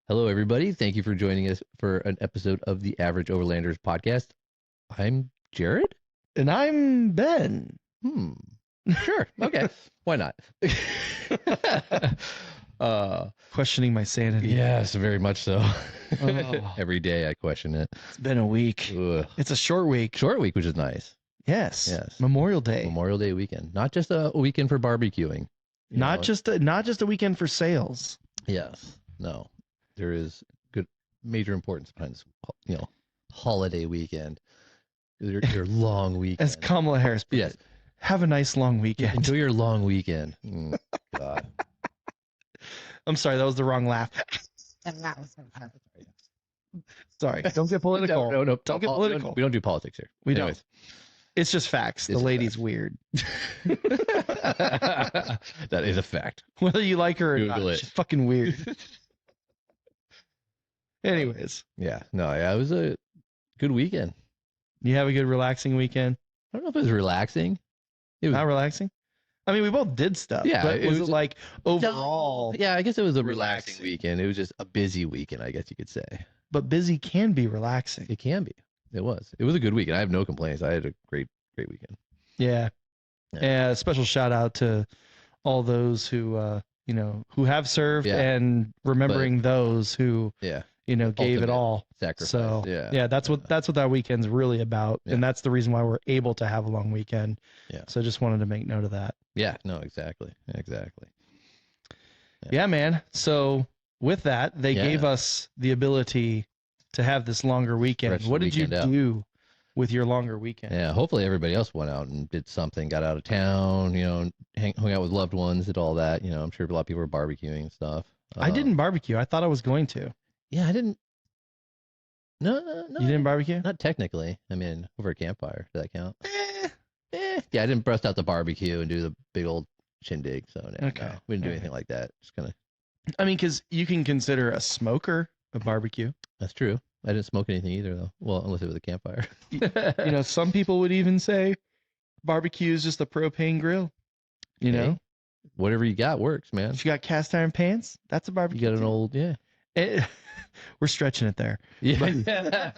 Hello, everybody. Thank you for joining us for an episode of the Average Overlanders podcast. I'm Jared. And I'm Ben. Sure. Okay. Why not? Questioning my sanity. Yes, very much so. Oh. Every day I question it. It's been a week. Ugh. It's a short week. Short week, which is nice. Yes. Yes. Memorial Day. Memorial Day weekend. Not just a weekend for barbecuing. Not just a weekend for sales. Yes. No. There is good major importance behind this, holiday weekend. Your long weekend. As Kamala Harris put Yes. it, have a nice long weekend. Enjoy your long weekend. God. I'm sorry, that was the wrong laugh. Sorry. Don't get political. No. Don't get political. We don't do politics here. We Anyways. don't. It's just facts. It's the lady's weird. That is a fact. Whether you like her or Google not, it. she's fucking weird. Anyways, Yeah. No, yeah, it was a good weekend. you have a good relaxing weekend? I don't know if it was relaxing. It was Not relaxing? I mean, we both did stuff. Yeah, But it was was- it like overall? Yeah, I guess it was a relaxing Relaxing. weekend. It was just a busy weekend, I guess you could say. But busy can be relaxing. It can be. It was. It was a good weekend. I have no complaints. I had a great weekend. Yeah. Yeah. And special shout out to all those who who have served Yeah. and remembering those who, Yeah. gave it Ultimate all. Sacrifice. So yeah. that's what that weekend's really about. Yeah. And that's the reason why we're able to have a long weekend. Yeah. So just wanted to make note of that. Yeah. No, exactly. Exactly. Yeah, man. So with that, they Yeah. gave us the ability to have this longer weekend. Stretch the What did you weekend out. do with your longer weekend? Yeah, hopefully everybody else went out and did something, got out of town, hung out with loved ones, did all that. I'm sure a lot of people were barbecuing and stuff. I didn't barbecue. I thought I was going to. Yeah, I didn't. No, You didn't barbecue? Not technically. I mean, over a campfire. Does that count? Yeah, I didn't bust out the barbecue and do the big old shindig. So no, Okay. we didn't do All anything like that. Just kind of. I mean, because you can consider a smoker a barbecue. That's true. I didn't smoke anything either, though. Well, unless it was a campfire. Some people would even say barbecue is just a propane grill. Hey, whatever you got works, man. If you got cast iron pans, that's a You barbecue. got an too. old, yeah. We're stretching it there. Yeah.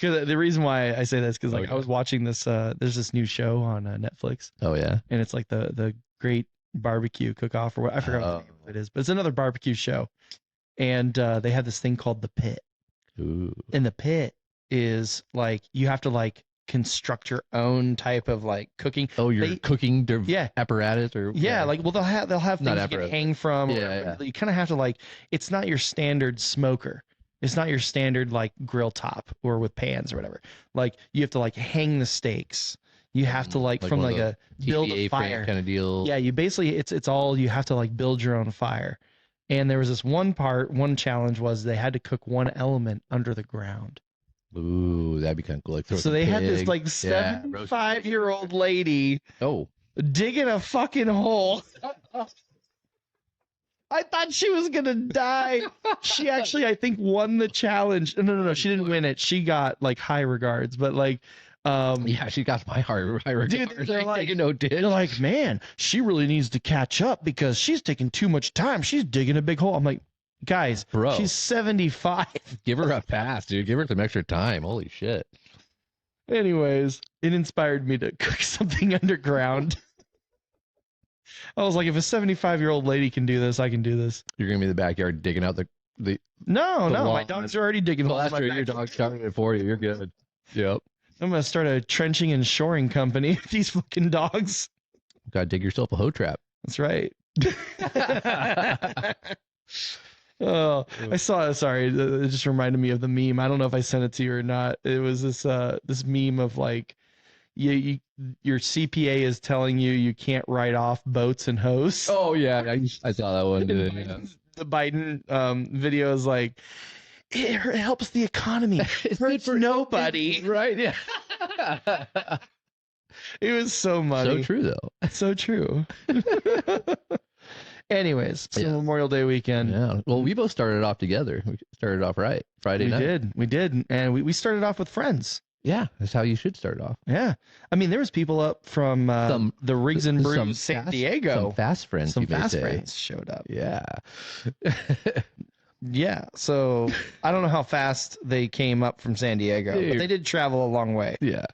Because the reason why I say that is because Oh, yeah. I was watching this. There's this new show on Netflix, Oh yeah. and it's like the Great Barbecue Cook-Off, or what I forgot what the name of it is, but it's another barbecue show, and they have this thing called the pit. Ooh. And the pit is like you have to like construct your own type of like cooking. Oh, you're They- cooking Yeah. apparatus or Yeah, like they'll have Not things you can apparatus. hang from. or Yeah, whatever. You kind of have to like. It's not your standard smoker. It's not your standard like grill top or with pans or whatever. Like you have to like hang the steaks. You have to like from one like of a build a TPA frame fire. kind of deal. Yeah, you basically it's all you have to like build your own fire. And there was this one challenge was they had to cook one element under the ground. Ooh, that'd be kind of cool. Like throw So some they had this pig. like Yeah, roast- 75-year-old lady Oh, digging a fucking hole. I thought she was gonna die. She actually, I think, won the challenge. No, she didn't win it. She got like high regards, but like, yeah, she got my heart. Dude, they're like- did. they're like, man, she really needs to catch up because she's taking too much time. She's digging a big hole. I'm like, guys, Bro. she's 75. Give her a pass, dude. Give her some extra time. Holy shit. Anyways, it inspired me to cook something underground. I was like, if a 75-year-old lady can do this, I can do this. You're gonna be in the backyard digging out the. No, The my lawn. dogs are already digging Well, holes. that's in true. my Your backyard. dog's covering it for you. You're good. Yep. I'm gonna start a trenching and shoring company with these fucking dogs. Gotta dig yourself a hoe trap. That's right. Oh, I saw. Sorry, it just reminded me of the meme. I don't know if I sent it to you or not. It was this meme of like, your CPA is telling you can't write off boats and hoes. Oh yeah, I saw that one. Dude. Yeah. The Biden video is like, it helps the economy. It good hurts nobody. Right? Yeah. It was so So money. true though. So true. Anyways, so Yeah. Memorial Day weekend. Yeah. Well, we both started off together. We started off right Friday night. We did. And we started off with friends. Yeah, that's how you should start off. Yeah. I mean, there was people up from the Riggs and Some Brews San fast- Diego. Some fast friends. Some you may fast say. friends showed up. Yeah. You Yeah, so I don't know how fast they came up from San Diego, but Dude. they did travel a long way. Yeah.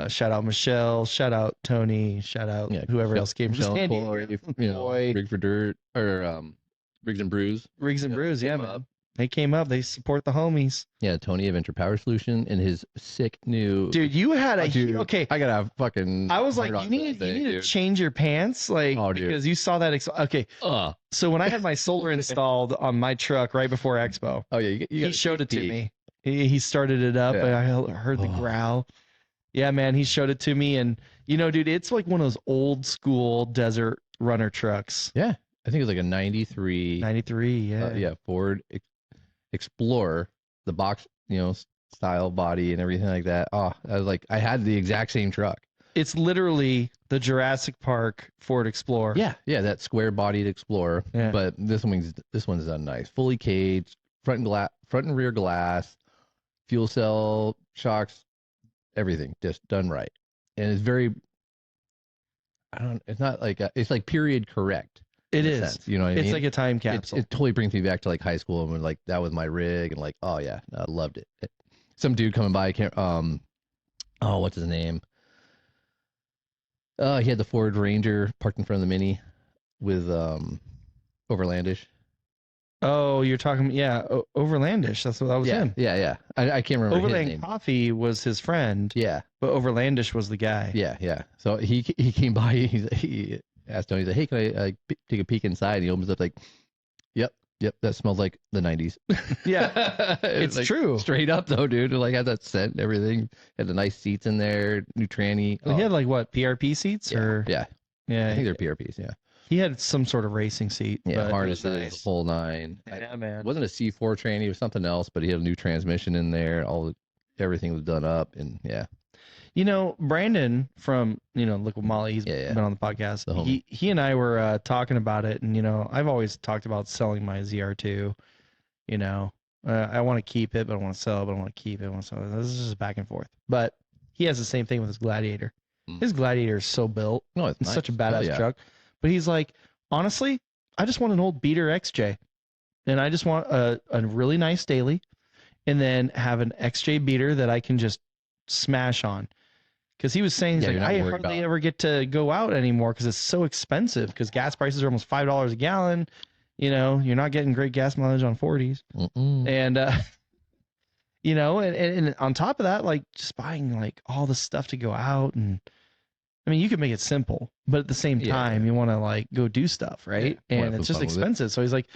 Shout out Michelle, shout out Tony, shout out Yeah. whoever else came from Michelle San and Diego. Corey, you know, Boy. Rig for Dirt or Rigs and Brews. Riggs and Yeah, Brews, yeah, came man. up. They came up. They support the homies. Yeah, Tony Adventure Power Solution and his sick new. Dude, you had a Dude, okay. I gotta have fucking. I was like, $100 you need today, to dude. change your pants, like Oh, dude. because you saw that. Okay, so when I had my solar installed on my truck right before Expo, Oh yeah, you he got showed it to peek. me. He started it up, Yeah. and I heard the Oh. growl. Yeah, man, he showed it to me, and you know, dude, it's like one of those old school desert runner trucks. Yeah, I think it was like a '93. 93, yeah. Yeah, Ford Explorer, the box, style body and everything like that. Oh, I was like, I had the exact same truck. It's literally the Jurassic Park Ford Explorer. Yeah, that square bodied Explorer. Yeah. But this one's done nice, fully caged, front and rear glass, fuel cell shocks, everything just done right, and it's very. It's not like it's like period correct. It in a is. sense, you know what I mean? It's like a time capsule. It totally brings me back to like high school and when like that was my rig and like, oh yeah, I loved it. Some dude coming by, what's his name? He had the Ford Ranger parked in front of the Mini with Overlandish. Oh, you're talking, yeah, Overlandish. That was him. Yeah. I can't remember his Overland name. Coffee was his friend, Yeah, but Overlandish was the guy. yeah. So he came by. He asked Tony, he's like, hey, can I take a peek inside? And he opens up like, yep, that smells like the '90s. Yeah, it's like, true. Straight up though, dude. It like had that scent and everything. Had the nice seats in there, new tranny. He had like what, PRP seats or yeah. yeah, I think they're PRPs. Yeah, he had some sort of racing seat. yeah, but it was harnesses, nice. whole nine. Yeah, man. It wasn't a C4 tranny, it was something else, but he had a new transmission in there. Everything was done up, and yeah, You know, Brandon from Liquid Molly, he's Yeah. been on the podcast. The homie. He and I were talking about it, and I've always talked about selling my ZR2. I want to keep it, but I want to sell it, but I want to keep it. I want to sell it. This is just back and forth. But he has the same thing with his Gladiator. Mm. His Gladiator is so built. no, it's It's nice. such a Hell badass yeah. truck. But he's like, honestly, I just want an old beater XJ. And I just want a really nice daily and then have an XJ beater that I can just smash on. Because he was saying, he's Yeah, like, you're not I worried hardly about- ever get to go out anymore because it's so expensive because gas prices are almost $5 a gallon. You're not getting great gas mileage on 40s. Mm-mm. And, and on top of that, like just buying like all the stuff to go out. And I mean, you can make it simple, but at the same Yeah. time, you want to like go do stuff, right? Yeah, wanna And have it's some just fun with it. expensive. So he's like,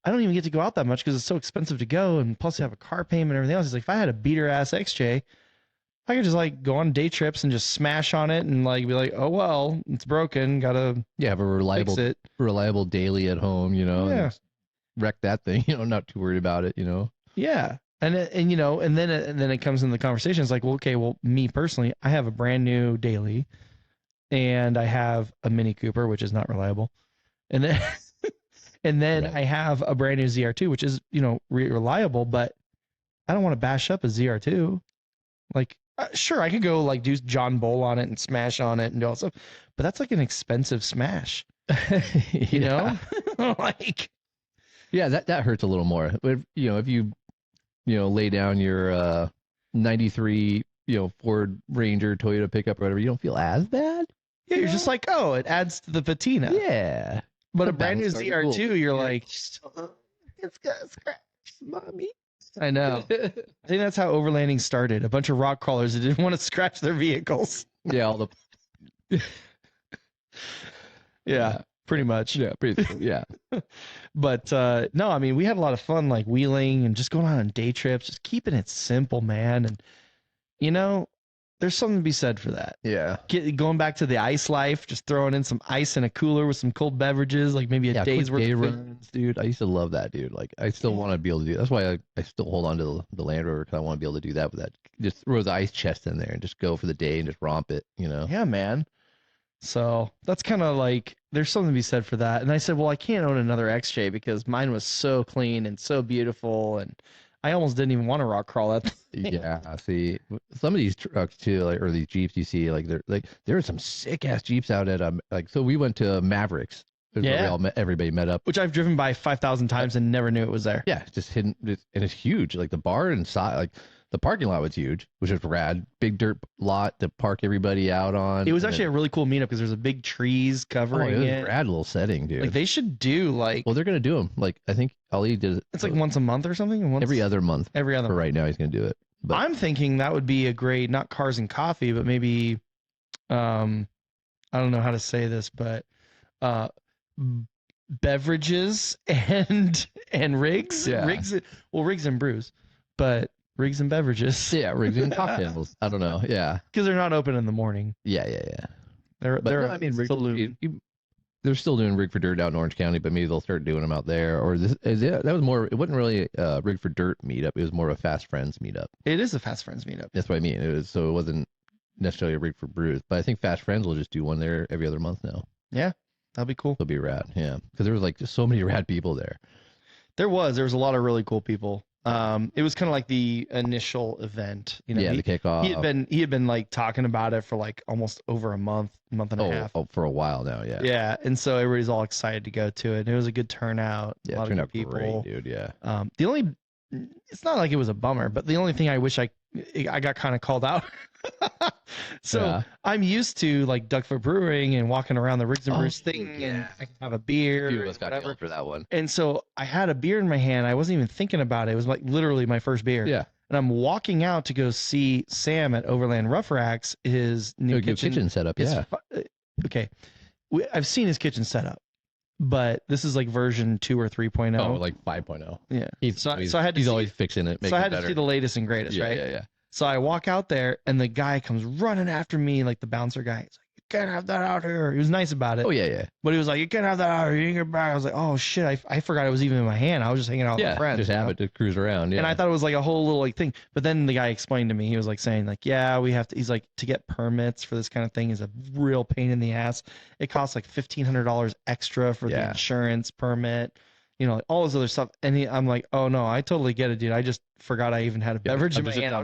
I don't even get to go out that much because it's so expensive to go. And plus, you have a car payment and everything else. He's like, if I had a beater ass XJ, I could just like go on day trips and just smash on it and like be like, oh, well, it's broken. Gotta Yeah, have a fix it. reliable daily at home, and Yeah. just wreck that thing, not too worried about it, Yeah. And then it comes in the conversation. It's like, well, okay, well, me personally, I have a brand new daily and I have a Mini Cooper, which is not reliable. And then, and then Right. I have a brand new ZR2, which is, reliable, but I don't want to bash up a ZR2. Like, sure, I could go like do John Bull on it and smash on it and do all stuff, but that's like an expensive smash, you know? Like, Yeah, that hurts a little more. If you lay down your 93, Ford Ranger, Toyota pickup or whatever, you don't feel as bad. yeah, you're just like, oh, it adds to the patina. Yeah. But a The brand new balance started ZR2, cool. you're Yeah. like, it's got scratch, mommy. I know. I think that's how overlanding started. A bunch of rock crawlers that didn't want to scratch their vehicles. Yeah, all the Yeah, pretty much. yeah, pretty yeah. But no, I mean, we had a lot of fun like wheeling and just going on day trips, just keeping it simple, man. And there's something to be said for that. Yeah. Going back to the ice life, just throwing in some ice in a cooler with some cold beverages, like maybe a Yeah, day's quick worth day of food. runs, dude. I used to love that, dude. Like, I still want to be able to do. That's why I still hold on to the Land Rover because I want to be able to do that with that. Just throw the ice chest in there and just go for the day and just romp it. Yeah, man. So that's kind of like there's something to be said for that. And I said, well, I can't own another XJ because mine was so clean and so beautiful, and I almost didn't even want to rock crawl that. Yeah, see, some of these trucks too, like or these Jeeps you see, like there are some sick ass Jeeps out at so we went to Mavericks where Yeah. everybody met up. Which I've driven by 5,000 times and never knew it was there. Yeah, just hidden, and it's huge. Like the bar inside, like the parking lot was huge, which is rad. Big dirt lot to park everybody out on. It was and actually a really cool meetup because there's a big trees it covering was it. a rad little setting, dude. Like they should do well, they're gonna do them. Like I think Ali did. it's like once a month or something. every other month. Every other. For right now, he's gonna do it. But I'm thinking that would be a great, not cars and coffee, but maybe, I don't know how to say this, but beverages and rigs. Yeah. Rigs and brews, but rigs and beverages. yeah, rigs and cocktails. I don't know. Yeah, Because they're not open in the morning. yeah. They're But no, I mean, saloon. they're still doing Rig for Dirt out in Orange County, but maybe they'll start doing them out there. Or that was more. It wasn't really a Rig for Dirt meetup. It was more of a Fast Friends meetup. It is a Fast Friends meetup. That's what I mean. It wasn't necessarily a Rig for Brews, but I think Fast Friends will just do one there every other month now. That'll be cool. It'll be rad. Yeah, because there was like just so many rad people there. There was a lot of really cool people. It was kind of like the initial event. You know, Yeah, the kickoff. he had been like talking about it for like almost over a month and a half. For a while now. Yeah. Yeah, and so everybody's all excited to go to it. It was a good turnout. Yeah, a lot it turned of out good people. great, dude. Yeah. It's not like it was a bummer, but the only thing I wish I got kind of called out. So Yeah. I'm used to like Duckfoot Brewing and walking around the Rigs and Brews thing, and yeah. I can have a beer. A few of us got whatever. killed for that one. And so I had a beer in my hand. I wasn't even thinking about it. It was like literally my first beer. Yeah. And I'm walking out to go see Sam at Overland Rough Racks, his new Kitchen setup. It's Yeah. okay. I've seen his kitchen setup, but this is like version 2 or 3.0. Oh, like 5.0. Yeah. He's, So I had to he's see- always fixing it. So I had to see the latest and greatest, right? Yeah. So I walk out there, and the guy comes running after me, like the bouncer guy. He's like, "You can't have that out here." He was nice about it. Oh yeah. But he was like, "You can't have that out here. You can get back." I was like, "Oh shit! I forgot it was even in my hand. I was just hanging out with my friends." Just you have know? it to cruise around. Yeah. And I thought it was like a whole little like thing. But then the guy explained to me, he was like saying like, "Yeah, we have to." He's like, to get permits for this kind of thing is a real pain in the ass. It costs like $1,500 extra for the Yeah. insurance permit. You know, like all this other stuff. And I'm like, "Oh no, I totally get it, dude. I just forgot I even had a beverage in my hand. I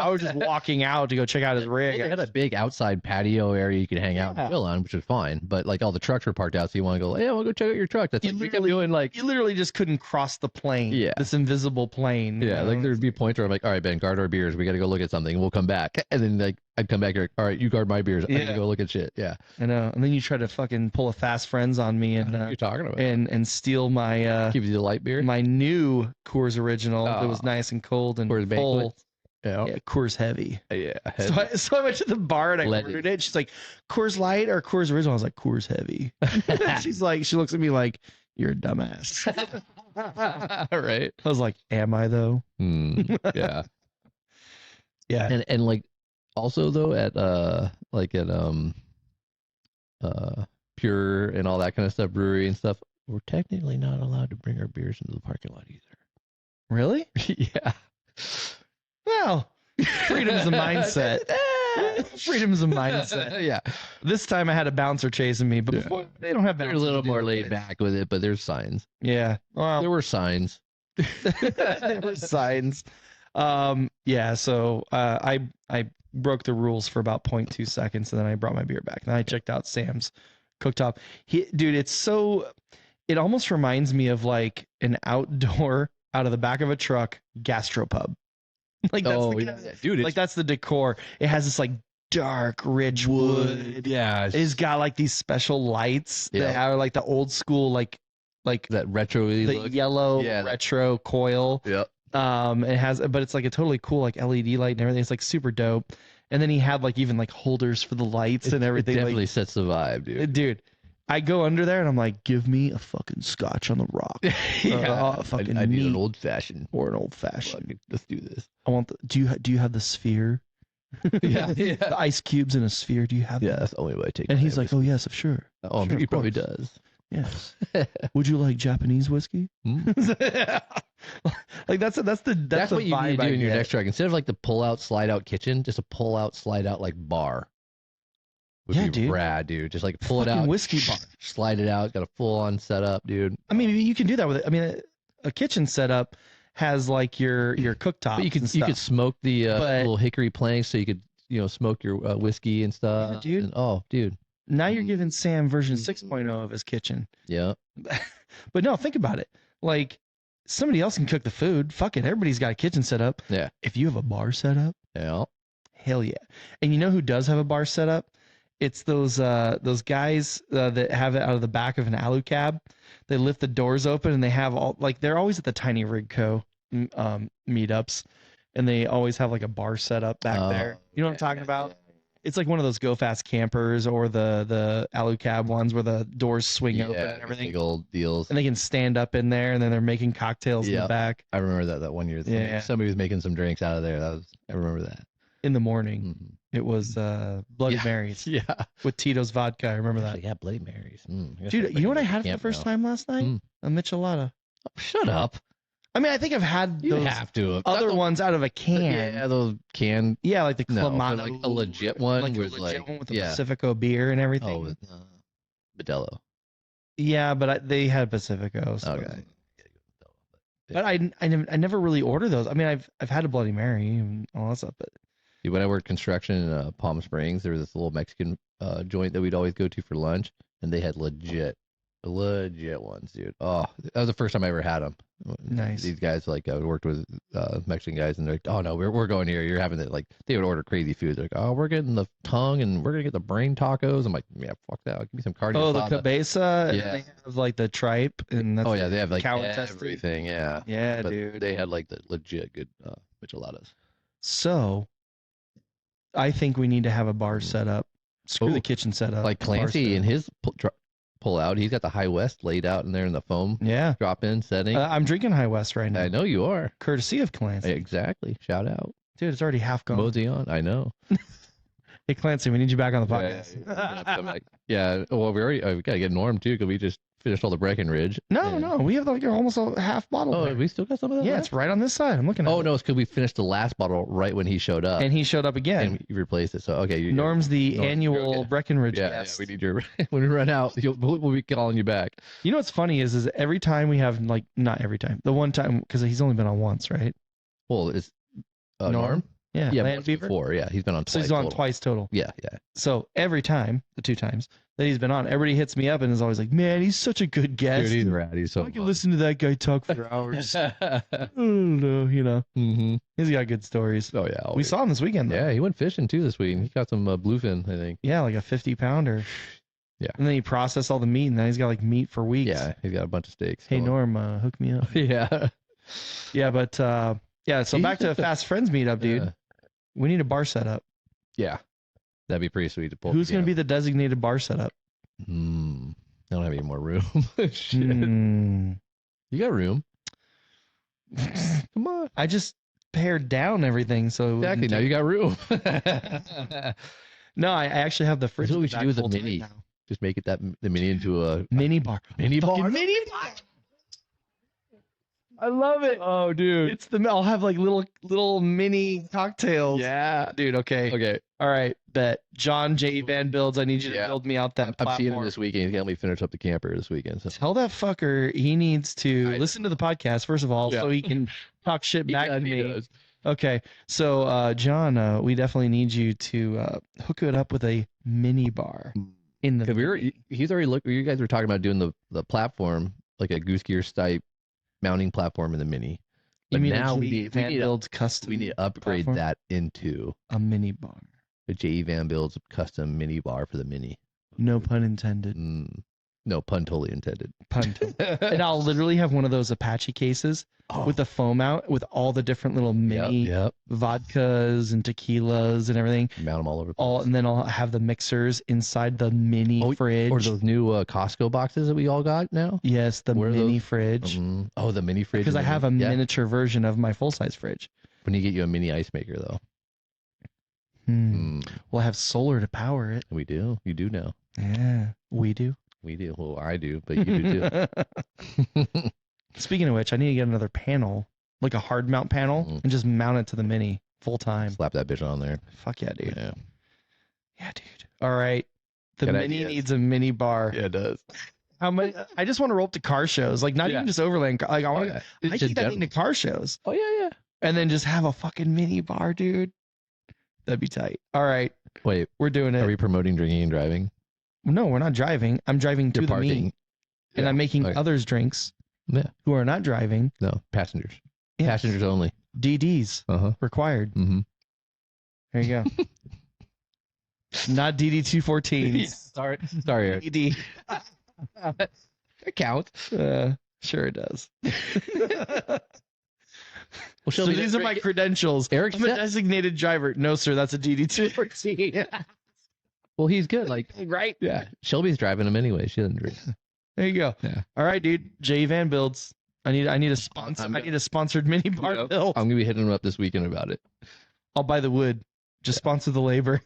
was just walking out to go check out his rig." It had a big outside patio area you could hang out Yeah. and chill on, which was fine. But like all the trucks were parked out, so you want to go, hey, I want to go check out your truck. That's You like, we kept literally- doing like, You literally just couldn't cross the plane. Yeah. This invisible plane. you yeah, know? like there'd be points where I'm like, all right, Ben, guard our beers. We got to go look at something. We'll come back. And then like I'd come back here, all right, you guard my beers. I Yeah. need to go look at shit. Yeah. I know. And then you try to fucking pull a Fast Friends on me What are and you talking about? and steal my Give you the light beer. my new Coors Original that was Oh. nice and cold and Coors full. Banquet. Yeah. Yeah, Coors Heavy. Yeah. So I went to the bar and I Legend. ordered it. She's like, "Coors Light or Coors Original?" I was like, "Coors Heavy." She's like, she looks at me like, "You're a dumbass." right. I was like, "Am I though?" Yeah. Yeah. And like also though at Pure and all that kind of stuff, brewery and stuff, we're technically not allowed to bring our beers into the parking lot either. Really? Yeah. Well, freedom is a mindset. Freedom is a mindset. Yeah. This time I had a bouncer chasing me, but Yeah. before they don't have They're a bouncers little to more do laid it. back with it, but there's signs. Yeah. Well, There were signs. there were signs. Yeah. So I broke the rules for about 0.2 seconds, and then I brought my beer back. And I checked out Sam's cooktop. Dude, it almost reminds me of like an outdoor out of the back of a truck gastropub. Like that's dude. like that's the decor. It has this like dark, rich wood. Yeah. It's got like these special lights Yeah. that are like the old school, like that retro the look. yellow Yeah. retro coil. Yep. It has, but it's like a totally cool like LED light and everything. It's like super dope. And then he had like even like holders for the lights and everything. It definitely sets the vibe, dude. Dude, I go under there and I'm like, give me a fucking scotch on the rock fucking I need neat. an old fashioned. or an old fashioned. Let's do this. I want the. Do you have the sphere? Yeah. The ice cubes in a sphere. Do you have? Yeah, that? that's the only way to take. And my he's like, whiskey. oh yes, sure. oh, sure, he of probably course. does. Yes. Would you like Japanese whiskey? Hmm? Like that's the That's the what you vibe need to I do in your get. next truck. Instead of like the pull out, slide out kitchen, just a pull out, slide out like bar. Would Yeah, be dude. rad, dude. Just like pull it Fucking out, whiskey bar. slide it out. Got a full on setup, dude. I mean, you can do that with it. I mean, a kitchen setup has like your cooktop. But you could smoke the But- little hickory planks, so you could smoke your whiskey and stuff. dude. And, oh, dude, Now you're giving Sam version Mm-hmm. 6.0 of his kitchen. Yeah. But no, think about it. Like somebody else can cook the food. Fuck it. Everybody's got a kitchen set up. Yeah. If you have a bar set up, Yeah. hell yeah. And you know who does have a bar set up? It's those guys that have it out of the back of an alu cab. They lift the doors open and they have all like they're always at the Tiny Rig Co. Meetups, and they always have like a bar set up back there. You know what I'm talking about? It's like one of those Go Fast campers or the alu cab ones where the doors swing open and everything, Big old deals. and they can stand up in there, and then they're making cocktails in Yeah. the back I remember that one year. Yeah. Somebody was making some drinks out of there. I remember that. in the morning. Mhm. It was Bloody Yeah. Marys Yeah. with Tito's vodka. I remember that. Yeah, Bloody Marys. Dude, you know what I had for the first time last night? Mm. A Michelada. Shut up. I mean, I think I've had You those have to. other ones out of a can. Yeah, those can. Yeah, like the No, but Clamato. like a legit one like a was legit like- one with the yeah. Pacifico beer and everything. Oh, with Modelo. Yeah, but they had Pacifico. So. Okay. But I never really order those. I mean, I've had a Bloody Mary and all that stuff, but Dude, when I worked construction in Palm Springs, there was this little Mexican joint that we'd always go to for lunch, and they had legit ones, dude. Oh, that was the first time I ever had them. Nice. These guys, like, I worked with Mexican guys, and they're like, "Oh no, we're going here. You're having it." Like, they would order crazy food. They're like, "Oh, we're getting the tongue, and we're gonna get the brain tacos." I'm like, "Yeah, fuck that. Give me some carne oh, the asada." cabeza. And Yeah. they have like the tripe, and that's Oh yeah, they have like cow intestine. everything. Yeah, Yeah, but dude. they had like the legit good micheladas. So, I think we need to have a bar set up. Screw Oh, the kitchen set up. Like bar Clancy set and up. his pull out, he's got the High West laid out in there in the foam Yeah. drop in setting. I'm drinking High West right now. I know you are. Courtesy of Clancy. Exactly. Shout out. Dude, it's already half gone. Mosey on. I know. Hey, Clancy, we need you back on the Yeah, podcast. yeah, come back. Yeah. Well, we got to get Norm too, because we just finished all the Breckenridge. No, Yeah. no, we have like almost a half bottle. Oh, there. we still got some of that? Yeah, left? it's right on this side. I'm looking at Oh, it. no, it's because we finished the last bottle right when he showed up. And he showed up again. And we replaced it. So, okay. Norm's the Norm, annual okay. Breckenridge Yeah, guest. we need your. When we run out, we'll be calling you back. You know what's funny is every time we have like not every time, the one time because he's only been on once, right? Well, it's Norm? Norm? Yeah, Yeah, Land once Beaver. before. Yeah, he's been on twice. So he's on total. twice total. Yeah, yeah. So every time, the 2 times that he's been on, everybody hits me up and is always like, "Man, he's such a good guest. Dude, he's rad. He's so I can listen to that guy talk for hours." I don't know, Mm-hmm. he's got good stories. Oh, yeah. We always. saw him this weekend. Though. Yeah, he went fishing too this week. He got some bluefin, I think. Yeah, like a 50-pounder. Yeah. And then he processed all the meat, and then he's got like meat for weeks. Yeah, he's got a bunch of steaks. Hey going. Norm, hook me up. Yeah. Yeah, but yeah. So He's back to just a- Fast Friends meetup, dude. Yeah. We need a bar setup. Yeah. That'd be pretty sweet to pull. Who's going to be the designated bar setup? I don't have any more room. Shit. Hmm. You got room. Come on. I just pared down everything, so it Exactly. wouldn't Now take- you got room. No, I actually have the fridge. what in we the should back do with the full to it mini. now. Just make it the mini into a Mini bar. mini Fucking bar. mini bar. I love it. Oh, dude. It's the. I'll have like little mini cocktails. Yeah. dude. Okay. Okay. All right. Bet. John J. Van Builds. I need you to Yeah. build me out that I'm platform. seeing him this weekend. He's gonna help me finish up the camper this weekend. So. Tell that fucker he needs to listen to the podcast first of all, Yeah. so he can talk shit back to He me. does. Okay, so John, we definitely need you to hook it up with a mini bar in the. 'Cause he's already looked. You guys were talking about doing the platform, like a Goose Gear type mounting platform in the mini. You But mean now a we J.E. need Van Builds custom? we need to upgrade platform? that into A mini bar. a J.E. Van Builds custom mini bar for the mini. No pun intended. No pun totally intended. Pun. And I'll literally have one of those Apache cases with the foam out with all the different little mini Yep. vodkas and tequilas and everything. Mount them all over. the All place. and then I'll have the mixers inside the mini fridge. Or those new Costco boxes that we all got now. Yes, the Where are mini those? fridge. Oh, the mini fridge. Because I and the have a mini- yeah. miniature version of my full size fridge. When you get you a mini ice maker, though. Well, I have solar to power it. We do. You do know. Yeah, we do. We do. Well, I do, but you do too. Speaking of which, I need to get another panel, like a hard mount panel, Mhm. and just mount it to the mini full time. Slap that bitch on there. Fuck yeah, dude. Yeah. Yeah, dude. All right. The Good mini ideas. needs a mini bar. Yeah, it does. How many? I just want to roll up to car shows, like not Yeah. even just overland. Like I want to. I take that thing to car shows, Oh yeah, yeah. and then just have a fucking mini bar, dude. That'd be tight. All right, Wait, we're doing it. are we promoting drinking and driving? No, we're not driving. I'm driving to You're the parking. meet, and Yeah. I'm making Okay. others drinks Yeah. who are not driving. No, passengers. Yes. Passengers only. DDs Uh-huh. required. Mm-hmm. There you go. Not DD 214s. Sorry, Eric. DD. It counts. Sure it does. Well, So these are my credentials. Eric I'm a said- designated driver. No, sir, that's a DD 214. Well, he's good. Like, Right? yeah, Shelby's driving him anyway. She doesn't drink. There you go. Yeah. All right, dude. J Van builds. I need a sponsor. I need a sponsored mini bar Yep. build. I'm gonna be hitting him up this weekend about it. I'll buy the wood. Just sponsor the labor,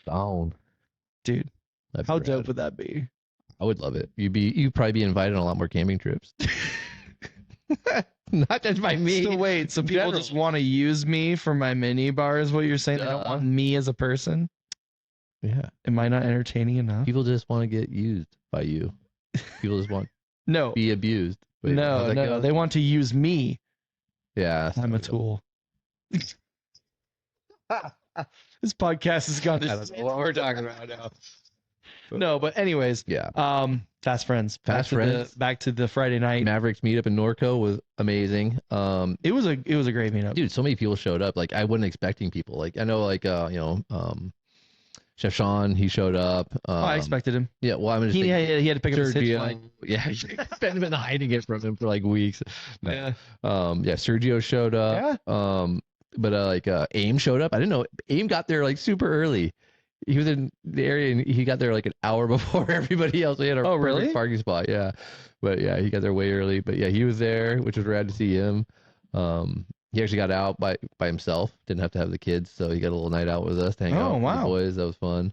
Down. dude. That'd be How rad. dope would that be? I would love it. You'd probably be invited on a lot more camping trips. Not just by me. So wait, so people general. just want to use me for my mini bar? Is what you're saying? They don't Duh. want me as a person? Yeah. Am I not entertaining enough? People just want to get used by you. People just want No, to be abused. Wait, no, how's that no. go? They want to use me. Yeah. that's I'm a not good. tool. This podcast has gone. I don't know what we're talking about now. No, but anyways, Yeah. Fast Friends. Fast Friends. Back to the Friday night. Mavericks meetup in Norco was amazing. It was a great meetup. Dude, so many people showed up. Like I wasn't expecting people. Like I know, like Chef Sean, he showed up. I expected him. Yeah, well, I'm just He thinking had to pick up his hitch Sergio. line. Yeah, Ben been hiding it from him for like weeks. No. Yeah. Yeah, Sergio showed up. But AIM showed up. I didn't know AIM got there like super early. He was in the area and he got there like an hour before everybody else. We had a Oh, perfect really? parking spot. Yeah, but yeah, he got there way early. But yeah, he was there, which was rad to see him. He actually got out by himself. Didn't have to have the kids, so he got a little night out with us to hang Oh, out with wow. the boys. That was fun.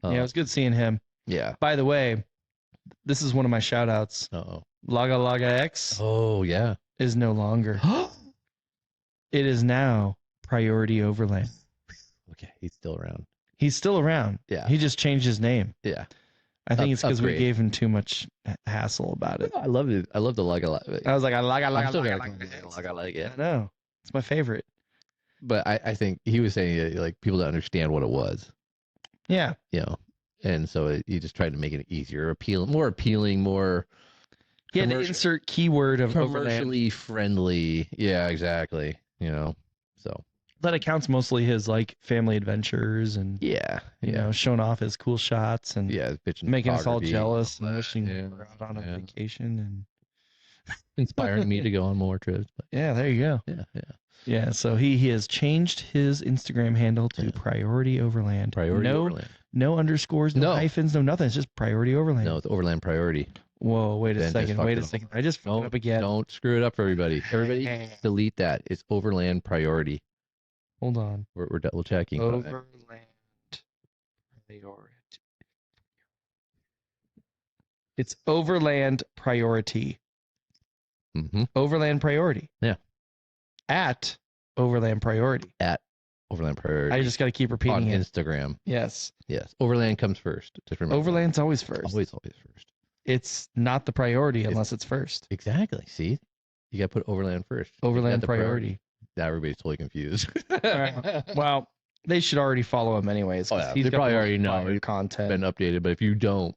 Yeah, it was good seeing him. Yeah. By the way, this is one of my shout outs. Oh. Laga Laga X Oh yeah. is no longer. It is now Priority Overland. Okay, he's still around. He's still around. Yeah. He just changed his name. Yeah. I think it's because we upgrade. gave him too much hassle about it. I loved it. I love the like a lot. I was like, I like, I'm still gonna I like it. know. It's my favorite. But I think he was saying that, like people don't understand what it was, Yeah. you know, and so he just tried to make it easier, more appealing, more He had to Commercial- insert keyword of overland. commercially friendly. Yeah, exactly. You know, so That accounts mostly his like family adventures and yeah, you know showing off his cool shots and yeah, bitching making us all photography, jealous all and that, wishing yeah, we were out on a yeah. vacation and inspiring me to go on more trips. But yeah, there you go. yeah. Yeah, so he has changed his Instagram handle to Yeah. Priority Overland. Priority no, Overland. no underscores, no No. hyphens, no nothing. It's just Priority Overland. No, it's Overland Priority. Whoa, wait a Ben just second. fucked Wait it a up. second. I just fucked it up again. Don't screw it up for everybody. Everybody delete that. It's Overland Priority. Hold on. We're double checking. Overland Priority. It's Overland Priority. Mm-hmm. Overland Priority. Yeah. At Overland Priority. Overland Priority. I just got to keep on repeating it. Instagram. Yes. Yes. Overland comes first. Just remember. Overland's always first. Always first. It's not the priority It's- unless it's first. Exactly. See? You got to put Overland first. You Overland got the priority. Now everybody's totally confused. Right. Well, they should already follow him anyways. 'cause Oh, yeah. he's They got probably the most already know. fire It's content. Been updated, but if you don't,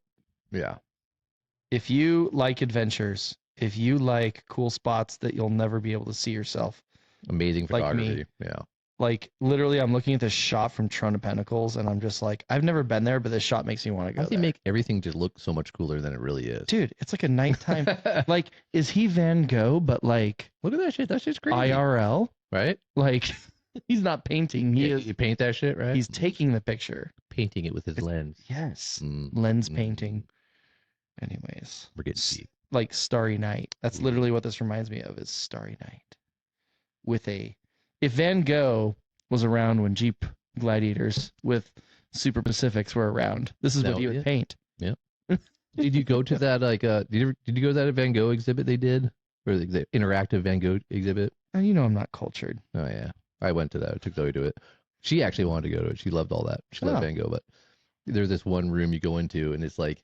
yeah. If you like adventures, if you like cool spots that you'll never be able to see yourself, Amazing Like me. photography. Yeah. like literally, I'm looking at this shot from Throne of Pentacles, and I'm just like, I've never been there, but this shot makes me want to How go does he there. make everything just look so much cooler than it really is? Dude, it's like a nighttime. Like, is he Van Gogh, but like Look at that shit. That shit's crazy. IRL? Right? Like, he's not painting. He Yeah, is. you paint that shit, right? He's taking the picture. painting it with his lens. Yes. Mm, Lens mm. painting. Anyways, We're getting deep. like Starry Night. That's literally what this reminds me of is Starry Night. If Van Gogh was around when Jeep Gladiators with Super Pacifics were around, this is That what he was would it. paint. Did you go to that did you go to that Van Gogh exhibit they did? Or the interactive Van Gogh exhibit? Oh, you know I'm not cultured. Oh yeah. I went to that. I took Zoe to it. She actually wanted to go to it. She loved all that. She loved Oh. Van Gogh, but there's this one room you go into and it's like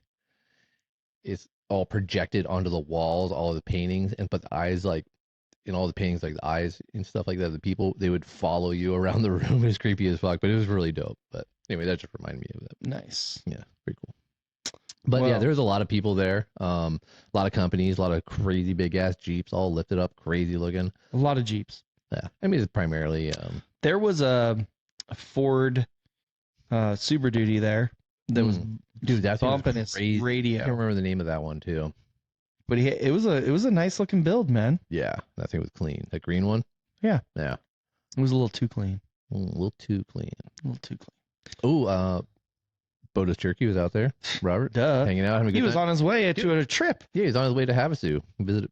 it's all projected onto the walls, all of the paintings, and but the eyes like in all the paintings, like the eyes and stuff like that, the people they would follow you around the room. It was creepy as fuck, but it was really dope. But Anyway, that just reminded me of that. Nice. Yeah, pretty cool. But yeah, Well- there's a lot of people there. A lot of companies, a lot of crazy big ass Jeeps, all lifted up, crazy looking. A lot of Jeeps. Yeah, I mean it's primarily. There was a Ford Super Duty there that was Dude, that thing was bumping his crazy. I can't radio. remember the name of that one too. But it was a nice looking build, man. Yeah, that thing was clean. That green one. Yeah. Yeah, It was a little too clean. a little too clean. A little too clean. Oh, Botus Turkey was out there. Robert Duh. hanging out, having a good He was time. on his way to a trip. Yeah, he's on his way to Havasu.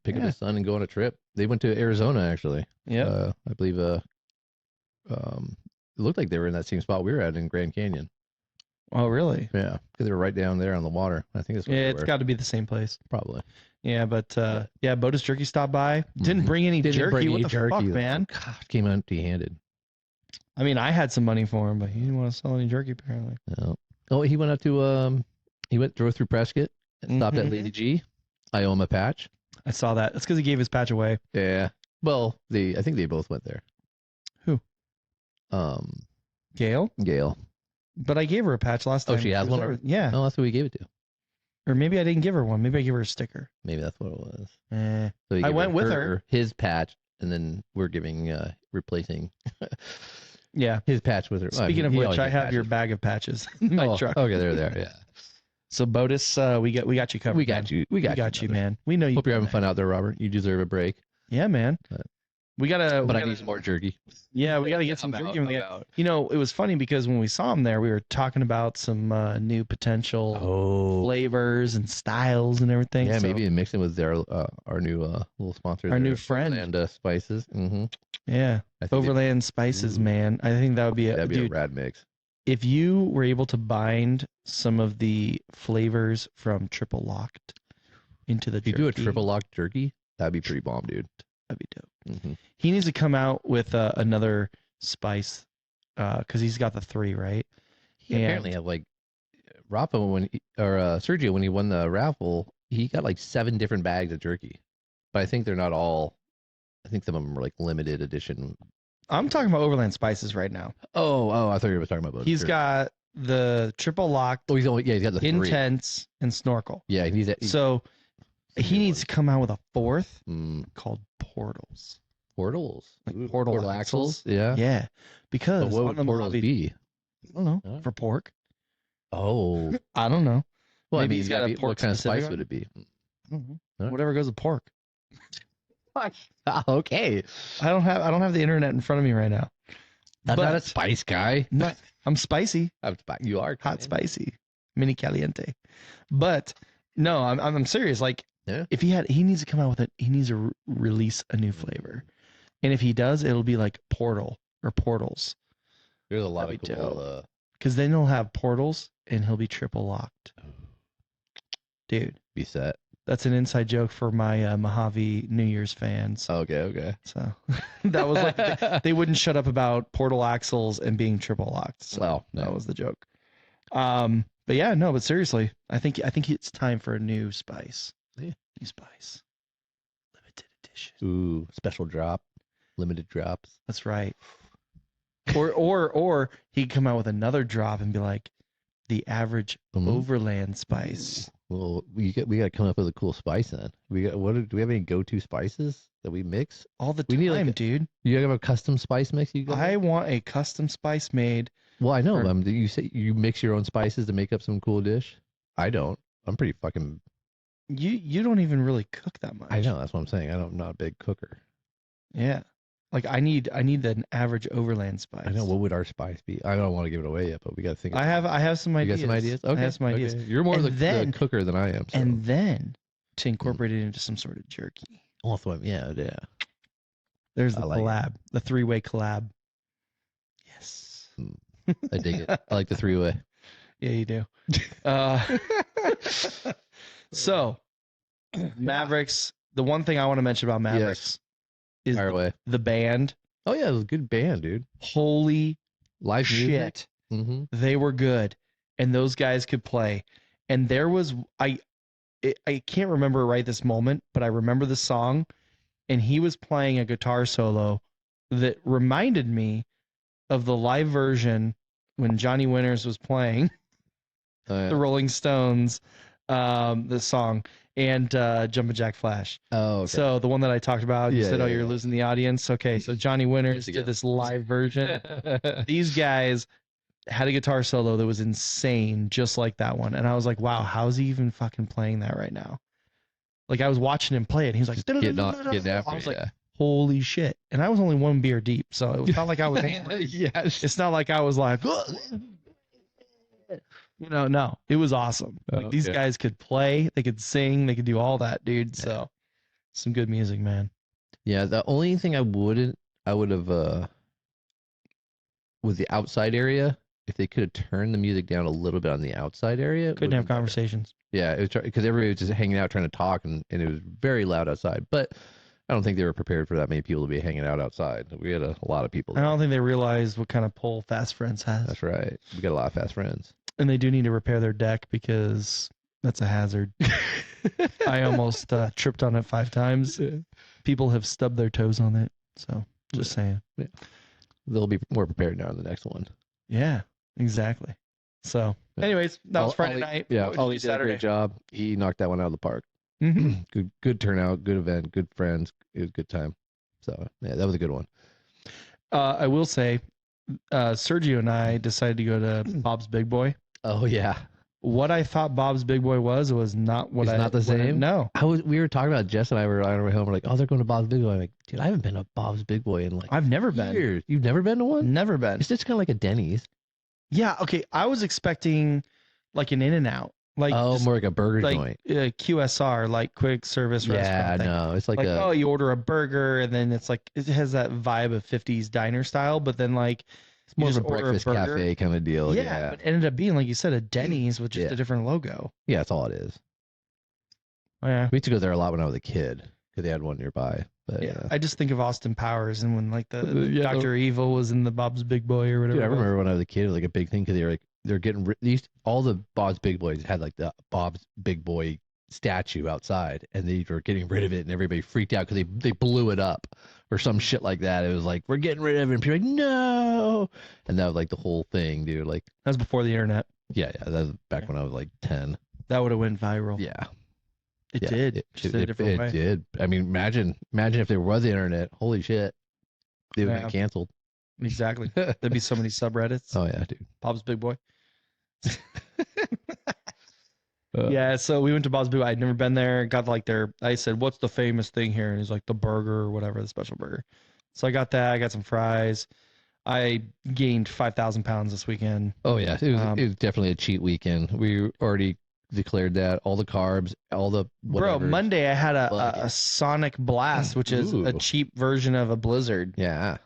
Pick up Yeah. his son and go on a trip. They went to Arizona actually. Yeah. I believe. It looked like they were in that same spot we were at in Grand Canyon. Oh, really? Yeah, because they were right down there on the water. I think that's what Yeah, they it's were. got to be the same place. Probably. Yeah, but yeah, Botus Jerky stopped by. Didn't Mhm. bring any Didn't jerky. bring What any the jerky, fuck, though. man? God, came empty-handed. I mean, I had some money for him, but he didn't want to sell any jerky apparently. No. Oh, he went up to drove through Prescott, and stopped at Mhm. Lady G. I owe him a patch. I saw that. That's because he gave his patch away. Yeah. Well, I think they both went there. Who? Gail? Gail. But I gave her a patch last Oh, time. she has one? Reserved. Yeah. Oh, that's who we gave it to. Or maybe I didn't give her one. Maybe I gave her a sticker. Maybe that's what it was. Eh. So he I gave went with her. his patch, and then we're giving replacing Yeah. his patch with her. Well, Speaking of he which, always I gets have your patches. bag of patches in my Oh, truck. okay, they're there. Yeah, So Botus, we got you covered. we got man. you. We got you, brother. man. We know you. Hope you're having fun out there, Robert. You deserve a break. Yeah, man. But- We gotta. But we I gotta- need some more jerky. Yeah, we gotta get some jerky. You know, it was funny because when we saw him there, we were talking about some new potential Oh, flavors and styles and everything. yeah, so- maybe mix it with our new little sponsor, Our there, new friend. and spices. Mm-hmm. Yeah, Overland Spices, Ooh. man. I think that would be That'd be dude. a rad mix. If you were able to bind some of the flavors from Triple Locked into the If you do a jerky, triple lock jerky, that'd be pretty bomb, dude. that'd be dope. Mm-hmm. He needs to come out with another spice because he's got the 3, right? He apparently had like Rafa Sergio when he won the raffle, he got like 7 different bags of jerky, but I think they're not all. I think some of them are like limited edition. I'm talking about Overland Spices right now. Oh, I thought you were talking about. He's jerky. got the Triple Locked, Oh, he's got the 3. Intense, and Snorkel. Yeah, he's So he needs to come out with a 4th called Portals. portals, Like Ooh, portal axles. axles? Yeah. Yeah, But because what on would the portals Mojave- be? I don't know. Huh? For pork. Oh, I don't know. well, Maybe I mean, he's got a what pork kind of specific spice one? would it be? I don't know. Huh? Whatever goes with pork. Okay, I don't have the internet in front of me right now. I'm not a But- spice guy. I'm spicy, You are hot kinda. spicy, mini caliente. But no, I'm serious. Like, Yeah. if he needs to come out with it, he needs to release a new flavor, and if he does, it'll be like Portal or Portals, There's a lot That'd of be cool. because then he'll have Portals and he'll be Triple Locked. Dude, Be set. that's an inside joke for my Mojave New Year's fans. Okay. So that was like they wouldn't shut up about portal axles and being triple locked. So Well, that no. was the joke. But yeah, no, but seriously, I think it's time for a new spice. Yeah. New spice. Limited edition. Ooh, special drop, limited drops. That's right. Or he'd come out with another drop and be like the average Mhm. overland spice. Well, we got to come up with a cool spice then. Do we have any go-to spices that we mix? All the We need, like, time, dude. You have a custom spice mix you go? I want a custom spice made. Well, I know. or- You say you mix your own spices to make up some cool dish. I don't. I'm pretty fucking. You don't even really cook that much. I know. That's what I'm saying. I'm not a big cooker. Yeah. Like I need an average overland spice. I know. What would our spice be? I don't want to give it away yet, but we got to think. I have some You ideas. got some ideas? Okay. I have some ideas. okay. You're more And the then- cooker than I am. So. And then to incorporate it into some sort of jerky. yeah. There's the I like it. collab, the 3-way collab. Yes. I dig it. I like the 3-way. Yeah, you do. Uh, so, Mavericks. The one thing I want to mention about Mavericks is Fire away. the band. Oh yeah, it was a good band, dude. Holy Live music. shit. Mm-hmm. They were good, and those guys could play. And there was I can't remember right this moment, but I remember the song, and he was playing a guitar solo that reminded me of the live version when Johnny Winters was playing Oh, yeah. the Rolling Stones, the song, and Jumpin' Jack Flash. Oh, okay. So the one that I talked about, you Yeah, said, "Oh, yeah, you're yeah. losing the audience." Okay, so Johnny Winters Years ago. did this live version. These guys had a guitar solo that was insane, just like that one. And I was like, "Wow, how's he even fucking playing that right now?" Like I was watching him play it. And he was like, getting I after was it, like, yeah. "Holy shit!" And I was only one beer deep, so it was not like I was angry. Yes. It's not like I was like, no, it was awesome. Like these Okay. guys could play, they could sing, they could do all that, dude. So some good music, man. Yeah, the only thing I would have was the outside area. If they could have turned the music down a little bit on the outside area, it Couldn't would've have been better. conversations. Yeah, it was because everybody was just hanging out trying to talk, and it was very loud outside. But I don't think they were prepared for that many people to be hanging out outside. We had a lot of people. I There. don't think they realized what kind of pull Fast Friends has. That's right. We got a lot of fast friends. And they do need to repair their deck because that's a hazard. I almost tripped on it 5 times. People have stubbed their toes on it. So just saying. They'll be more prepared now in the next one. Yeah, exactly. So, anyways, that was Friday night. Yeah, What did you Ollie do did a great job. He knocked that one out of the park. Mhm. Good turnout, good event, good friends. It was a good time. So yeah, that was a good one. I will say, Sergio and I decided to go to Bob's Big Boy. Oh yeah, What I thought Bob's Big Boy was not what It's not the same? No. we were talking about Jess and I were on our way home. We're like, oh, they're going to Bob's Big Boy. I'm like, dude, I haven't been to Bob's Big Boy in like I've never been. years. You've never been to one? Never been. It's just kind of like a Denny's. Yeah, okay. I was expecting like an In-N-Out. Like just more like a burger like joint. QSR, like quick service Yeah, restaurant thing. no, it's like oh, a you order a burger and then it's like it has that vibe of 50s diner style, but then like it's more you of a just order a breakfast burger. cafe kind of deal. yeah, Yeah, but it ended up being like you said a Denny's with just Yeah. a different logo. yeah, that's all it is. Oh, yeah. We used to go there a lot when I was a kid because they had one nearby. But Yeah, I just think of Austin Powers and when like the Yeah, Dr. Evil was in the Bob's Big Boy or whatever. dude, I it was. remember when I was a kid, it was like a big thing because they're getting all the Bob's Big Boys had like the Bob's Big Boy statue outside, and they were getting rid of it, and everybody freaked out because they blew it up or some shit like that. It was like, we're getting rid of it, and people were like, no, and that was like the whole thing, dude. Like, That was before the internet. yeah, that was back when I was like 10. That would have went viral. Yeah, It yeah, did. Just in a different way. It did. I mean, imagine if there was the internet. Holy shit, they would have Yeah. been canceled. Exactly. There'd be so many subreddits. Oh yeah, dude. Bob's Big Boy. Yeah, so we went to Bob's Big Boy. I'd never been there. Got like I said, what's the famous thing here? And he's like, the burger or whatever, the special burger. So I got that. I got some fries. I gained 5,000 pounds this weekend. Oh yeah, it was definitely a cheat weekend. We already declared that all the carbs, all the whatever. Bro, Monday I had But- a Sonic Blast, which is Ooh. a cheap version of a Blizzard. Yeah.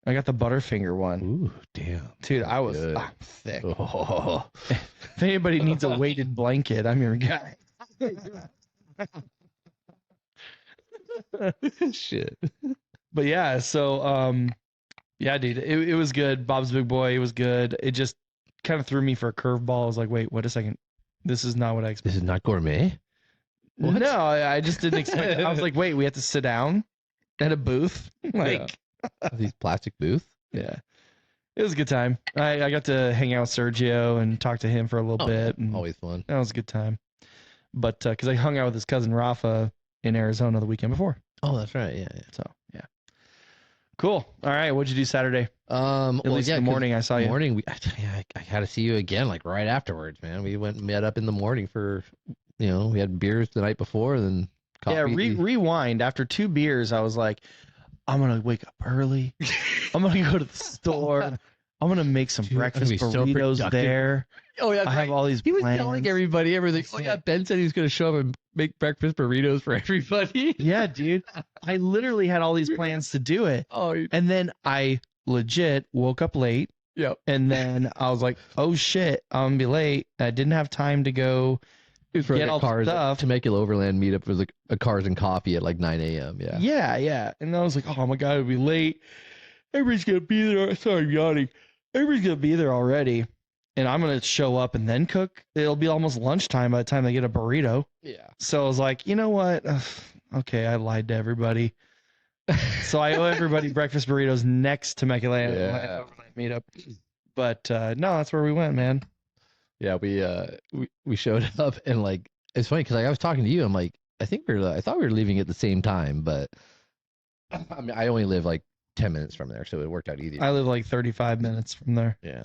I got the Butterfinger one. Ooh, damn. Dude, I was Good. thick. Oh, If anybody needs a weighted blanket, I'm your guy. shit. But yeah, so yeah, dude, it was good. Bob's Big Boy, it was good. It just kind of threw me for a curveball. I was like, wait, wait a second. This is not what I expected. This is not gourmet. What? No, I just didn't expect it. I was like, wait, we have to sit down at a booth? Like, These plastic booths. yeah. It was a good time. I got to hang out with Sergio and talk to him for a little bit. And Always fun. that was a good time. But because I hung out with his cousin Rafa in Arizona the weekend before. Oh, that's right. Yeah. So, yeah. Cool. All right. What'd you do Saturday? At least in the morning I saw you. Morning. I had to see you again, like right afterwards, man. We went and met up in the morning for, we had beers the night before, then coffee. Yeah, rewind. After 2 beers, I was like, I'm going to wake up early. I'm going to go to the store. I'm going to make some Dude, I'm gonna breakfast be so burritos productive. there. Oh yeah, I have all these he was plans. telling everybody everything. Oh Yeah. yeah, Ben said he was going to show up and make breakfast burritos for everybody. Yeah, dude. I literally had all these plans to do it. Oh, And then I legit woke up late. Yep. And then I was like, oh shit, I'm going to be late. I didn't have time to go for get all the cars stuff. Temecula Overland meetup was like a cars and coffee at like 9 a.m. Yeah. Yeah. And I was like, oh my God, it'll be late. Everybody's going to be there. Sorry, I'm yawning. Everybody's going to be there already. And I'm going to show up and then cook. It'll be almost lunchtime by the time they get a burrito. Yeah. So I was like, you know what? Okay, I lied to everybody. So I owe everybody breakfast burritos next to Temecula Yeah. meetup. But no, that's where we went, man. Yeah, we showed up and like it's funny because like, I was talking to you. I'm like, I thought we were leaving at the same time, but I mean, I only live like 10 minutes from there, so it worked out easier. I live like 35 minutes from there. Yeah.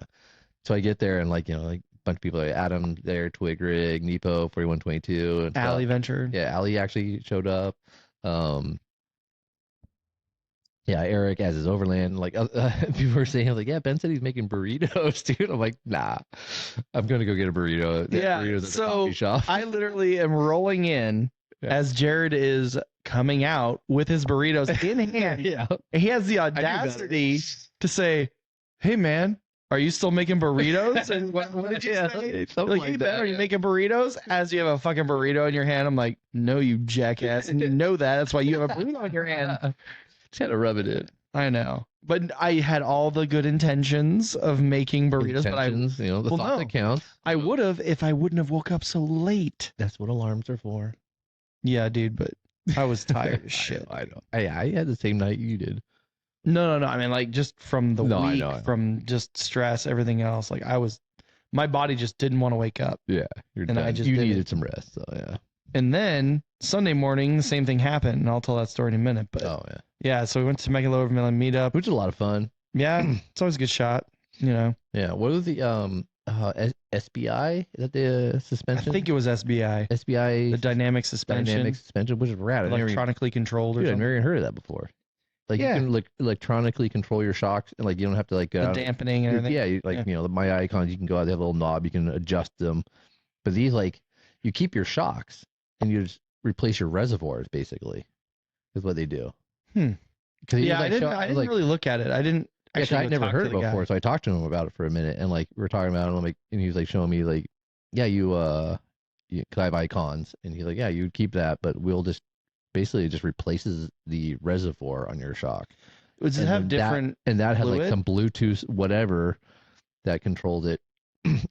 So I get there and like like a bunch of people like Adam there, Twig Rig, Nepo, 4122, and Alley Venture. Yeah, Allie actually showed up. Yeah, Eric as his overland. Like people were saying, like, yeah, Ben said he's making burritos, dude. I'm like, nah, I'm gonna go get a burrito. Yeah, burritos at the so coffee shop. I literally am rolling in as Jared is coming out with his burritos in hand. Yeah, He has the audacity to say, "Hey, man, are you still making burritos?" And what did you say? Like, hey, Ben, are you making burritos? As you have a fucking burrito in your hand. I'm like, no, you jackass, and you know that. That's why you have a burrito in your hand. Just had to rub it in. I know, but I had all the good intentions of making burritos. Intentions, but the thought that counts. I would have if I wouldn't have woke up so late. That's what alarms are for. Yeah, dude, but I was tired as shit. I know. I had the same night you did. No. I mean, like just from the No, I week, know. from just stress, everything else. Like my body just didn't want to wake up. Yeah, you're And done. I just you didn't. needed some rest. So yeah. And then Sunday morning, the same thing happened, and I'll tell that story in a minute. But Oh yeah, yeah, so we went to Mega Lower Midland meetup. which is a lot of fun. Yeah, it's always a good shot, you know. Yeah. What was the SBI? Is that the I suspension? think it was SBI, SBI the dynamic suspension, dynamic suspension, which is rad. I've never even- electronically controlled or Dude, I've something. never even heard of that before. Like Yeah. you can electronically control your shocks, and like you don't have to like The dampening and everything. Yeah, my icons, you can go out. They have a little knob, you can adjust them. But these like you keep your shocks and you just replace your reservoirs basically. Is what they do. Hmm. Because Yeah, I didn't really look at it. I didn't Actually, actually. I'd never talk to heard it the guy. before, so I talked to him about it for a minute, and like we were talking about it, and, I'm like, and he was like showing me like, yeah, because I have icons, and he's like, yeah, you would keep that, but we'll just basically it just replaces the reservoir on your shock. Does it And have then different? and that has like fluid? some Bluetooth whatever that controls it,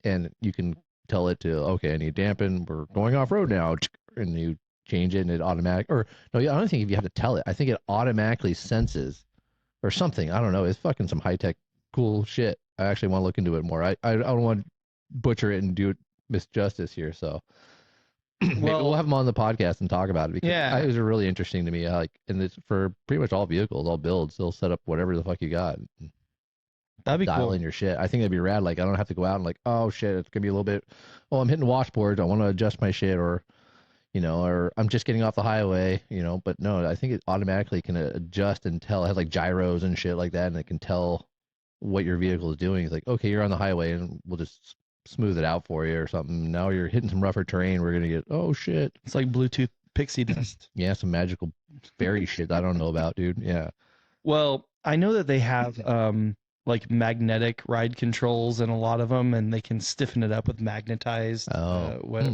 and you can tell it to okay, I need dampen. We're going off road now, and you change it, and it automatic. Or no, I don't think if you have to tell it. I think it automatically senses or something. I don't know. It's fucking some high tech cool shit. I actually want to look into it more. I don't want to butcher it and do it misjustice here. So maybe we'll have them on the podcast and talk about it because Yeah. it was really interesting to me. Like, and it's for pretty much all vehicles, all builds. They'll set up whatever the fuck you got. That'd be Dial cool. in your shit. I think that'd be rad. Like I don't have to go out and like, oh shit, it's gonna be a little bit. Oh, I'm hitting washboards. I want to adjust my shit, or or I'm just getting off the highway. But no, I think it automatically can adjust and tell. It has like gyros and shit like that, and it can tell what your vehicle is doing. It's like, okay, you're on the highway, and we'll just smooth it out for you or something. Now you're hitting some rougher terrain. We're gonna get oh shit. It's like Bluetooth pixie dust. Yeah, some magical fairy shit I don't know about, dude. Yeah. Well, I know that they have like magnetic ride controls in a lot of them, and they can stiffen it up with magnetized.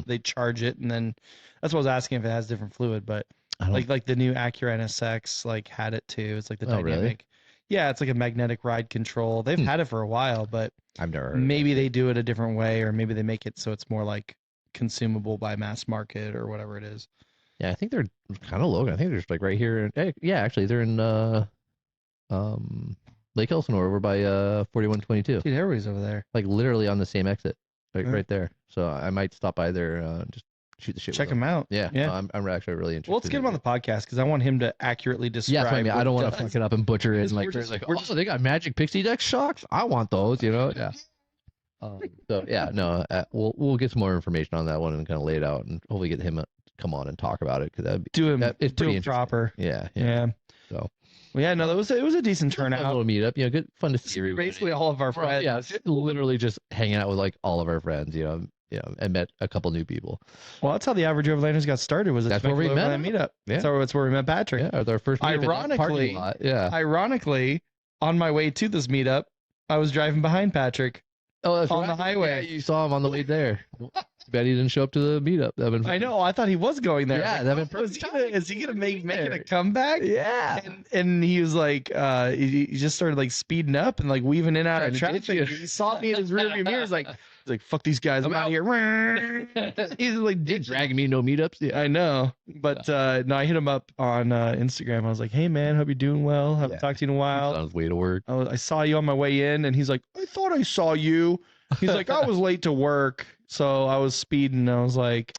They charge it, and then that's what I was asking if it has different fluid. But I don't, like the new Acura NSX like had it too. It's like the Oh, dynamic. really? Yeah, it's like a magnetic ride control. They've had it for a while, but I've never heard of it. maybe they do it a different way, or maybe they make it so it's more like consumable by mass market or whatever it is. Yeah, I think they're kind of local. I think they're just like right here. Yeah, actually, they're in Lake Elsinore over by 4122. Dude, everybody's over there. Like literally on the same exit, like Yeah. right there. So I might stop by there, just shoot the shit. Check with them out. Yeah, Yeah. no, I'm actually really interested. Well, let's get him on the podcast because I want him to accurately describe. Yeah, that's what I mean. I don't want to what he fuck it up and butcher it. And like, We're there's just- like, we're oh, just- they got magic pixie deck shocks. I want those. Yeah. So yeah, no, we'll get some more information on that one and kind of lay it out and hopefully get him to come on and talk about it because that'd be do him, it's do pretty him proper. yeah. Yeah. So Well, yeah, no, it was a decent a turnout. little meetup, good, fun to see everybody. Basically, all of our friends. Yeah, it's literally just hanging out with like all of our friends, and met a couple new people. Well, that's how the average Overlanders got started. Was That's where we met that meetup? Yeah. So that's where we met Patrick. Yeah, it was our first meetup in that parking Ironically- lot. Yeah. Ironically, on my way to this meetup, I was driving behind Patrick. Oh, that's on right. the highway. Yeah, you saw him on the way there. Bet he didn't show up to the meetup. That'd been I know. I thought he was going there. Yeah, that'd been Is he gonna make it a comeback? Yeah. And he was like, he just started like speeding up and like weaving in and out of Trying to traffic. ditch you. He saw me in his rearview mirror. He's like, He's like, fuck these guys, I'm out of here. He's like, They dragging me no meetups. Yeah. I know, but no, I hit him up on Instagram. I was like, "Hey man, hope you're doing well. Haven't talked to you in a while. On his way to work. I saw you on my way in," and he's like, "I thought I saw you." He's like, "I was late to work, so I was speeding." I was like,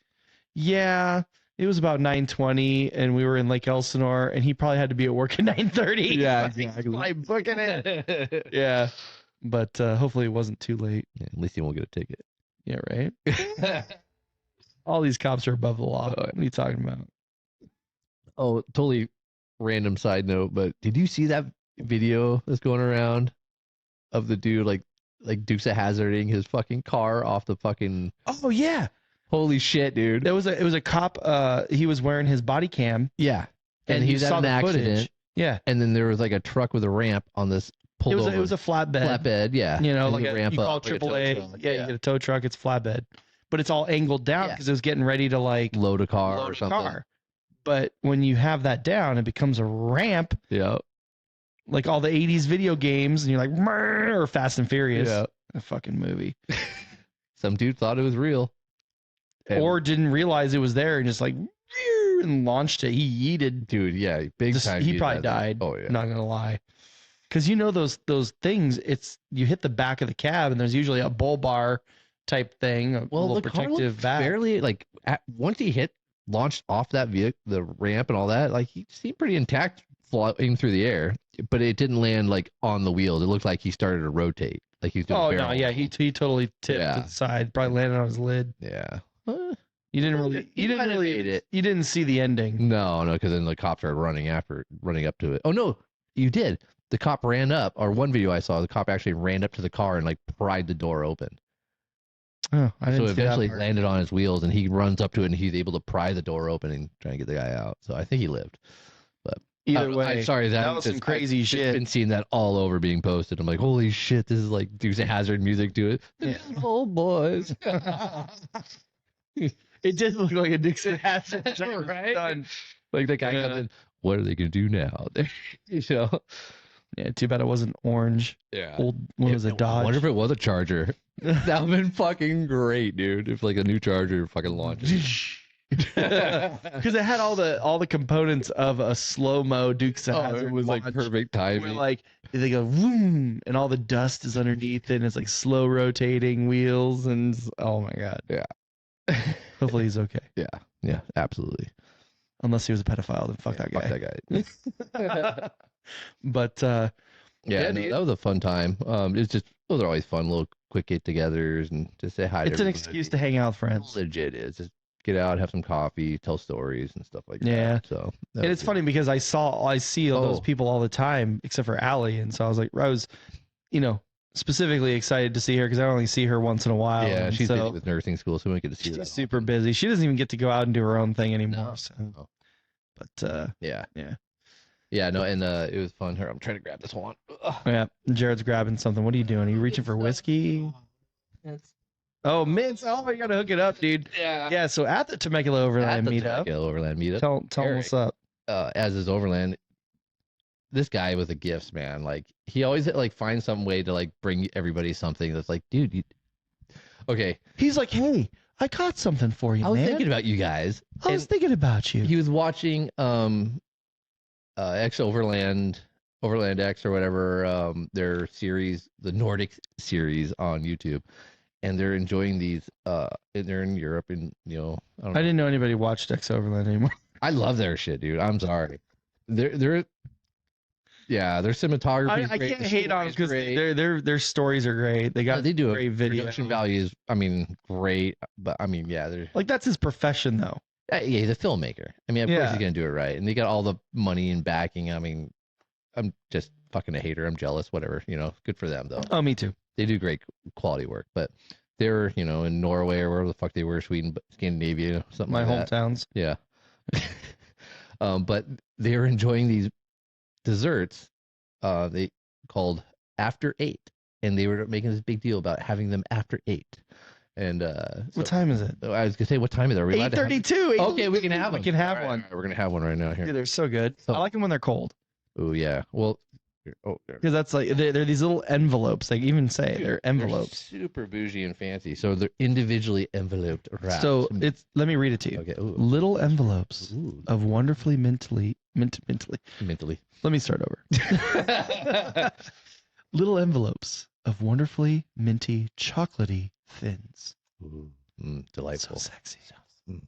"Yeah, it was about 9:20, and we were in Lake Elsinore, and he probably had to be at work at 9:30." Yeah, exactly. I'm booking it. Yeah, but hopefully it wasn't too late. Yeah, at least he won't get a ticket. Yeah, right. All these cops are above the law. What are you talking about? Oh, totally random side note, but did you see that video that's going around of the dude like Dukes of Hazzarding his fucking car off the fucking? Oh yeah. Holy shit, dude! It was a cop. He was wearing his body cam. Yeah, and he he was saw at an the accident. footage. Yeah, And then there was like a truck with a ramp on this pulled it was over. it was a flatbed. Flatbed, yeah. You know, And like you ramp you call up, like a tow AAA. truck, Yeah, you get a tow truck. It's flatbed, but it's all angled down Yeah. because it was getting ready to like load a car load or a something. car. But when you have that down, it becomes a ramp, Yeah, like all the '80s video games, and you're like, "Mrrr," or Fast and Furious, yeah. a fucking movie, Some dude thought it was real, and or didn't realize it was there and just like and launched it. He yeeted. dude, yeah, big Just- time. he dude, probably that- died. Oh yeah. Not gonna lie, because you know those things. It's you hit the back of the cab, and there's usually a bull bar type thing, a Well, little the car protective looked back. fairly like once he launched off that vehicle, the ramp and all that, like he seemed pretty intact flying through the air, but it didn't land like on the wheels. It looked like he started to rotate, like he's doing. Oh a no, barrel yeah, roll. he totally tipped Yeah. to the side, probably landed on his lid. Yeah. You didn't really, He you didn't might have really, made it. you didn't see the ending. No, because then the cops are running up to it. Oh no, you did. The cop ran up, or one video I saw, the cop actually ran up to the car and like pried the door open. Oh, I So didn't see that eventually part. landed on his wheels, and he runs up to it, and he's able to pry the door open and try and get the guy out. So I think he lived. Either way, I'm sorry that was some crazy I've shit. been seeing that all over being posted. I'm like, holy shit, this is like Dukes of Hazzard music to it. Yeah. Oh boys. It did look like a Dixon Hazzard, Right? Done. Like the guy Yeah. comes in, what are they gonna do now? You know? Yeah, too bad it wasn't orange. Yeah. Old, what was it, I Dodge? wonder if it was a Charger. That would have been fucking great, dude. If like a new Charger fucking launched. Because it had all the components of a slow mo Dukes of Oh, Hazzard. it was like launch, perfect where timing. like they go vroom, and all the dust is underneath it, and it's like slow rotating wheels, and oh my god. Yeah. Hopefully he's okay. Yeah, absolutely. Unless he was a pedophile, then fuck Yeah, that guy. that guy. But Yeah, Yeah, no, dude. that was a fun time. It's just those are always fun little quick get-togethers and just say hi. it's an excuse to hang out with friends. Legit is just get out, have some coffee, tell stories and stuff like Yeah. that. So that And was it's good. funny because I see all those Oh. people all the time, except for Allie, and so I was, specifically excited to see her because I only see her once in a while. Yeah, and she's so busy with nursing school, so we don't get to see she's that. super busy. She doesn't even get to go out and do her own thing anymore. No. So. No. But Yeah. Yeah. Yeah, no, and it was fun. Here, I'm trying to grab this one. Ugh. yeah, Jared's grabbing something. What are you doing? Are you reaching for whiskey? Oh, mints! Oh, you gotta hook it up, dude. Yeah. Yeah. So at the Temecula Overland meetup, Temecula Overland meetup. tell them what's up. As is Overland, this guy with the gifts, man. Like he always like finds some way to like bring everybody something that's like, dude, okay. He's like, hey, I caught something for you, I was man. thinking about you guys. I was and thinking about you. he was watching X Overland X or whatever, their series, the Nordic series on YouTube, and they're enjoying these. They're in Europe, and I don't know. I didn't know anybody watched X Overland anymore. I love their shit, dude. I'm sorry. Their cinematography. I can't hate on them because their stories are great. They got they do great a video. production values. I mean, great, but I mean, yeah, they're Like that's his profession, though. yeah, he's a filmmaker. I mean, of course Yeah. he's gonna do it right, and they got all the money and backing. I mean, I'm just fucking a hater. I'm jealous. Whatever, good for them though. Oh, me too. They do great quality work, but they're in Norway or wherever the fuck they were, Sweden, but Scandinavia, something My like that. hometowns. Yeah. But they were enjoying these desserts. They called After 8, and they were making this big deal about having them after 8. And What time is it? I was gonna say, what time is it? Are we allowed to have- 8:32. Okay, we can have them. We can have All right, one. all right, we're gonna have one right now here. Dude, they're so good. So- I like them when they're cold. Oh yeah. Well, Oh, there. because that's like they're these little envelopes. They even say they're envelopes. Super bougie and fancy. So they're individually enveloped, wrapped. So it's let me read it to you. okay. Ooh. Little envelopes Ooh. of wonderfully mentally. Mentally. Let me start over. Little envelopes of wonderfully minty, chocolatey thins. Ooh. So Delightful. sexy. Mm.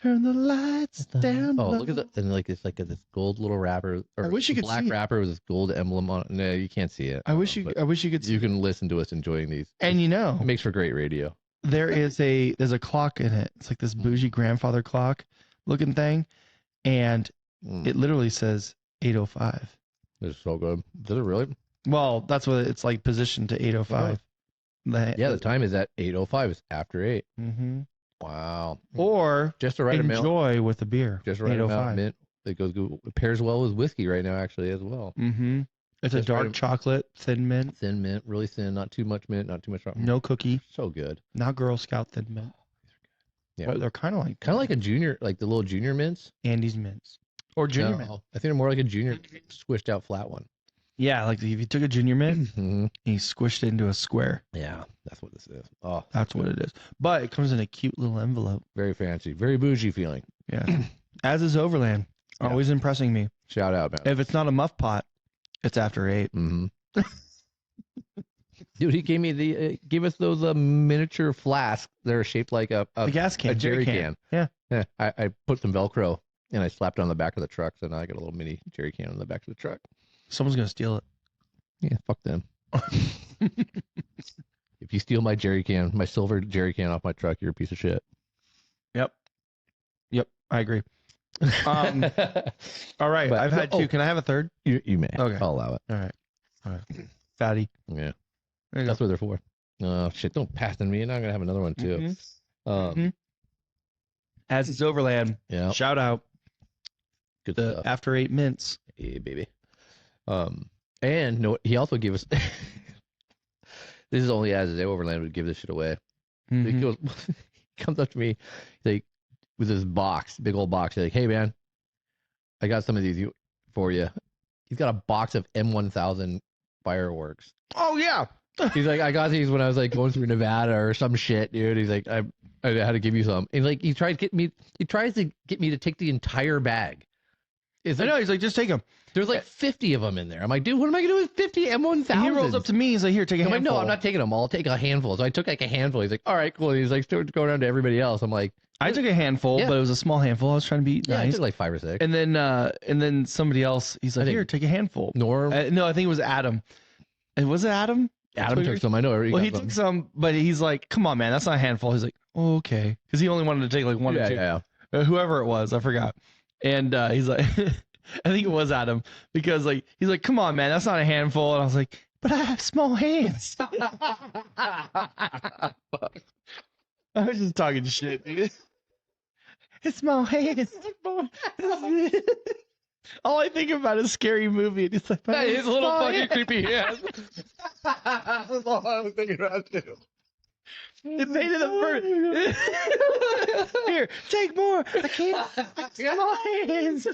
Turn the lights down. Oh, low. look at that! And like it's like this gold little wrapper, or I wish you could black see it. wrapper with this gold emblem on it. No, you can't see it. I wish you. but I wish you could. See. You can listen to us enjoying these. And you know, It makes for great radio. there's a clock in it. It's like this bougie grandfather clock looking thing, and Mm. it literally says 8:05. It's so good. Does it really? Well, that's what it's like positioned to 8:05. Yeah, the time is at 8:05. It's after 8. Mm-hmm. Wow. Or Just the right amount. enjoy with a beer. Just the right amount. 8:05. Mint. It it pairs well with whiskey right now, actually, as well. Mm-hmm. It's a Just right dark am- chocolate, thin mint, Thin mint, really thin, not too much mint, not too much. no cookie, So good. not Girl Scout thin mint. Yeah. But they're kind of like a junior, like the little junior mints. Andy's mints or junior No, mint. I think they're more like a junior squished out flat one. Yeah, like if you took a junior mint Mhm. and you squished it into a square, Yeah, that's what this is. Oh, that's what it is. But it comes in a cute little envelope. very fancy, very bougie feeling. Yeah. As is Overland, Yeah. always impressing me. Shout out, man. If it's not a muff pot, it's after 8. hmm Dude, he gave me gave us those miniature flasks that are shaped like a The gas can, a jerry can. Yeah. Yeah, I put some Velcro and I slapped it on the back of the truck, so now I got a little mini jerry can on the back of the truck. Someone's gonna steal it. Yeah, fuck them. If you steal my jerry can, my silver jerry can off my truck, you're a piece of shit. Yep, I agree. Um, All right, But- I've had oh. 2. Can I have a third? You may. Okay. I'll allow it. All right. Fatty. Yeah, There you that's what they're for. Oh shit! Don't pass on me. And I'm gonna have another one too. Mhm. Um, As is Overland. yeah, Shout out good the stuff. after 8 mints. Hey, baby. And no, he also gave us. This is only as Overland would give this shit away. He Mhm. goes, he comes up to me, like with this box, big old box. He's like, "Hey man, I got some of these for you." He's got a box of M1000 fireworks. Oh yeah. He's like, "I got these when I was like going through Nevada or some shit, dude." He's like, I had to give you some. And like he tries to get me to take the entire bag. It's I like, know. He's like, just take them. there's like 50 of them in there. I'm like, dude, what am I gonna do with 50 M1000? And he rolls up to me. He's like, here, take a I'm like, handful. no, I'm not taking them all. I'll take a handful. So I took like a handful. He's like, all right, cool. And he's like, started going around to everybody else. I'm like, I took a handful, Yeah. but it was a small handful. I was trying to be yeah, I nice. took like 5 or 6. And then somebody else. He's like, I think- here, take a handful. Norm, No, I think it was Adam. And was it Adam? Adam took some. I know. Well, he took some, but he's like, come on, man, that's not a handful. He's like, oh, okay. Because he only wanted to take like one or two. Yeah. Whoever it was, I forgot. And he's like, I think it was Adam, because like he's like, come on, man, that's not a handful. And I was like, but I have small hands. I was just talking shit, dude. It's small hands. All I think about is Scary Movie, and it's like That is a little small fucking hands. creepy. Yeah. That's all I was thinking about too. It made it the first. Here, take more. I can't. Small hands.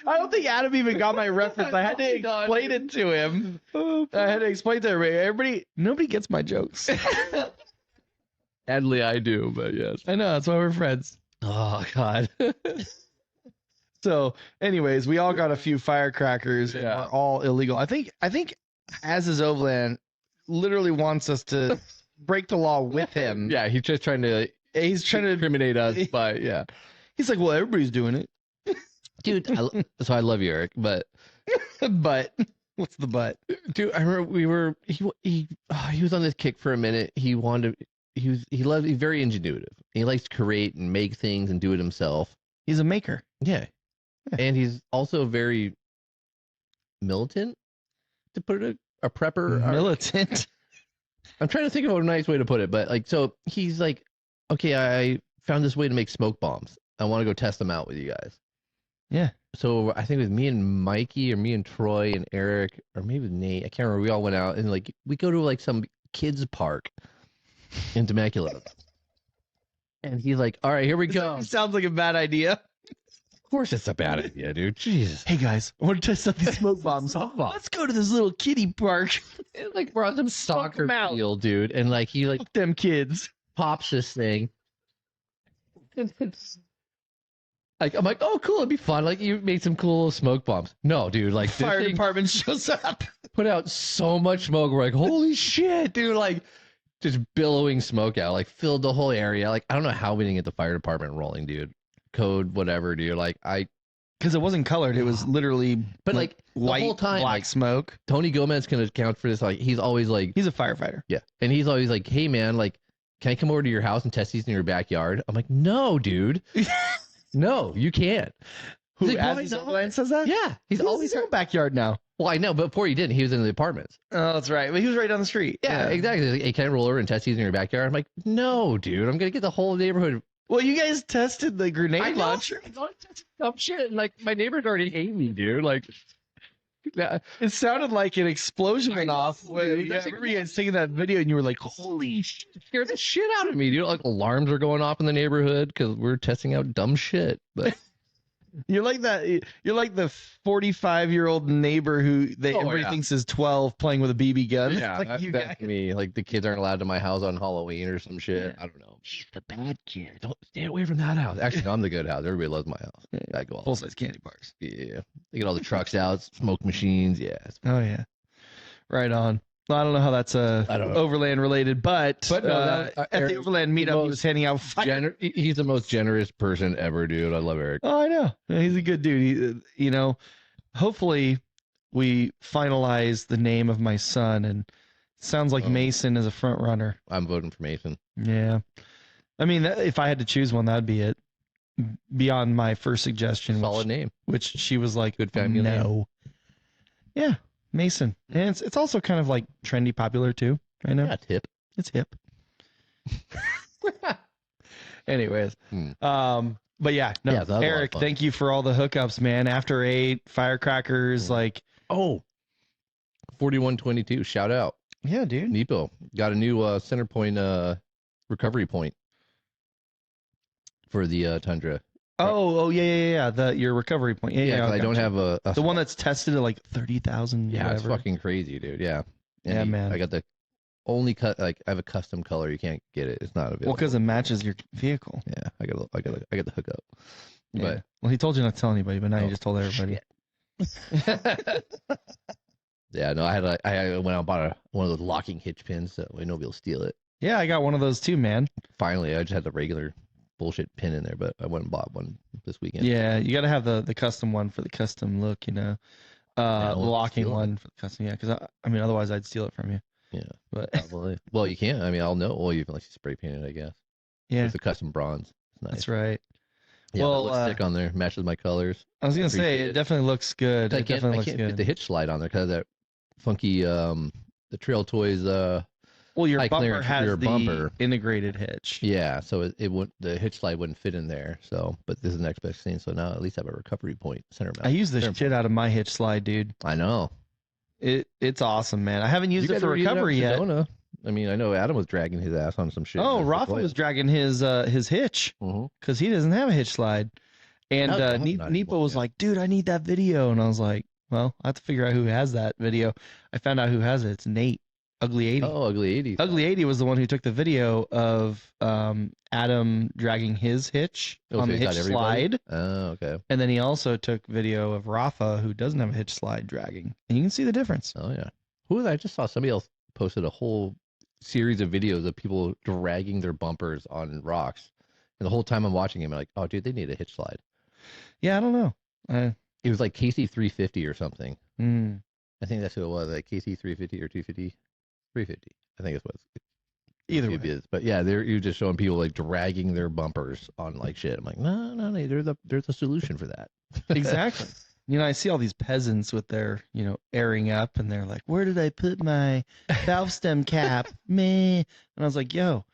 I don't think Adam even got my reference. I had to explain it to him. I had to explain to everybody. Nobody gets my jokes. Sadly, I do, but yes. I know, that's why we're friends. Oh God. So, anyways, we all got a few firecrackers and Yeah. we're all illegal. I think As is Overland literally wants us to break the law with him. Yeah, he's just trying to He's trying to incriminate us, but yeah. He's like, well, everybody's doing it. Dude, so I love you, Eric, but But what's the but? dude, I remember he was on this kick for a minute. He he's very ingenuitive. He likes to create and make things and do it himself. He's a maker. Yeah. And he's also very militant, to put it a prepper. Militant. I'm trying to think of a nice way to put it, but like, so he's like, okay, I found this way to make smoke bombs. I want to go test them out with you guys. Yeah. So I think it was me and Mikey, or me and Troy and Eric, or maybe Nate. I can't remember. We all went out and like we go to like some kids park in Temecula. And he's like, all right, here we go. Sounds like a bad idea. course it's a bad idea, dude. Jesus. Hey guys, I want to test out these smoke bombs. Smoke bomb. Let's go to this little kiddie park. It's like we're on some soccer 'em out. field, dude, and like he like Fuck them kids. pops this thing. And it's like I'm like, oh cool, it'd be fun. Like you made some cool little smoke bombs. No, dude, like this Fire thing department shows up. put out so much smoke. We're like, holy shit, dude! Like just billowing smoke out, like filled the whole area. Like I don't know how we didn't get the fire department rolling, dude. Code whatever, dude. Like Because it wasn't colored. It was literally but like the white, whole time, black like smoke. Tony Gomez can account for this. Like he's always like, He's a firefighter. yeah, and he's always like, hey man, like, can I come over to your house and test these in your backyard? I'm like, no, dude, no, you can't. Who, He's like, as why his not? Overland says that? Yeah, he's He's always. always in the backyard now. Well, I know, but before he didn't, he was in the apartments. Oh, that's right. But he was right down the street. Yeah, exactly. He's like, hey, can I roll over and test these in your backyard? I'm like, no, dude, I'm gonna get the whole neighborhood. Well, you guys tested the grenade launcher. I don't test dumb shit. And like my neighbors already hate me, dude. Like, It sounded like an explosion went off. know, When, dude. yeah, I remember you guys taking that video and you were like, holy shit. scared the shit out of me, dude. Like alarms are going off in the neighborhood because we're testing out dumb shit. But You're like that. You're like the 45-year-old neighbor who everybody yeah. thinks is 12 playing with a BB gun. yeah, Like you that's guys. me. Like the kids aren't allowed to my house on Halloween or some shit. I don't know. He's the bad kid. Don't stay away from that house. Actually, no, I'm the good house. Everybody loves my house. Yeah, I go all Full-size candy bars. yeah. They get all the trucks out, smoke machines. Yeah, Oh yeah, right on. Well, I don't know how that's I don't know. overland related, but But no, that- at Eric, the overland the meetup, he most was handing out fire. he's the most generous person ever, dude. I love Eric. Oh, I know. Yeah, he's a good dude. He, hopefully we finalize the name of my son, and it sounds like Oh. Mason is a front runner. I'm voting for Mason. Yeah, I mean, if I had to choose one, that'd be it. Beyond my first suggestion, Solid name. which she was like, Good family name. no. Yeah, Mason, and it's also kind of like trendy, popular too. I know Yeah, tip. it's hip. Anyways, Hmm. but yeah, no, Yeah, so that was a lot of Eric, fun. thank you for all the hookups, man. After 8, firecrackers, Hmm. like, Oh, 4122. Shout out. yeah, dude. Nepo got a new center point recovery point for the Tundra. Oh, yeah. Your recovery point. Yeah, Yeah, 'cause I gotcha. don't have a the one that's tested at like 30,000. Yeah, it's whatever. fucking crazy, dude. Yeah. Yeah, man. I got the only cut. Like I have a custom color. You can't get it. It's not Well, available. because it matches your vehicle. Yeah, I got the hookup. Yeah. But Well, he told you not to tell anybody, but now Oh, you just told everybody. yeah, no, I went out and bought one of those locking hitch pins so nobody will steal it. Yeah, I got one of those too, man. Finally, I just had the regular bullshit pin in there, but I went and bought one this weekend. Yeah, you got to have the custom one for the custom look, Yeah, the well, locking steal it. one for the custom. Yeah, because I mean, otherwise I'd steal it from you. Yeah. But Probably. Well, you can't. I mean, I'll know. Well, you can like spray paint it, I guess. yeah, It's a custom bronze. It's nice. that's right. Yeah, Well, the lipstick on there matches my colors. I was gonna say Appreciate it it. definitely looks good. I It can't, definitely I looks can't good. fit the hitch slide on there because that funky the Trail Toys Well, your high bumper clearance has rear the bumper. integrated hitch. yeah, so it wouldn't the hitch slide wouldn't fit in there. So, but this is the next best thing. So now at least I have a recovery point center mount. I use the Center shit out of my hitch slide, dude. I know. It's awesome, man. I haven't used You it guys for ever use it out in recovery yet. Sedona? I mean, I know Adam was dragging his ass on some shit. Oh, Rafa was dragging his hitch Mm-hmm. because he doesn't have a hitch slide. And No, not Nepo anymore, was yeah. like, dude, I need that video. And I was like, well, I have to figure out who has that video. I found out who has it. It's Nate, Ugly 80. Oh, Ugly 80. Ugly 80 was the one who took the video of Adam dragging his hitch Oh, on so the he got hitch everybody? slide. Oh, okay. And then he also took video of Rafa, who doesn't have a hitch slide, dragging. And you can see the difference. Oh, yeah. Who was I just saw somebody else posted a whole series of videos of people dragging their bumpers on rocks. And the whole time I'm watching him, I'm like, oh, dude, they need a hitch slide. Yeah, I don't know. It was like KC 350 or something. Mm. I think that's who it was, like KC 350 or 250. 350. I think it's what Either it way. is. But yeah, you're just showing people like dragging their bumpers on like shit. I'm like, no, there's a solution for that. Exactly. I see all these peasants with their, airing up, and they're like, where did I put my valve stem cap? Meh. And I was like, yo,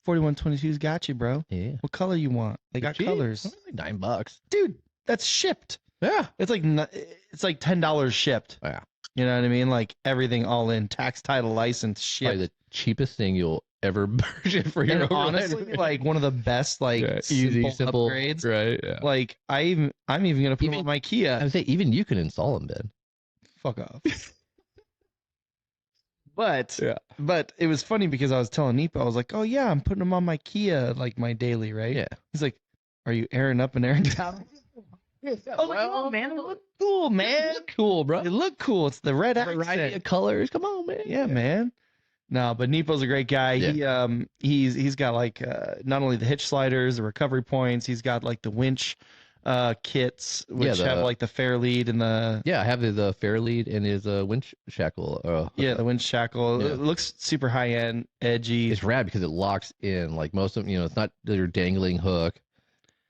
4122's got you, bro. Yeah. What color you want? They got Cheap. colors. Like $9. Dude, that's shipped. Yeah. It's like $10 shipped. Yeah. You know what I mean? Like everything all in, tax, title, license, Probably shipped. the cheapest thing you'll ever purchased for your And overland. honestly, like one of the best like Yeah, easy, simple upgrades. right? Yeah. Like I'm even gonna put them on my I Kia. would say even you can install them, Ben. Fuck off. But Yeah. but it was funny because I was telling Nipa, I was like, oh yeah, I'm putting them on my Kia, like my daily, right? Yeah. He's like, are you airing up and airing down? I was like, oh man, it look cool, man. Cool, bro. It look cool. It's the red Variety accent. of colors. Come on, man. Yeah, man. No, but Nepo's a great guy. Yeah. He's got like not only the hitch sliders, the recovery points, he's got like the winch kits which have like the fair lead and the Yeah, I have the fair lead and his winch shackle. yeah, the winch shackle. Yeah. It looks super high end, edgy. It's rad because it locks in. Like most of it's not your dangling hook,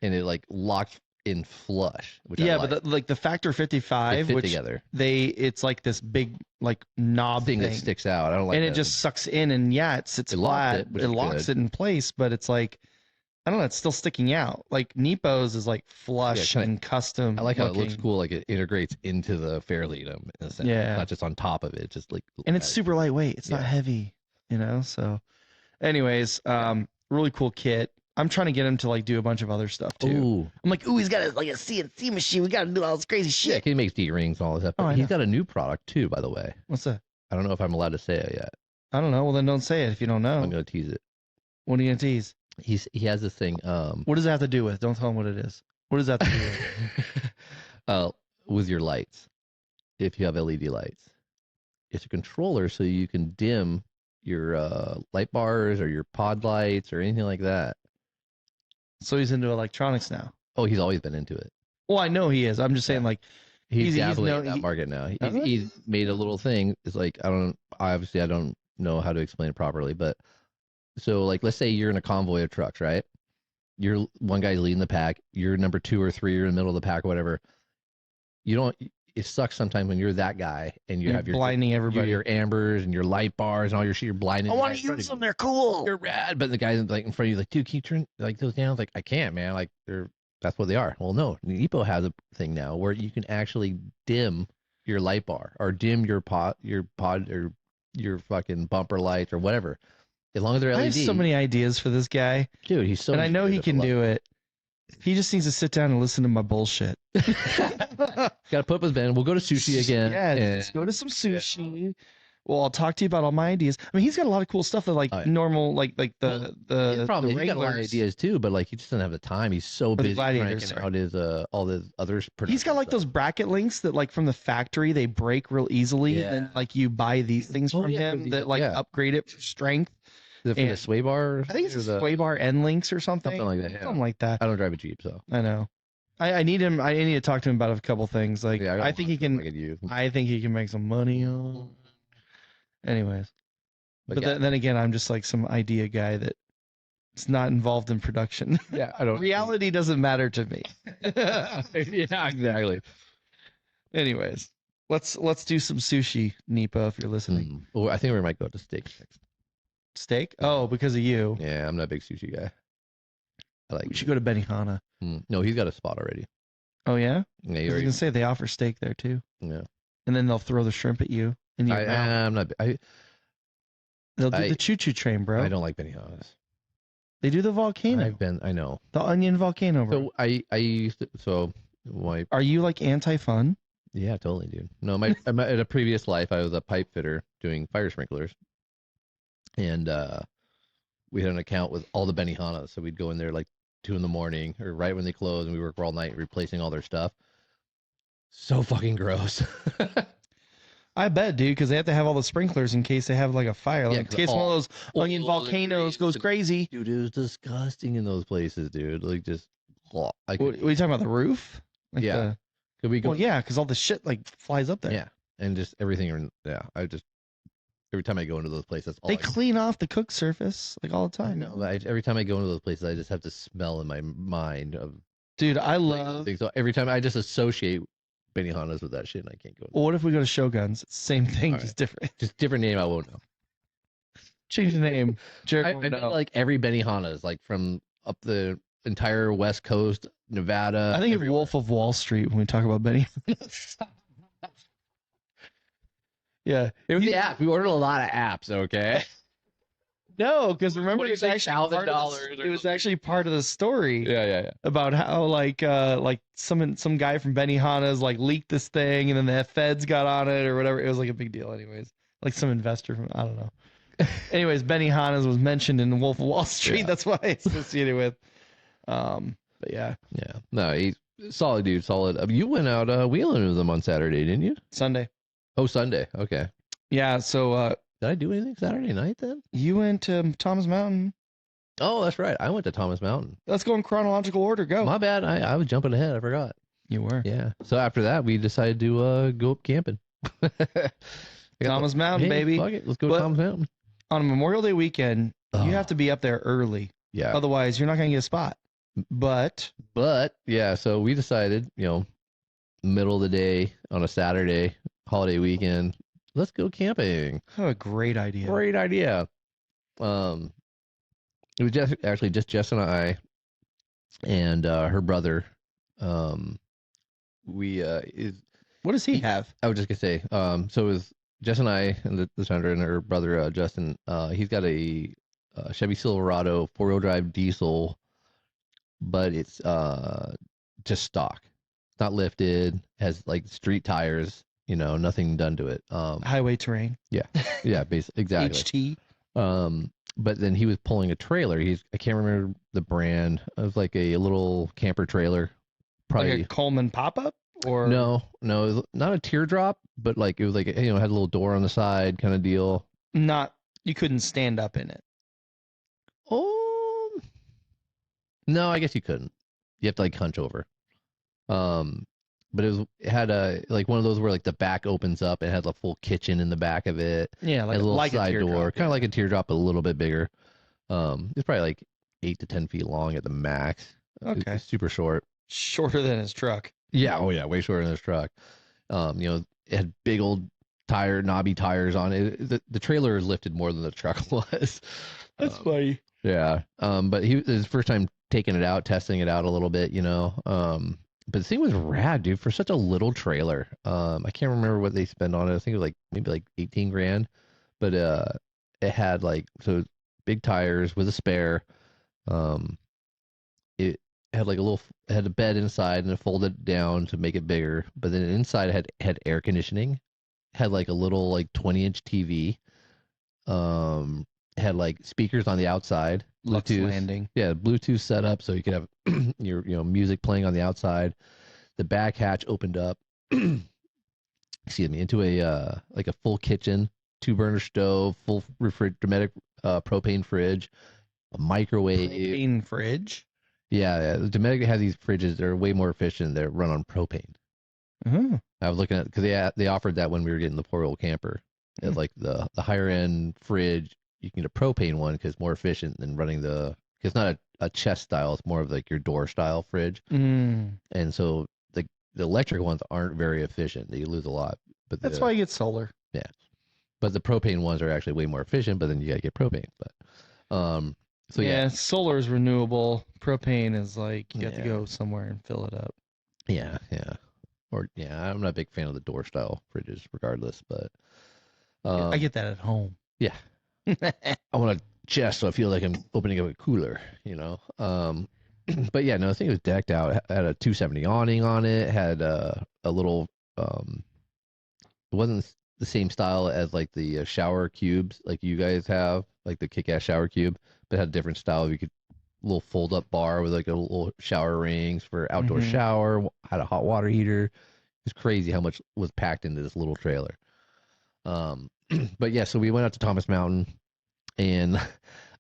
and it like locks in flush. Which I yeah, like. but like the Factor They 55, fit which together. it's like this big like knob Thing that sticks out. I don't like. and that. it just sucks in, and yeah, it sits It locks flat. it, which It is locks good. it in place, but it's like I don't know. It's still sticking out. Like Nepo's is like flush kinda- and custom. I like how it looks looking. cool. Like it integrates into the fair lead. In a sense. Yeah. It's not just on top of it. Just like. And it's super lightweight. It's not Yeah. heavy, So, anyways, really cool kit. I'm trying to get him to like do a bunch of other stuff too. Ooh. I'm like, ooh, he's got a CNC machine. We got to do all this crazy Yeah, shit. he makes D rings and all this stuff. Oh, But I he's know. got a new product too, by the way. What's that? I don't know if I'm allowed to say it yet. I don't know. Well, then don't say it if you don't know. I'm gonna tease it. What are you gonna tease? He has this thing. What does that have to do with? Don't tell him what it is. What does that have to do with? With your lights, if you have LED lights, it's a controller so you can dim your light bars or your pod lights or anything like that. So he's into electronics now. Oh, he's always been into it. Well, I know he is. I'm just saying, Yeah. like, He's He's dabbling no- in that he- market now. Uh-huh. He's made a little thing. It's like I don't know how to explain it properly, but so like let's say you're in a convoy of trucks, right? You're one guy's leading the pack. You're number 2 or 3. You're in the middle of the pack or whatever. You don't. It sucks sometimes when you're that guy and you you're have your blinding everybody. your ambers and your light bars and all your shit. You're blinding. I the want guy to in front use of them. you. They're cool. You're rad, but the guy like in front of you, like, dude, can you turn like those down? It's like I can't, man. Like that's what they are. Well, no, Nepo has a thing now where you can actually dim your light bar or dim your pod or your fucking bumper lights or whatever. As long as they're I LED. have so many ideas for this guy, Dude, he's so. and I know he creative. can I love do it. He just needs to sit down and listen to my bullshit. Got to put up with Ben. We'll go to sushi again. Yeah, and- let's go to some sushi. Well, I'll talk to you about all my ideas. I mean, he's got a lot of cool stuff that like Oh, yeah. normal, like Well, the problem the is he got a lot of regulars. ideas too, but like he just doesn't have the time. He's so the busy Gladiators, cranking sorry. out his all the others. He's got like those bracket links that like from the factory they break real easily, Yeah. and then like you buy these things Oh, from yeah, him for that like yeah. upgrade it for strength. the and- sway bar. I think it's or a the, sway bar end links or something. something like that. Yeah. Something like that. I don't drive a Jeep, so I know. I need him. I need to talk to him about a couple things. Like yeah. I think he can. You. I think he can make some money on. Anyways, but yeah, then again, I'm just like some idea guy that it's not involved in production. yeah, I don't. Reality doesn't matter to me. yeah, exactly. Anyways, let's do some sushi, Nipa, if you're listening. Well, I think we might go to steak next. Steak? Oh, because of you. Yeah, I'm not a big sushi guy. I like. We should go to Benihana. No, he's got a spot already. Oh yeah? Yeah, I he was already, gonna say they offer steak there too, yeah. and then they'll throw the shrimp at you, and you I'm not. they'll do I- the choo choo train, bro. I don't like Benihana's. They do the volcano, I've been. I know. the onion volcano, bro. So I used to, so my Are you like anti-fun? yeah, totally, dude. No, my at a previous life I was a pipe fitter doing fire sprinklers, and we had an account with all the Benihanas, so we'd go in there like 2 a.m. or right when they close, and we work all night replacing all their stuff. So fucking gross. I bet, dude, because they have to have all the sprinklers in case they have like a fire, like, Yeah, in 'cause case one of all- those onion all the volcanoes grease goes and- crazy. Dude, it was disgusting in those places, dude. Like just, What are you talking about? The roof? Like Yeah. Could we go? well, yeah, because all the shit like flies up there. Yeah, and just everything. Yeah, I just every time I go into those places, They clean off the cook surface like all the I time. know. Every time I go into those places, I just have to smell in my mind of Dude, I love. things. So every time I just associate Benihanas with that shit, and I can't go. Well, what if we go to Shoguns? It's the same thing, All just different. Just different name, I won't know. Change the name. Jared I won't know know. like every Benihana's, like from up the entire West Coast, Nevada. I think of everywhere. Wolf of Wall Street when we talk about Benny. Yeah, It was the app. We ordered a lot of apps. Okay. No, because remember, it was actually part of $26,000 it was actually part of the story Yeah. about how like some guy from Benihana's like leaked this thing, and then the feds got on it or whatever. It was like a big deal, anyways. Like some investor from I don't know. Anyways, Benihana's was mentioned in Wolf of Wall Street. Yeah. That's what I associated with. But yeah, Yeah. No, he's solid, dude. Solid. You went out wheeling with him on Saturday, didn't you? Sunday. Oh, Sunday. Okay. Yeah, so Did I do anything Saturday night then? you went to Thomas Mountain. Oh, that's right. I went to Thomas Mountain. Let's go in chronological order. Go. My bad. I was jumping ahead. I forgot. You were. Yeah. So after that, we decided to go up camping. I got Thomas Mountain, hey, baby. Fuck it. Let's go But- to Thomas Mountain. On a Memorial Day weekend, Oh. you have to be up there early. Yeah. Otherwise, you're not going to get a spot. But But yeah, so we decided, middle of the day on a Saturday, holiday weekend, let's go camping. what a great idea. Great idea. It was just Jess and I and her brother. We What does he have? I was just gonna say, so it was Jess and I and the Sandra and her brother Justin. He's got a Chevy Silverado 4-wheel drive diesel, but it's just stock. It's not lifted. Has like street tires. Nothing done to it. Highway terrain. Yeah, basically, exactly. HT. But then he was pulling a trailer. I can't remember the brand. It was like a little camper trailer. Probably Like a Coleman pop-up? Or no, it was not a teardrop, but like it was like had a little door on the side kind of deal. not, you couldn't stand up in it. Oh, no, I guess you couldn't. You have to like hunch over. But it had a like one of those where like the back opens up. It has a full kitchen in the back of it. Yeah, Has a little side door, teardrop, kind of like a teardrop, but a little bit bigger. It's probably like 8 to 10 feet long at the max. Okay. It's super short. shorter than his truck. Yeah, oh yeah, way shorter than this truck. It had big old knobby tires on it. The trailer lifted more than the truck was. funny. Yeah. But it was his first time taking it out, testing it out a little bit, But the thing was rad, dude, for such a little trailer. I can't remember what they spent on it. I think it was like maybe like 18 grand. But it had like big tires with a spare. It had like it had a bed inside and it folded down to make it bigger. But then inside it had air conditioning. Had like a little like 20-inch TV. Had like speakers on the outside. Lux Bluetooth. Landing. Yeah, Bluetooth set up so you could have your music playing on the outside. The back hatch opened up, excuse me, into a like a full kitchen, 2-burner stove, full Dometic propane fridge, a microwave. Propane fridge. Yeah, Dometic has these fridges. They're way more efficient. They're run on propane. Oh. I was looking at because they offered that when we were getting the 4-wheel camper. It's like the higher end fridge. You can get a propane one because it's more efficient than running the. It's not a chest style. It's more of like your door style fridge. Mm. And so the electric ones aren't very efficient. They lose a lot. But That's why you get solar. But the propane ones are actually way more efficient. But then you gotta get propane. But so yeah, solar is renewable. Propane is like you have to Yeah. go somewhere and fill it up. yeah. Or I'm not a big fan of the door style fridges, regardless. But I get that at home. yeah. I want a chest so I feel like I'm opening up a cooler, But yeah, no, I think it was decked out. It had a 270 awning on it. Had a little. It wasn't the same style as like the shower cubes like you guys have, like the kick-ass shower cube, but it had a different style. You could little fold-up bar with like a little shower rings for outdoor Mhm. shower. Had a hot water heater. It's crazy how much was packed into this little trailer. But yeah, so we went out to Thomas Mountain, and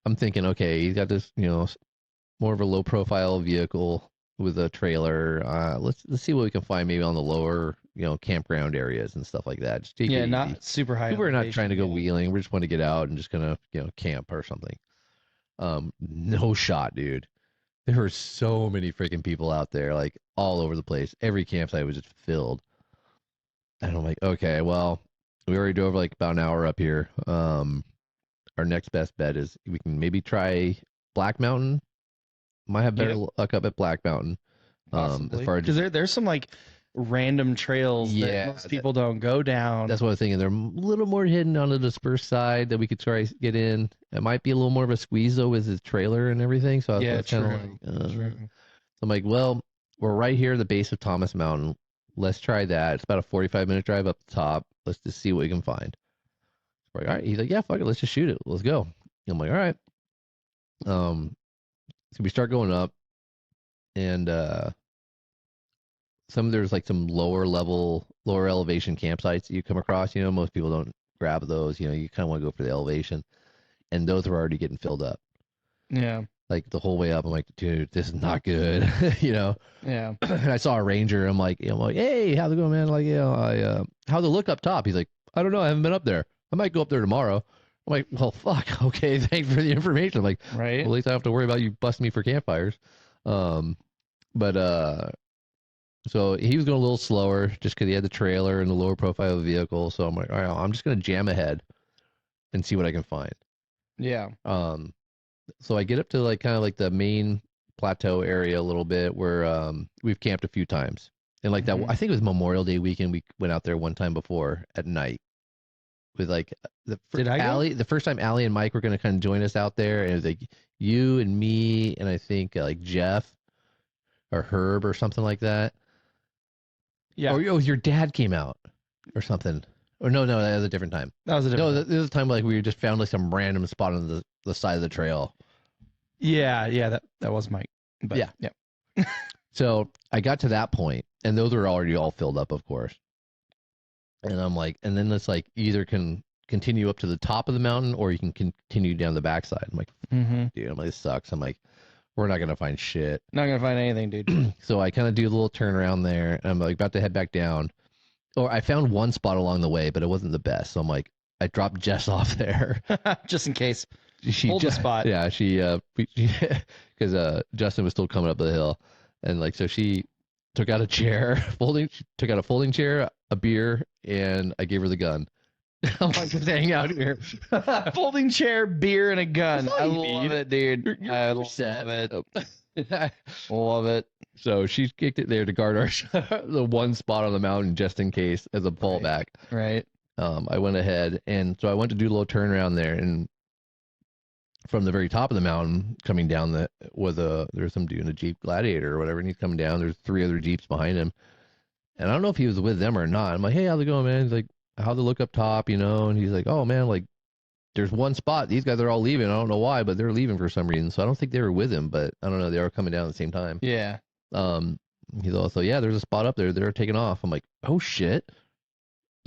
I'm thinking, okay, he's got this, more of a low profile vehicle with a trailer. Let's see what we can find maybe on the lower, campground areas and stuff like that. Just take it Yeah, easy. not super high. We're not elevation. trying to go wheeling. We just want to get out and just gonna, camp or something. No shot, dude. There were so many freaking people out there, like all over the place. Every campsite was just filled. And I'm like, okay, well, we already drove like about an hour up here. Our next best bet is we can maybe try Black Mountain. Might have better luck up at Black Mountain. As far as because there's some like random trails that Yeah, most people don't go down. that's what I was thinking. They're a little more hidden on the dispersed side that we could try to get in. It might be a little more of a squeeze though with his trailer and everything. So I Yeah, was kind of true. like, True. I'm like, well, we're right here at the base of Thomas Mountain. Let's try that. It's about a 45-minute drive up the top. Let's just see what we can find. We're like, all right. He's like, yeah, fuck it. Let's just shoot it. Let's go. I'm like, all right. So we start going up, and there's like some lower elevation campsites that you come across. Most people don't grab those. You kind of want to go for the elevation, and those were already getting filled up. Yeah. Like the whole way up, I'm like, dude, this is not good. Yeah. And I saw a ranger. I'm like, hey, how's it going, man? Like, how's it look up top? He's like, I don't know. I haven't been up there. I might go up there tomorrow. I'm like, well, fuck. Okay, thanks for the information. I'm like, Right. well, at least I don't have to worry about you busting me for campfires. But so he was going a little slower just because he had the trailer and the lower profile of the vehicle. So I'm like, all right, I'm just gonna jam ahead and see what I can find. Yeah. So I get up to like kind of like the main plateau area a little bit where we've camped a few times. And like that, I think it was Memorial Day weekend. We went out there one time before at night with like the first time Allie and Mike were going to kind of join us out there. And it was like you and me and I think like Jeff or Herb or something like that. Yeah. Or your dad came out or something. Or no, that was a different time. That was a different No, this was a time like we just found like some random spot on the side of the trail. Yeah, that was Mike. But, yeah. So I got to that point, and those were already all filled up, of course. And I'm like, and then it's like you either can continue up to the top of the mountain or you can continue down the backside. I'm like, dude, I'm like, this sucks. I'm like, we're not gonna find shit. Not gonna find anything, dude. So I kind of do a little turnaround there, and I'm like about to head back down. Or I found one spot along the way, but it wasn't the best. So I'm like, I dropped Jess off there just in case. Hold the spot. Yeah, because Justin was still coming up the hill, and like so she took out a chair, took out a folding chair, a beer, and I gave her the gun. I'm like, just hang out here. Folding chair, beer, and a gun. I love it, dude. I love it. Love it. So she kicked it there to guard the one spot on the mountain just in case as a fallback. Right. I went ahead, and so I went to do a little turnaround there, and from the very top of the mountain coming down there's some dude in a Jeep Gladiator or whatever, and he's coming down. There's 3 other Jeeps behind him, and I don't know if he was with them or not. I'm like, hey, how's it going, man? He's like, how'd it look up top, and he's like, oh man, like there's one spot. These guys are all leaving. I don't know why, but they're leaving for some reason. So I don't think they were with him, but I don't know. They were coming down at the same time. Yeah. He's also, yeah, there's a spot up there. They're taking off. I'm like, oh shit.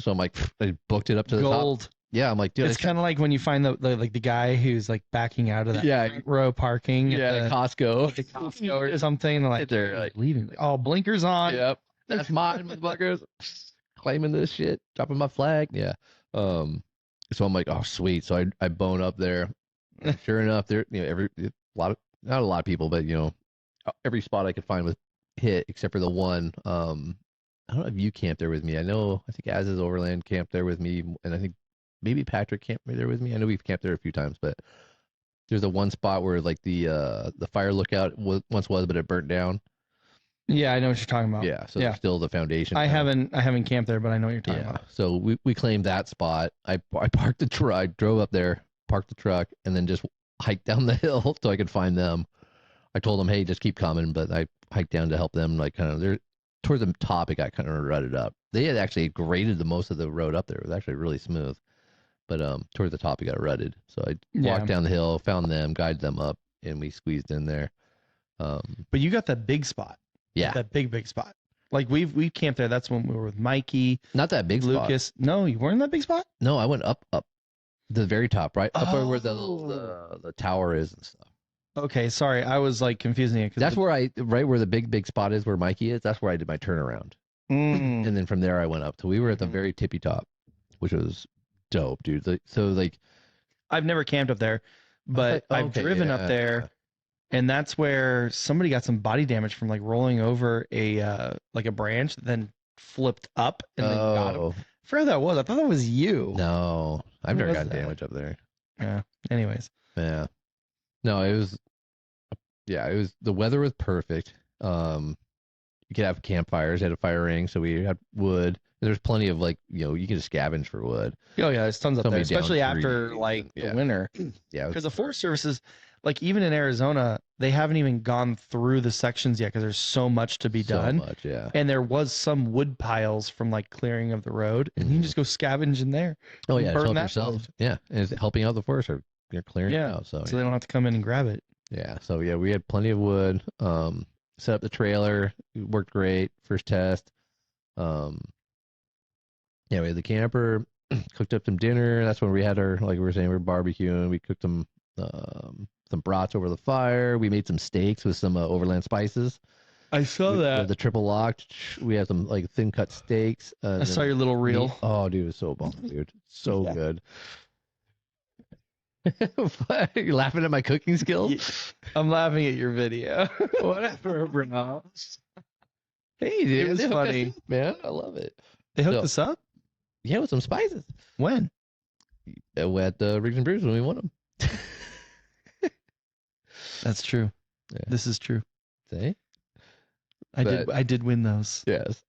So I'm like, I booked it up to the top. Yeah, I'm like, dude, it's kind of like when you find the guy who's like backing out of that front row parking at Costco or something. They're like leaving. Oh, blinkers on. Yep, that's mine, motherfuckers. Claiming this shit, dropping my flag. Yeah. So I'm like, oh sweet. So I bone up there. Sure enough, there not a lot of people, but every spot I could find was hit except for the one. I don't know if you camped there with me. I think Az's Overland camped there with me, and I think maybe Patrick camped there with me. I know we've camped there a few times, but there's a one spot where like the fire lookout once was, but it burnt down. Yeah, I know what you're talking about. Yeah, so there's still the foundation. I haven't camped there, but I know what you're talking about. So we claimed that spot. I parked the truck. I drove up there, parked the truck, and then just hiked down the hill so I could find them. I told them, hey, just keep coming, but I hiked down to help them. Like kind of there towards the top, it got kind of rutted up. They had actually graded the most of the road up there. It was actually really smooth, but towards the top, it got rutted. So I walked down the hill, found them, guided them up, and we squeezed in there. But you got that big spot. Yeah, that big spot. Like we camped there. That's when we were with Mikey. Not that big Lucas. Spot. No, you weren't in that big spot. No, I went up the very top, right up where the tower is and stuff. Okay, sorry, I was like confusing it. That's where right where the big spot is, where Mikey is. That's where I did my turnaround, and then from there I went up. So we were at the very tippy top, which was dope, dude. So like, I've never camped up there, but I've driven up there. And that's where somebody got some body damage from like rolling over a branch, then flipped up and then got him. I forgot who that was. I thought that was you. No, I've never gotten damage up there. Yeah. Anyways. Yeah. No, it was the weather was perfect. you could have campfires. Had a fire ring, so we had wood. There's plenty of like you can just scavenge for wood. Oh yeah, there's tons up there, Somebody down especially after trees like and- the yeah. winter. Yeah, Because the Forest Service is like even in Arizona, they haven't even gone through the sections yet because there's so much to be so done. much. Yeah. And there was some wood piles from like clearing of the road, and you can Mhm. just go scavenge in there. Oh yeah, burn help that yourself. wood. Yeah, and it's helping out the forest or you're clearing it Yeah, out. So So they don't have to come in and grab it. yeah, so yeah, we had plenty of wood. Set up the trailer, it worked great. First test. Yeah, we had the camper, cooked up some dinner. That's when we had our, like we were saying, we were barbecuing. We cooked some brats over the fire. We made some steaks with some overland spices. I saw We had the triple locked. We had some like thin cut steaks. I saw your little reel. Oh, dude, it was so bomb, dude. So Yeah. good. What? You're laughing at my cooking skills? I'm laughing at your video. Whatever, bro. Hey, dude, It was they hooked us funny. up, man. I love it. They hooked So- us up? Yeah, with some spices. When? At Riggs and Brews when we won them. That's true. Yeah. This is true. See? I did win those. Yes.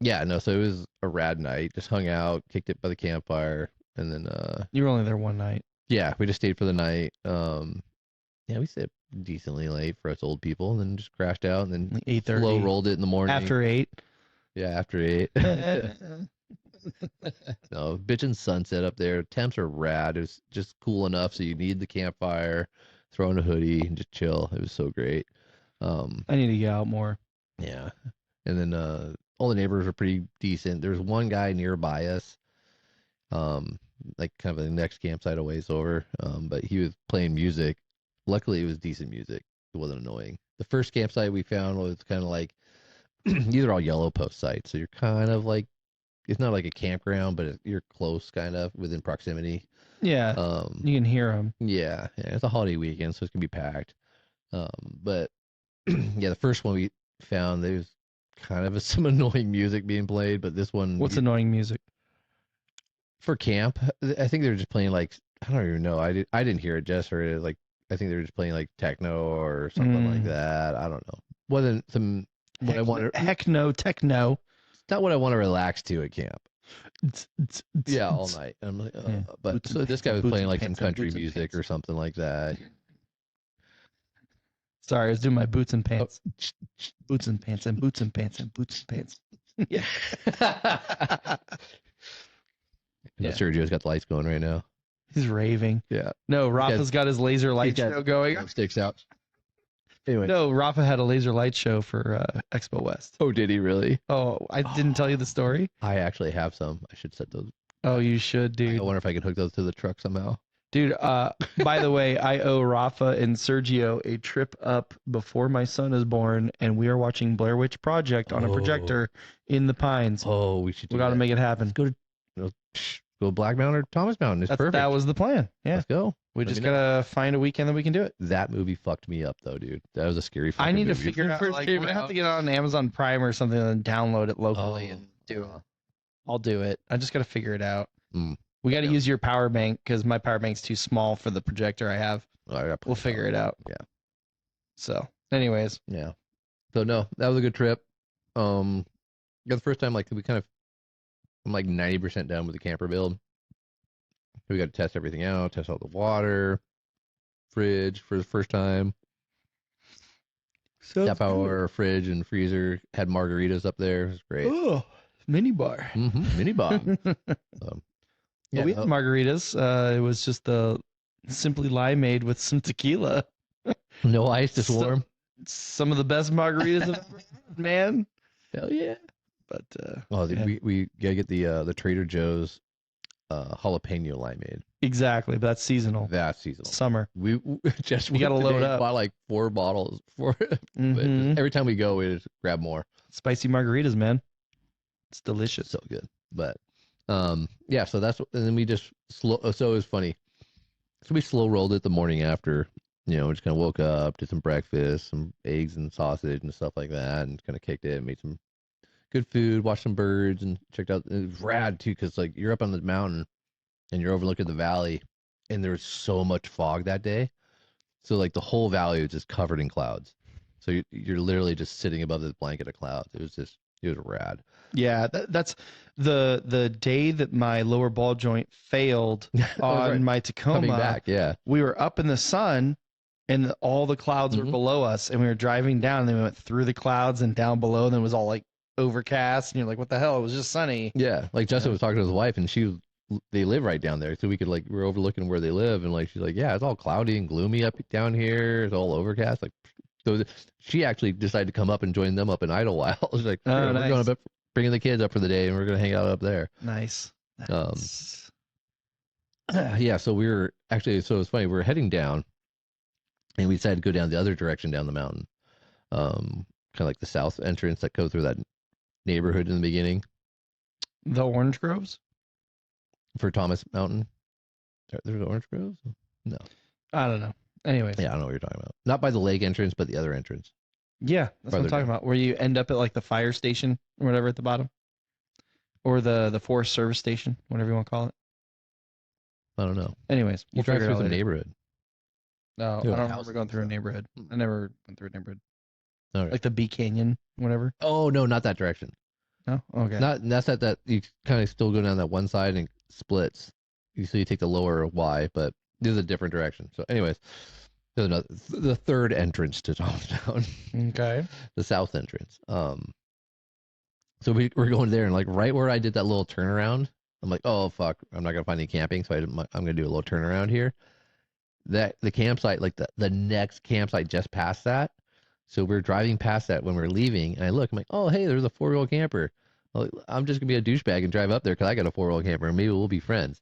Yeah, no, so it was a rad night. Just hung out, kicked it by the campfire, and then You were only there one night. yeah, we just stayed for the night. Yeah, we stayed decently late for us old people, and then just crashed out, and then Like 8:30. slow rolled it in the morning. After 8. Yeah, after 8. No, bitchin' sunset up there. Temps are rad. It was just cool enough so you need the campfire, throw in a hoodie, and just chill. It was so great. I need to get out more. Yeah. And then all the neighbors were pretty decent. There's one guy nearby us, like kind of the next campsite a ways over. But he was playing music. Luckily it was decent music. It wasn't annoying. The first campsite we found was kind of like these are all yellow post sites, so you're kind of like it's not like a campground, but you're close kind of within proximity. Yeah. You can hear them. Yeah, it's a holiday weekend, so it's gonna be packed. But yeah, the first one we found there was kind of some annoying music being played, but this one What's annoying music? for camp, I think they were just playing like I don't even know. I didn't hear it. Jess heard it. Like I think they were just playing like techno or something like that. I don't know. Wasn't some what I wanted. Heck no, techno. It's not what I want to relax to at camp. Yeah, all night. I'm like, Yeah. but Boots so and this guy was boots playing and like some pants and country boots and music pants. or something like that. Sorry, I was doing my boots and pants. Boots and pants and boots and pants and boots and pants. Yeah. Yeah. Sergio's got the lights going right now. He's raving. Yeah. No, Rafa's got his laser light got- show going. Sticks out. Anyway. No, Rafa had a laser light show for Expo West. Oh, did he really? Oh, I didn't tell you the story? I actually have some. I should set those. Oh, you should, I dude. wonder if I can hook those to the truck somehow. Dude, by the way, I owe Rafa and Sergio a trip up before my son is born, and we are watching Blair Witch Project on a Oh. projector in the Pines. Oh, we should. We got to make it happen. Let's go to go Black Mountain or Thomas Mountain. It's perfect. That was the plan. Yeah. Let's go. We Let just me know. gotta find a weekend that we can do it. That movie fucked me up though, dude. That was a scary. I fucking need to movie. figure out. First Like, came we're gonna have out. to get on Amazon Prime or something and download it locally Oh. and do it. I'll do it. I just gotta figure it out. Mm. We gotta Yeah. use your power bank because my power bank's too small for the projector I have. All right, We'll figure it out. Yeah. So, anyways, Yeah. So no, that was a good trip. Yeah, the first time like we kind of I'm like 90% done with the camper build. We got to test everything out, test all the water, fridge for the first time. Step our fridge and freezer had margaritas up there. It was great. Oh, mini bar. Mini bar. Yeah, we had margaritas. It was just the simply limeade with some tequila. no ice, just So- warm. Some of the best margaritas I've ever had, man. Hell yeah. But Oh, dude, Yeah. we gotta get the Trader Joe's jalapeno limeade. exactly, but that's seasonal. That's seasonal. Summer. We just You gotta went load today, up. bought like 4 bottles. But Mhm. every time we go, we just grab more. Spicy margaritas, man. It's delicious. So good. But yeah, so that's and then we just slow. So it was funny. So we slow rolled it the morning after. Just kind of woke up, did some breakfast, some eggs and sausage and stuff like that, and kind of kicked it, made some good food, watched some birds, and checked out. It was rad too, because like you're up on the mountain and you're overlooking the valley, and there was so much fog that day, so like the whole valley was just covered in clouds. So you're literally just sitting above this blanket of clouds. It was rad. Yeah, that's the day that my lower ball joint failed Oh, on right. my Coming Tacoma. back, yeah. We were up in the sun and all the clouds were Mhm. below us, and we were driving down and then we went through the clouds and down below, and it was all like overcast, and you're like, what the hell? It was just sunny. Yeah, like Justin Yeah. was talking to his wife, and they live right down there, so we could we're overlooking where they live, and like she's like, yeah, it's all cloudy and gloomy up down here. It's all overcast. Like, so she actually decided to come up and join them up in Idlewild. She's like, Oh, "Sure, we're nice. going up, bringing the kids up for the day, and we're gonna hang out up there. Nice. Um, Yeah, so we were actually, so it's funny, we were heading down, and we decided to go down the other direction down the mountain, kind of like the south entrance that goes through that neighborhood in the beginning The orange groves? for Thomas Mountain. There's orange groves. No. I don't know. Anyways. Yeah, I don't know what you're talking about. Not by the lake entrance, but the other entrance. Yeah, that's what I'm Farther talking down. about. Where you end up at like the fire station or whatever at the bottom. Or the forest service station, whatever you want to call it. I don't know. Anyways, You we'll drive figure it through out the later. neighborhood. No, I There are don't remember houses going and through a stuff. neighborhood. I never went through a neighborhood. All right. Like the Bee Canyon, whatever. Oh no, not that direction. No? Okay. Not that's that you kind of still go down that one side and it splits. So you take the lower Y, but this is a different direction. So, anyways, there's another, the third entrance to Thomastown, Okay. the south entrance. So we're going there, and like right where I did that little turnaround, I'm like, oh fuck, I'm not gonna find any camping, so I'm gonna do a little turnaround here. That the campsite, like the next campsite just past that. So we're driving past that when we're leaving, and I look, I'm like, oh hey, there's a 4-wheel camper. I'm just gonna be a douchebag and drive up there because I got a 4-wheel camper, and maybe we'll be friends.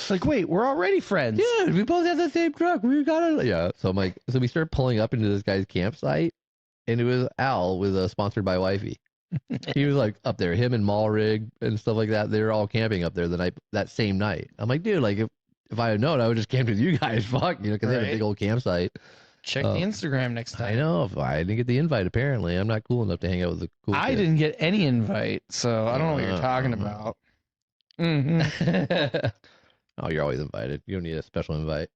Like, wait, we're already friends. Yeah, we both have the same truck. We got it. Yeah. So I'm like, so we start pulling up into this guy's campsite, and it was Al with sponsored by Wifey. He was like up there, him and Malrig and stuff like that. They were all camping up there that same night. I'm like, dude, like if I had known, I would just camped with you guys. Fuck, because they have a Right. big old campsite. Check the Instagram next time. I know. If I didn't get the invite, apparently, I'm not cool enough to hang out with the cool. I kids. didn't get any invite, so I don't know what you're talking about. Hmm. Oh, you're always invited. You don't need a special invite.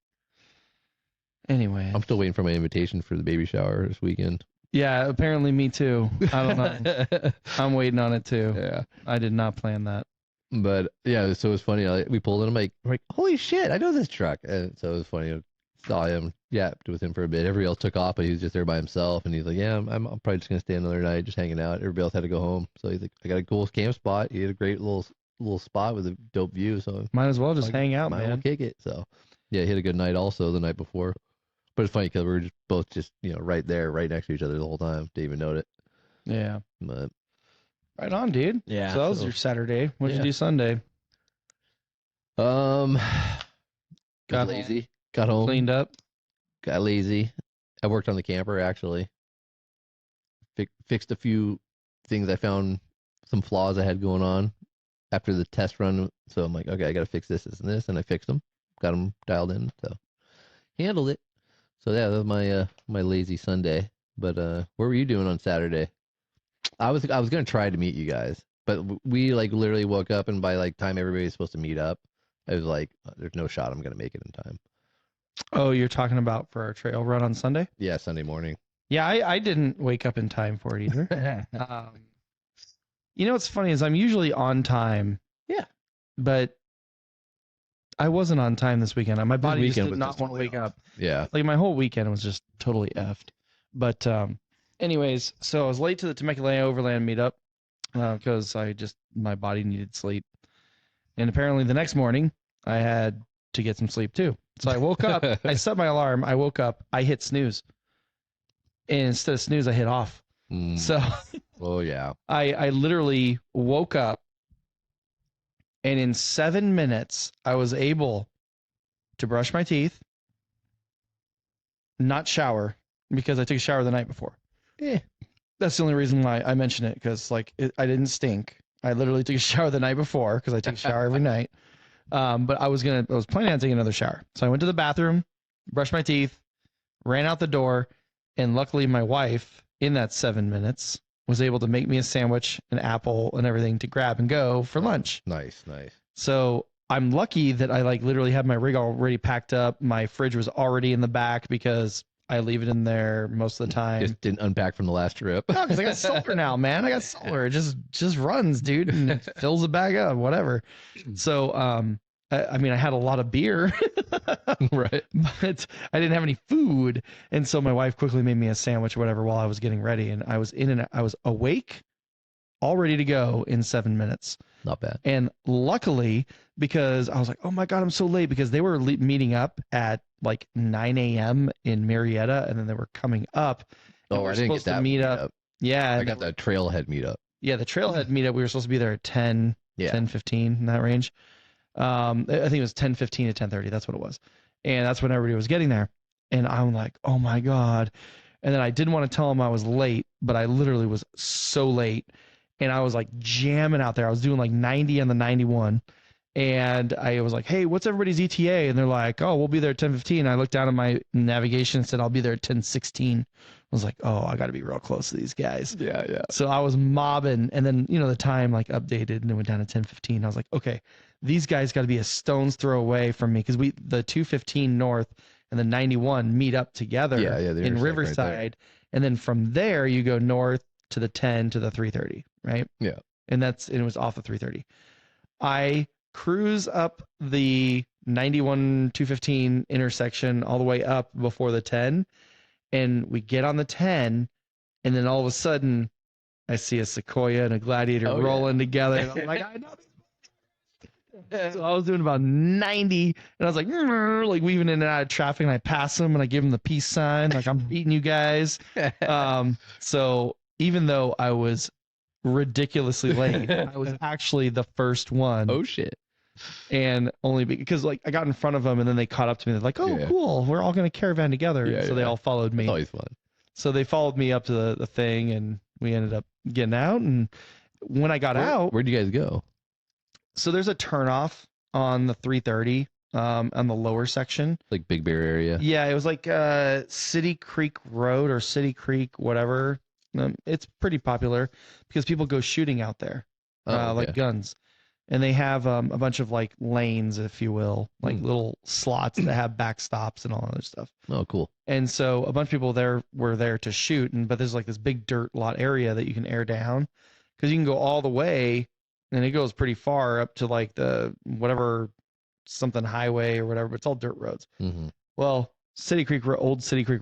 Anyway. I'm still waiting for my invitation for the baby shower this weekend. Yeah, apparently me too. I don't know. I'm waiting on it too. Yeah. I did not plan that. But yeah, so it was funny. We pulled in. I'm like, holy shit, I know this truck. And so it was funny. I saw him, yapped with him for a bit. Everybody else took off, but he was just there by himself. And he's like, yeah, I'm probably just gonna stay another night, just hanging out. Everybody else had to go home. So he's like, I got a cool camp spot. He had a great little spot with a dope view. So Might as well just like, hang out, might as well man. kick it. So yeah, he had a good night also the night before. But it's funny because we were just both just right there, right next to each other the whole time. Didn't even note it. Yeah. But Right on, dude. yeah, So that was your Saturday. What'd yeah. you do Sunday? got Got lazy. Got home. Cleaned up. Got lazy. I worked on the camper actually. Fixed a few things. I found some flaws I had going on after the test run. So I'm like, okay, I got to fix this and this, and I fixed them. Got them dialed in. So handled it. So yeah, that was my lazy Sunday. But what were you doing on Saturday? I was gonna try to meet you guys, but we like literally woke up, and by like time everybody was supposed to meet up, I was like, there's no shot I'm gonna make it in time. Oh, you're talking about for our trail run on Sunday? Yeah, Sunday morning. Yeah, I didn't wake up in time for it either. What's funny is I'm usually on time. Yeah. But I wasn't on time this weekend. My body just weekend did was not just want to way wake off. up. Yeah. Like my whole weekend was just totally effed. But anyways, so I was late to the Temecula Overland meetup because my body needed sleep. And apparently the next morning I had to get some sleep too. So I woke up, I set my alarm, I woke up, I hit snooze. And instead of snooze, I hit off. Mm. So Oh yeah. I literally woke up, and in 7 minutes, I was able to brush my teeth, not shower, because I took a shower the night before. Yeah. That's the only reason why I mention it, because I didn't stink. I literally took a shower the night before, because I take a shower every night. But I was planning on taking another shower. So I went to the bathroom, brushed my teeth, ran out the door, and luckily my wife, in that 7 minutes, was able to make me a sandwich, an apple, and everything to grab and go for lunch. Nice. So I'm lucky that I literally had my rig already packed up. My fridge was already in the back because I leave it in there most of the time. Just didn't unpack from the last trip. No, because I got solar now, man. I got solar. It just runs, dude, and it fills the bag up, whatever. So, I mean, I had a lot of beer, Right. but I didn't have any food, and so my wife quickly made me a sandwich or whatever while I was getting ready, and I was I was awake, all ready to go in 7 minutes. Not bad. And luckily, because I was like, oh my God, I'm so late, because they were meeting up at like 9 a.m. in Marietta, and then they were coming up. And Oh, we I were didn't get supposed to that meet meetup. up. Yeah. I and got the trailhead meetup. Yeah, the trailhead meetup, we were supposed to be there at 10, Yeah. 10:15 in that range. I think it was 10:15 to 10:30. That's what it was. And that's when everybody was getting there. And I'm like, oh my God. And then I didn't want to tell them I was late, but I literally was so late. And I was like jamming out there. I was doing like 90 on the 91. And I was like, hey, what's everybody's ETA? And they're like, oh, we'll be there at 10:15. I looked down at my navigation and said, I'll be there at 10:16. I was like, oh, I got to be real close to these guys. Yeah, yeah. So I was mobbing, and then the time like updated, and it went down to 10:15. I was like, okay, these guys got to be a stone's throw away from me, because the 215 north and the 91 meet up together Yeah, yeah, in they intersect right there. Riverside, and then from there you go north to the 10 to the 330, right? Yeah. And it was off the 330. I cruise up the 91 215 intersection all the way up before the 10, and we get on the 10, and then all of a sudden I see a Sequoia and a Gladiator Oh, yeah. rolling together, and I'm like, I know this. So I was doing about 90, and I was like weaving in and out of traffic, and I pass them and I give them the peace sign, like I'm beating you guys. So even though I was ridiculously late, I was actually the first one. Oh shit. And only because like I got in front of them, and then they caught up to me. They're like, oh, Yeah. cool, we're all going to caravan together. Yeah, And so they yeah. all followed me. It's always fun. So they followed me up to the thing, and we ended up getting out. And when I got out, Where'd you guys go? so there's a turnoff on the 330 on the lower section. Like Big Bear area. Yeah, it was like City Creek Road or City Creek, whatever. It's pretty popular because people go shooting out there, Oh, like yeah. guns. And they have a bunch of like lanes, if you will, like little slots that have backstops and all other stuff. Oh, cool. And so a bunch of people were there to shoot, but there's like this big dirt lot area that you can air down, because you can go all the way, and it goes pretty far up to like the whatever something highway or whatever, but it's all dirt roads. Mm-hmm. Well, Old City Creek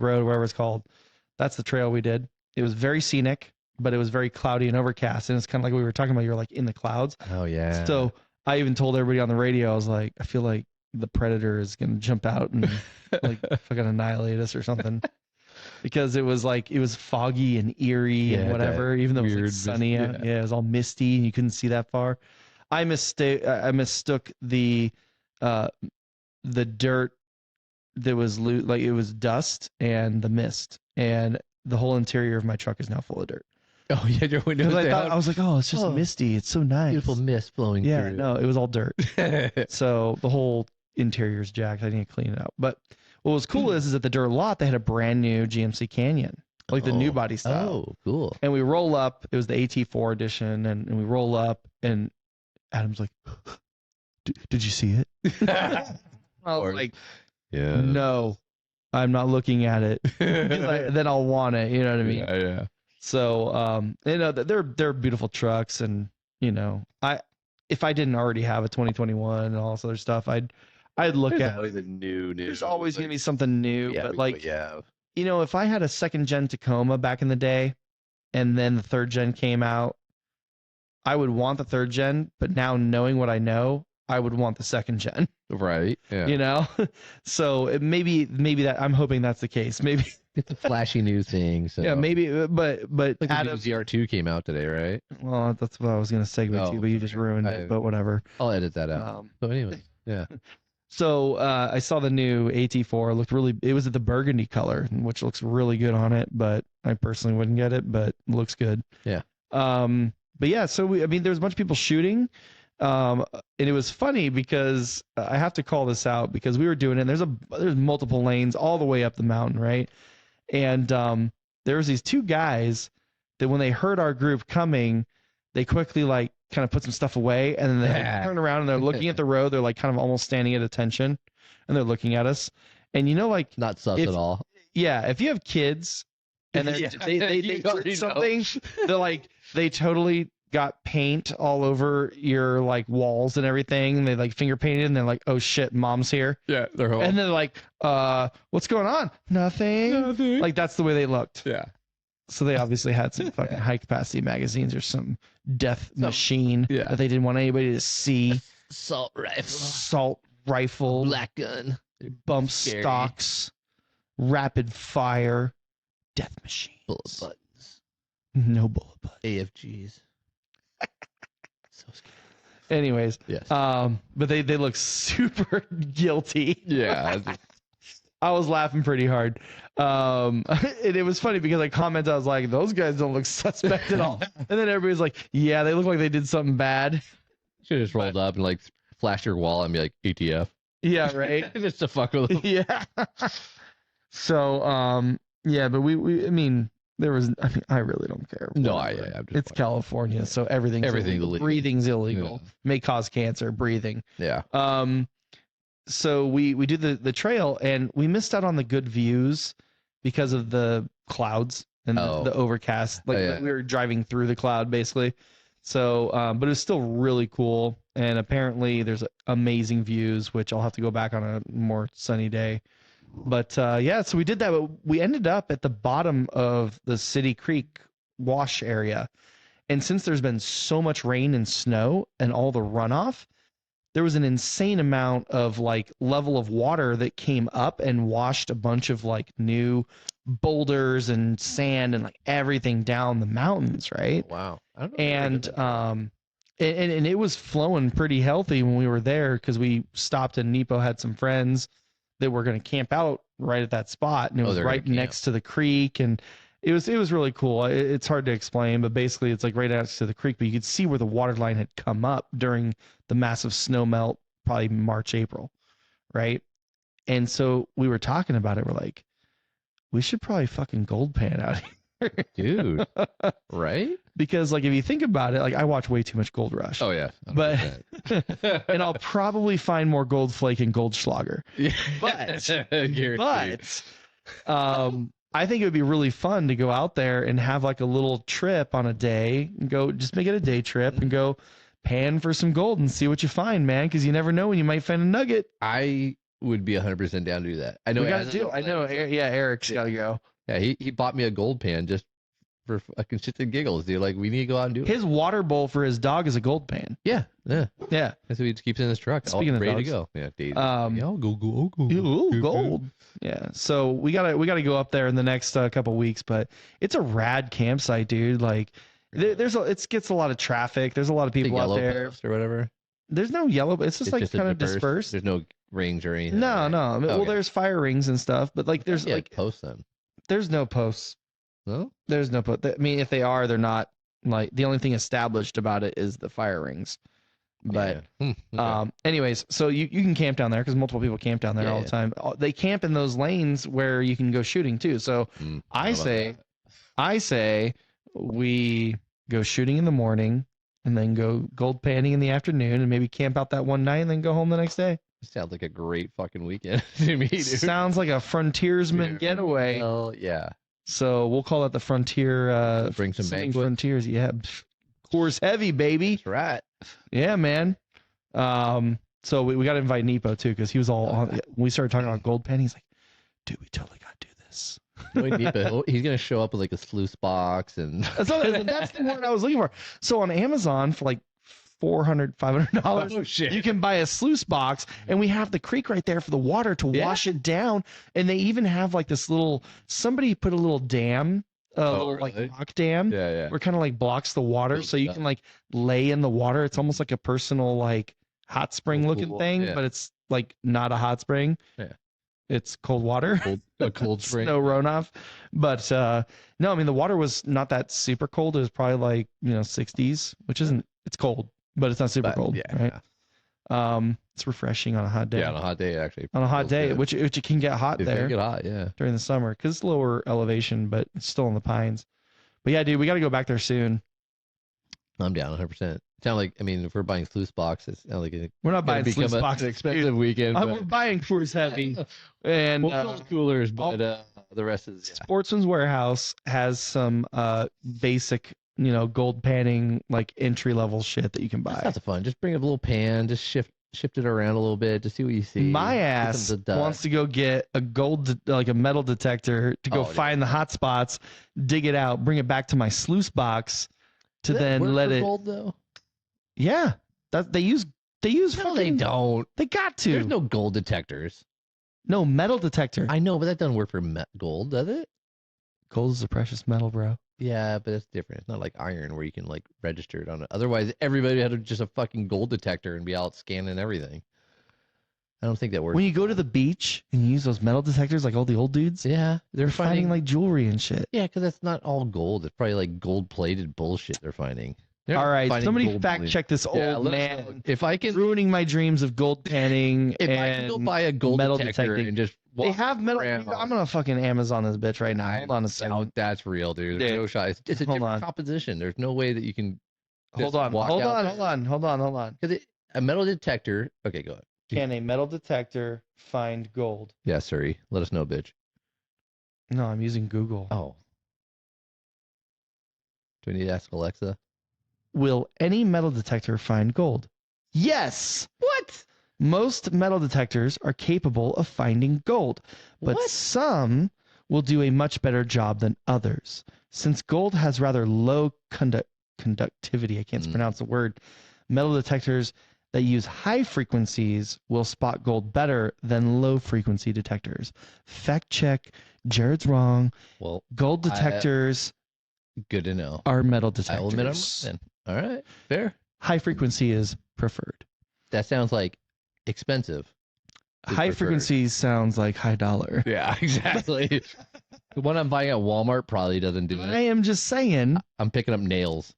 Road, whatever it's called, that's the trail we did. It was very scenic, but it was very cloudy and overcast, and it's kind of like we were talking about. You're like in the clouds. Oh yeah. So I even told everybody on the radio, I was like, I feel like the predator is gonna jump out and like fucking annihilate us or something, because it was foggy and eerie Yeah, and whatever. Even though it was weird like sunny mist- out, yeah, it was all misty and you couldn't see that far. I mistook the dirt that was like it was dust and the mist, and the whole interior of my truck is now full of dirt. Oh yeah, your windows Because down. I was like, oh, it's just Oh, misty. It's so nice. Beautiful mist flowing Yeah, through. no, it was all dirt. So the whole interior is jacked. I need to clean it out. But what was cool is at the dirt lot they had a brand new GMC Canyon, like the new body style. Oh, cool. And we roll up. It was the AT4 edition, and we roll up, and Adam's like, "Did you see it?" I was course. like, Yeah. "No, I'm not looking at it. 'Cause then I'll want it." You know what I mean? Yeah, yeah. So, they're beautiful trucks, and if I didn't already have a 2021 and all this other stuff, I'd look There's at. always a new. There's always gonna be something new, Yeah, but like, yeah. if I had a second gen Tacoma back in the day, and then the third gen came out, I would want the third gen, but now knowing what I know, I would want the second gen. Right. Yeah. So maybe that I'm hoping that's the case. Maybe It's a flashy new thing. So. yeah, maybe, but Like the new Adam. ZR2 came out today, right? Well, that's what I was gonna segue Oh, to, but you just ruined it. But whatever. I'll edit that out. Um, So anyway, yeah. So I saw the new AT4. It was at the burgundy color, which looks really good on it, but I personally wouldn't get it, but it looks good. Yeah. But yeah, so there's a bunch of people shooting. And it was funny because I have to call this out because we were doing it. And there's multiple lanes all the way up the mountain, right? And there was these two guys that when they heard our group coming, they quickly like kind of put some stuff away, and then they like, turn around and they're looking at the road. They're like kind of almost standing at attention, and they're looking at us. And like Not sus if- at all. yeah, if you have kids and Yeah, they you did already know. something, they're like they totally got paint all over your like walls and everything. They like finger painted and they're like, oh shit, mom's here. Yeah, they're home. And they're like, what's going on? Nothing. Like that's the way they looked. yeah. So they obviously had some fucking high capacity magazines or some death machine yeah. that they didn't want anybody to see. Assault rifle. Assault rifle, Black gun. bump Scary. stocks, rapid fire, death machines. Bullet buttons. No bullet buttons. AFGs. So scary. Anyways, Yes. but they look super guilty. Yeah. I was laughing pretty hard. And it was funny because I commented, I was like, those guys don't look suspect at all. And then everybody's like, yeah, they look like they did something bad. Should have just rolled up and like flash your wall and be like ATF. Yeah, right. Just to fuck with them. Yeah. So, yeah, but I mean, I really don't care. No, Whatever. I'm just It's fucking- California, so everything's illegal. illegal. Breathing's illegal. May cause cancer, breathing. Yeah. So we do the trail and we missed out on the good views because of the clouds and the overcast. Like yeah. we were driving through the cloud basically. So, but it was still really cool. And apparently there's amazing views, which I'll have to go back on a more sunny day. But yeah, so we did that. But we ended up at the bottom of the City Creek wash area. And since there's been so much rain and snow and all the runoff, there was an insane amount of like level of water that came up and washed a bunch of like new boulders and sand and like everything down the mountains, right? Wow. I don't know. And and it was flowing pretty healthy when we were there because we stopped and Nepo had some friends that were going to camp out right at that spot, and it was they're right gonna camp. next to the creek, and it was really cool. It's hard to explain, but basically it's like right next to the creek, but you could see where the water line had come up during the massive snow melt, probably March, April, right? And so we were talking about it. We're like, we should probably fucking gold pan out here. Dude. Right? Because like if you think about it, like I watch way too much Gold Rush. Oh yeah. But 100%. and I'll probably find more Gold Flake and Goldschlager. Yeah. But Guaranteed. I think it would be really fun to go out there and have like a little trip on a day and go just make it a day trip and go pan for some gold and see what you find, man, because you never know when you might find a nugget. I would be 100% down to do that. I know. We got to Adam- do. I know. Yeah, Eric's got to go. Yeah, he bought me a gold pan just for fucking shits and giggles, dude. Like we need to go out and do it. His water bowl for his dog is a gold pan. Yeah, yeah. Yeah. That's what he just keeps in his truck. Speaking all of ready dogs, to go. Yeah, Daisy. um, I'll go. Ooh, gold. Yeah. So we gotta go up there in the next couple weeks, but it's a rad campsite, dude. Like it gets a lot of traffic. There's a lot of The people out yellow there. post or whatever. There's no yellow, but it's just like a kind of diverse- dispersed. There's no rings or anything. No, right? no. Well, Okay. there's fire rings and stuff, but like there's Yeah, like posts then. there's no posts. No. There's no post. I mean, if they are, they're not like the only thing established about it is the fire rings. But Yeah. Okay. anyways, so you can camp down there because multiple people camp down there Yeah, all yeah. the time. They camp in those lanes where you can go shooting too. So How about that? I say we go shooting in the morning and then go gold panning in the afternoon and maybe camp out that one night and then go home the next day. Sounds like a great fucking weekend to me, dude. Sounds like a frontiersman Dude. getaway. Hell yeah. So we'll call that the frontier. Bring some Singing banquet. Frontiers. Yeah. Coors Heavy, baby. That's right. Yeah, man. So we got to invite Nepo too because he was all on. We started talking about gold pen. He's like, dude, we totally got to do this. He's gonna show up with like a sluice box and That's the word I was looking for. So on Amazon for like $400-$500, oh shit. you can buy a sluice box, and we have the creek right there for the water to Yeah. wash it down. And they even have like this little. Somebody put a little dam, Oh, like really? rock dam, Yeah, yeah. where kind of like blocks the water, Cool so you stuff. can like lay in the water. It's almost like a personal like hot spring looking Cool, thing, yeah. but it's like not a hot spring. Yeah. It's cold water. A cold spring. Snow runoff. But no, I mean the water was not that super cold. It was probably like 60s, which isn't. It's cold, but it's not super But, cold, yeah, right? It's refreshing on a hot day. Yeah, on a hot day actually. On a hot feels day, good. which it can get hot It can there get hot, yeah. during the summer because it's lower elevation, but it's still in the pines. But yeah, dude, we got to go back there soon. I'm down 100%. Sound like, I mean, if we're buying sluice boxes, sound like it's We're not gonna buying become sluice an boxes. expensive weekend. We're buying Coors Heavy, and we'll fill the coolers, but The rest is Sportsman's Warehouse has some basic, gold panning, like entry level shit that you can That's buy. lots of fun. Just bring a little pan, just shift it around a little bit to see what you see. My Get ass some of the dust. wants to go get a like a metal detector to go Oh, find the hot spots, dig it out, bring it back to my sluice box to Does that then work let for it. gold though. Yeah, that they use No, fucking, they don't. They got to. There's no gold detectors. No metal detector. I know, but that doesn't work for gold, does it? Gold is a precious metal, bro. Yeah, but it's different. It's not like iron where you can like register it on it. Otherwise, everybody had just a fucking gold detector and be out scanning everything. I don't think that works. When you go to the beach and you use those metal detectors like all the old dudes, Yeah, they're finding like jewelry and shit. Yeah, because that's not all gold. It's probably like gold-plated bullshit they're finding. They're All not right, finding somebody gold fact bullion. check this Yeah, old let us know. man. If I can, Ruining my dreams of gold panning if and I can go buy a gold metal detector detecting. and just They walk have metal. around. I'm gonna fucking Amazon this bitch right now. I Hold on a doubt second. that's real, dude. There's Dude, no shot. It's a hold different on. composition. There's no way that you can. Hold just on. walk Hold out on. there. Hold on. Because a metal detector. Okay, go ahead. Can a metal detector find gold? Yeah, sorry. Let us know, bitch. No, I'm using Google. Oh. Do we need to ask Alexa? Will any metal detector find gold? Yes. What? Most metal detectors are capable of finding gold, but What? some will do a much better job than others. Since gold has rather low conductivity, I can't pronounce the word, metal detectors that use high frequencies will spot gold better than low frequency detectors. Fact check, Jared's wrong. Well, Gold detectors good to know. are metal detectors. I will admit I'm wrong then. All right, fair. High frequency is preferred. That sounds like expensive. is High preferred. frequency sounds like high dollar. Yeah, exactly. The one I'm buying at Walmart probably doesn't do I it. am just saying. I'm picking up nails.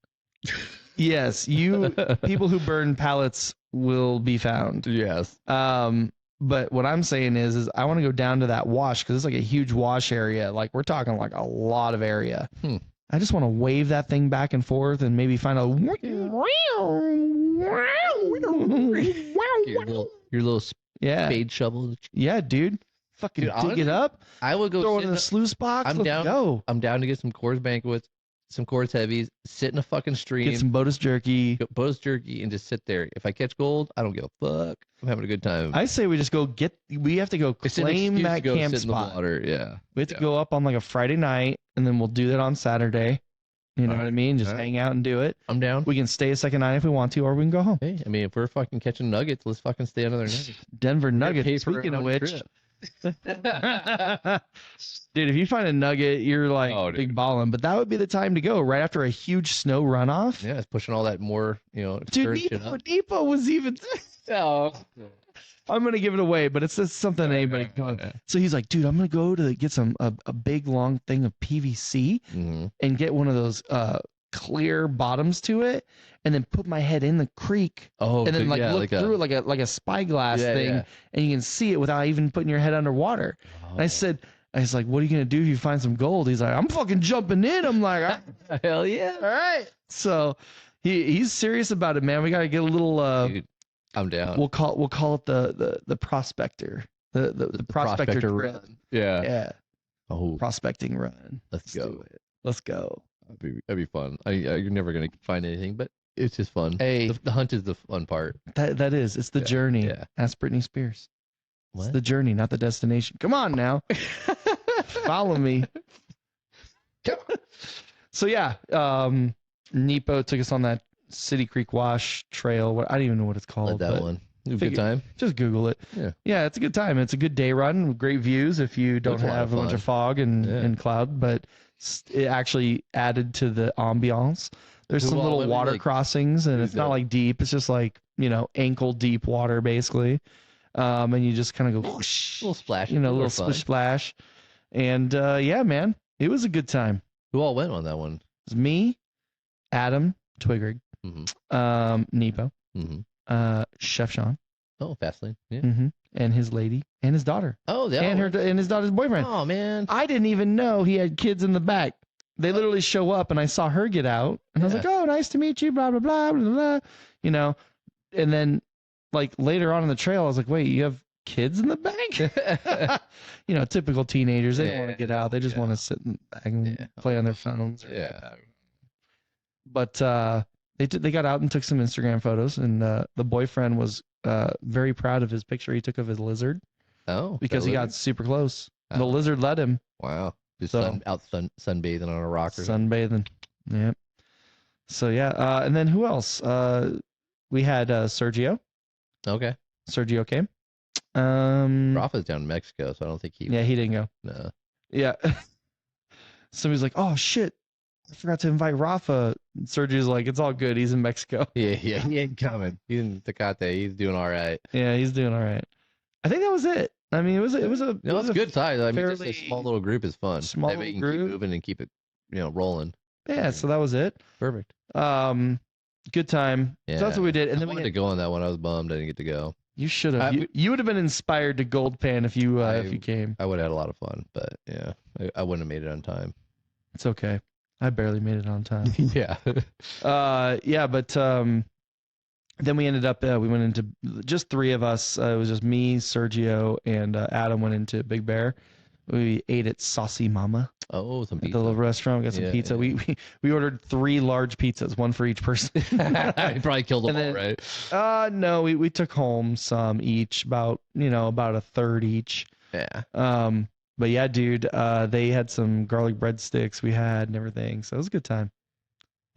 Yes, you people who burn pallets will be found. Yes. But what I'm saying is I want to go down to that wash because it's like a huge wash area. Like we're talking like a lot of area. I just want to wave that thing back and forth and maybe find a Your little yeah, spade shovel. yeah, dude. Fucking Dude, dig honestly, it up. I would go Throw it sit in the sluice box. I'm Let's down. go. I'm down to get some Coors Banquets, some Coors Heavies, sit in a fucking stream, Get some Botus jerky. get Bo's jerky, and just sit there. If I catch gold, I don't give a fuck. I'm having a good time. I say we just go get. We have to go It's an claim excuse that to go camp sit in the spot. water. Yeah. We have to go up on like a Friday night, and then we'll do that on Saturday. You know what I mean? Just hang out and do it. I'm down. We can stay a second night if we want to, or we can go home. Hey, I mean, if we're fucking catching nuggets, let's fucking stay another night. Denver We're gonna pay Nuggets. for our Speaking of own which, trip. dude, if you find a nugget, you're like Oh, dude. big ballin'. But that would be the time to go right after a huge snow runoff. Yeah, it's pushing all that more, Dude, stirring shit Nepo, up. Nepo was even. Oh. I'm gonna give it away, but it's just something anybody can. So he's like, dude, I'm gonna go to get some a big long thing of PVC Mm-hmm. and get one of those clear bottoms to it, and then put my head in the creek, Oh, and then like yeah, look through it like a spyglass Yeah, thing, yeah. and you can see it without even putting your head underwater. And I said, I was like, what are you gonna do if you find some gold? He's like, I'm fucking jumping in. I'm like, hell yeah. all right. So he's serious about it, man. We gotta get a little. Dude, I'm down. We'll call it the prospector. The prospector trip. run. Yeah. Yeah. Oh, Prospecting run. let's go. do it. Let's go. That'd be fun. You're never gonna find anything, but it's just fun. Hey, The hunt is the fun part. that is. It's the Yeah, journey. yeah. Ask Britney Spears. It's What? the journey, not the destination. Come on now. Follow me. So yeah, Nepo took us on that City Creek Wash Trail. I don't even know what it's Like called. that but one. It was a figure- good time. Just Google it. Yeah. It's a good time. It's a good day run. with Great views if you don't was a lot have of a bunch fun. of fog and, Yeah. and cloud, but it actually added to the ambiance. There's Who some all little went? water Like, crossings, and who's it's not that? like deep. It's just like, ankle deep water basically. And you just kind of go whoosh, little splash. little splish splash. And yeah, man, it was a good time. Who all went on that one? It was me, Adam Twigrig, Nepo, Chef Sean, Oh, Fastlane. Yeah. and his lady and his daughter, Oh, they all and went. and his daughter's boyfriend. Oh man. I didn't even know he had kids in the back. They literally show up, and I saw her get out, and I was Yeah. like, "Oh, nice to meet you." Blah blah blah blah blah. And then like later on in the trail, I was like, "Wait, you have kids in the bank. You know, typical teenagers. They don't want to get out. They just Yeah. want to sit in the back and Yeah. play on their phones. Yeah. But they got out and took some Instagram photos, and the boyfriend was very proud of his picture he took of his lizard Oh, because that he got lizard? super close. The Oh. lizard let him Wow. Just So- sunbathing on a rock or something. sunbathing. Yep. So yeah, and then who else? We had Sergio. Okay. Sergio came. Rafa's down in Mexico, so I don't think he. Yeah, he didn't go. No. Yeah. Somebody's like, "Oh shit, I forgot to invite Rafa." Sergio's like, "It's all good. He's in Mexico." Yeah, he ain't coming. He's in Tecate. He's doing all right. Yeah, he's doing all right. I think that was it. I mean, it was a No, it's a good size. I mean, just a fairly small little group is fun. small That way you little can keep group. moving and keep it, rolling. Yeah, so that was it. Perfect. Good time. Yeah. So that's what we did, and I then we wanted to go on that one. I was bummed I didn't get to go. you should have. I- You would have been inspired to Gold Pan if you came. I would have had a lot of fun, but yeah, I wouldn't have made it on time. It's okay. I barely made it on time. Yeah. Yeah, but then we ended up we went into just three of us. It was just me, Sergio, and Adam went into Big Bear. We ate at Saucy Mama Oh, some at the pizza. little restaurant. We got some Yeah, pizza. yeah. We ordered 3 large pizzas, one for each person. I probably killed them And all, then- right? No, we took home some each, about a third each. Yeah. But yeah, dude, they had some garlic breadsticks we had and everything, so it was a good time.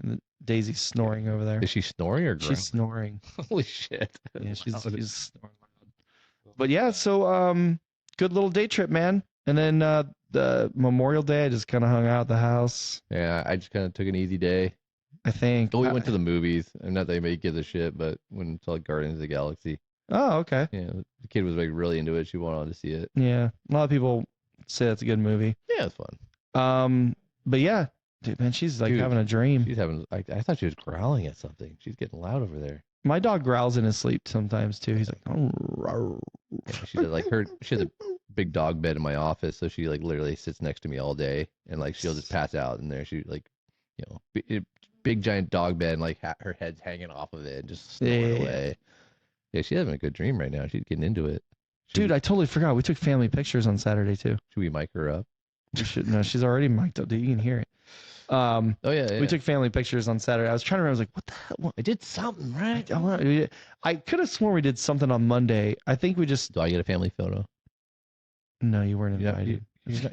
And Daisy's snoring over there. Is she snoring or growling? She's snoring. Holy shit. Yeah, she's Wow. snoring loud. But yeah, so good little day trip, man. And then the Memorial Day, I just kind of hung out at the house. Yeah, I just kind of took an easy day. I think. But we went to the movies, and not that anybody gives a shit, but went to like Guardians of the Galaxy. Oh, okay. Yeah, the kid was like really into it. She wanted to see it. Yeah, a lot of people say it's a good movie. Yeah, it's fun. But yeah, dude, man, she's like Dude, having a dream. She's having. I thought she was growling at something. She's getting loud over there. My dog growls in his sleep sometimes too. He's like, oh, rawr. Yeah, she did like her. She has a big dog bed in my office, so she like literally sits next to me all day, and like she'll just pass out in there. She like, big giant dog bed, and like her head's hanging off of it, and just snoring Yeah. away. Yeah, she's having a good dream right now. She's getting into it. Dude, I totally forgot. We took family pictures on Saturday too. Should we mic her up? We should. No, she's already mic'd up. Dude, you can hear it. Oh yeah, We took family pictures on Saturday. I was trying to remember. I was like, what the hell? What? I did something right. I could have sworn we did something on Monday. I think we just. Do I get a family photo? No, you weren't You're invited.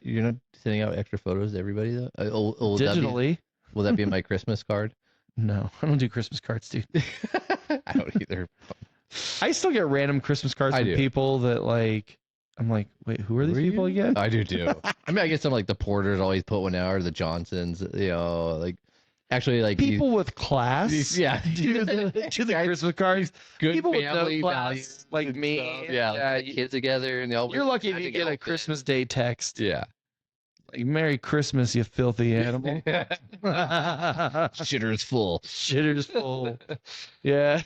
you're not sending out extra photos to everybody though. Will that be- Digitally. will that be in my Christmas card? No, I don't do Christmas cards, dude. I don't either. I still get random Christmas cards I from do. people that like. I'm like, wait, who are these people again? I do too. I mean, I guess some like the Porters always put one out, or the Johnsons. Like actually like People with class. Yeah, do the Christmas cards. good People with family no class, values, like and me. stuff. Yeah, like, you- kids together, and they all You're lucky if matching you get a outfits. Christmas Day text. Yeah. Like, Merry Christmas, you filthy animal. Shitter's full. Shitter's full. Yeah.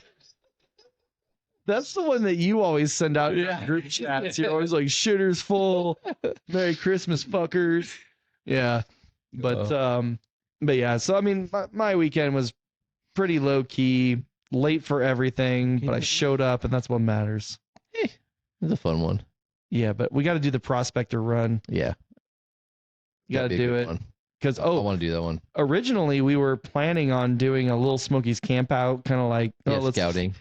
That's the one that you always send out in Yeah. group chats. You're always like, shitter's full. Merry Christmas, fuckers. Yeah. But yeah, so I mean my weekend was pretty low key, late for everything, but I showed up and that's what matters. It's a fun one. Yeah, but we gotta do the prospector run. Yeah. You gotta That'd be a do good it. one. Because I want to do that one. originally we were planning on doing a Little Smokies camp out, kind of like Yeah, let's scouting.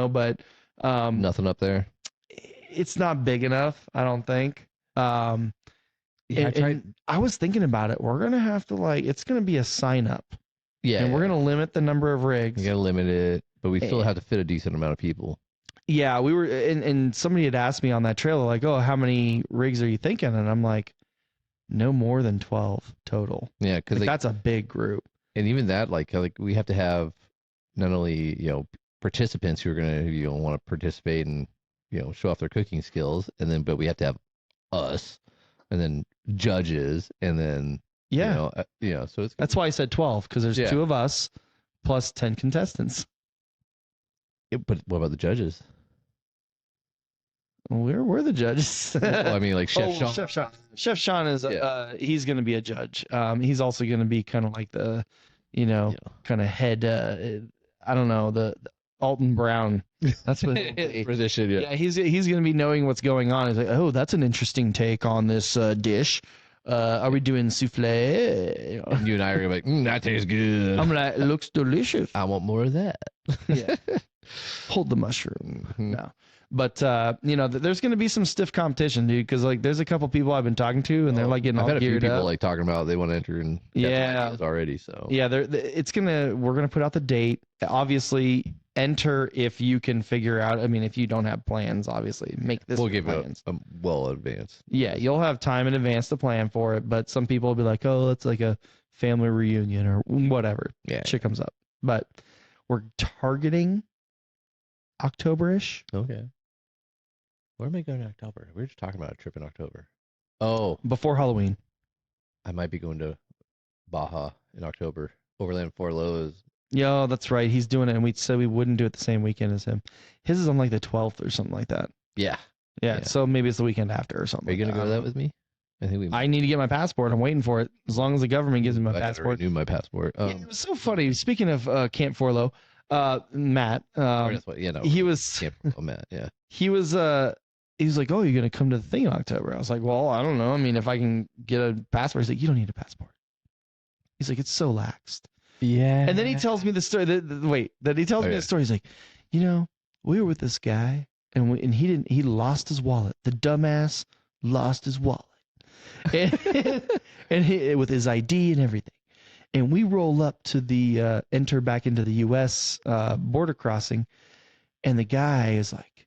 but Nothing up there. it's not big enough, I don't think. Yeah, And I was thinking about it. We're gonna have to it's gonna be a sign up, Yeah, and we're gonna limit the number of rigs. You gotta limit it, but we still Eh. have to fit a decent amount of people. Yeah, we were, and somebody had asked me on that trailer, like, "Oh, how many rigs are you thinking?" And I'm like, "No more than 12 total." Yeah, because That's a big group. and even that, like we have to have not only participants who are gonna want to participate and show off their cooking skills, and then but we have to have us, and then judges, and then Yeah, so it's that's why I said 12 because there's Yeah. 2 of us plus 10 contestants. But what about the judges? We're the judges. Well, I mean, like Chef Sean. Chef Sean. Chef Sean is he's going to be a judge. He's also going to be kind of like the, kind of head. I don't know, the Alton Brown. That's what it'll be. Tradition, yeah. Yeah, he's gonna be knowing what's going on. He's like, oh, that's an interesting take on this dish. Are we doing souffle? You know, And you and I are like, that tastes good. I'm like, it looks delicious. I want more of that. Yeah. Hold the mushroom. Mhm. No. But you know, there's going to be some stiff competition, dude, because like there's a couple people I've been talking to, and they're like getting I've all had a few geared people up. like talking about they want to enter and got some Yeah. ideas already. So Yeah, we're gonna put out the date. Obviously, enter if you can figure out. I mean, if you don't have plans, obviously make this. we'll give it plans. a well advanced. Yeah, you'll have time in advance to plan for it. But some people will be like, oh, it's like a family reunion or whatever. Yeah. Shit comes up. But we're targeting October-ish. Okay. Where am I going in October? We were just talking about a trip in October. Oh, Before Halloween. I might be going to Baja in October. Overland Four Lows. Yo, that's right. He's doing it, and we said we wouldn't do it the same weekend as him. His is on like the 12th or something like that. Yeah. Yeah, Yeah. so maybe it's the weekend after or something. Are you like gonna go to I that don't with me? I think we. know. I need to get my passport. I'm waiting for it. As long as the government gives me my I gotta passport. renew my passport. Yeah, it was so funny. Speaking of Camp Forlow, Matt, or that's what, he was Camp Matt. Yeah. he was like, oh, you're gonna come to the thing in October. I was like, well, I don't know. I mean, if I can get a passport. He's like, you don't need a passport. He's like, it's so laxed. Yeah. And then he tells me the story. Then he tells me Okay. the story. He's like, you know, we were with this guy, and he lost his wallet. The dumbass lost his wallet, and he, with his ID and everything. And we roll up to the enter back into the U.S. Border crossing, and the guy is like,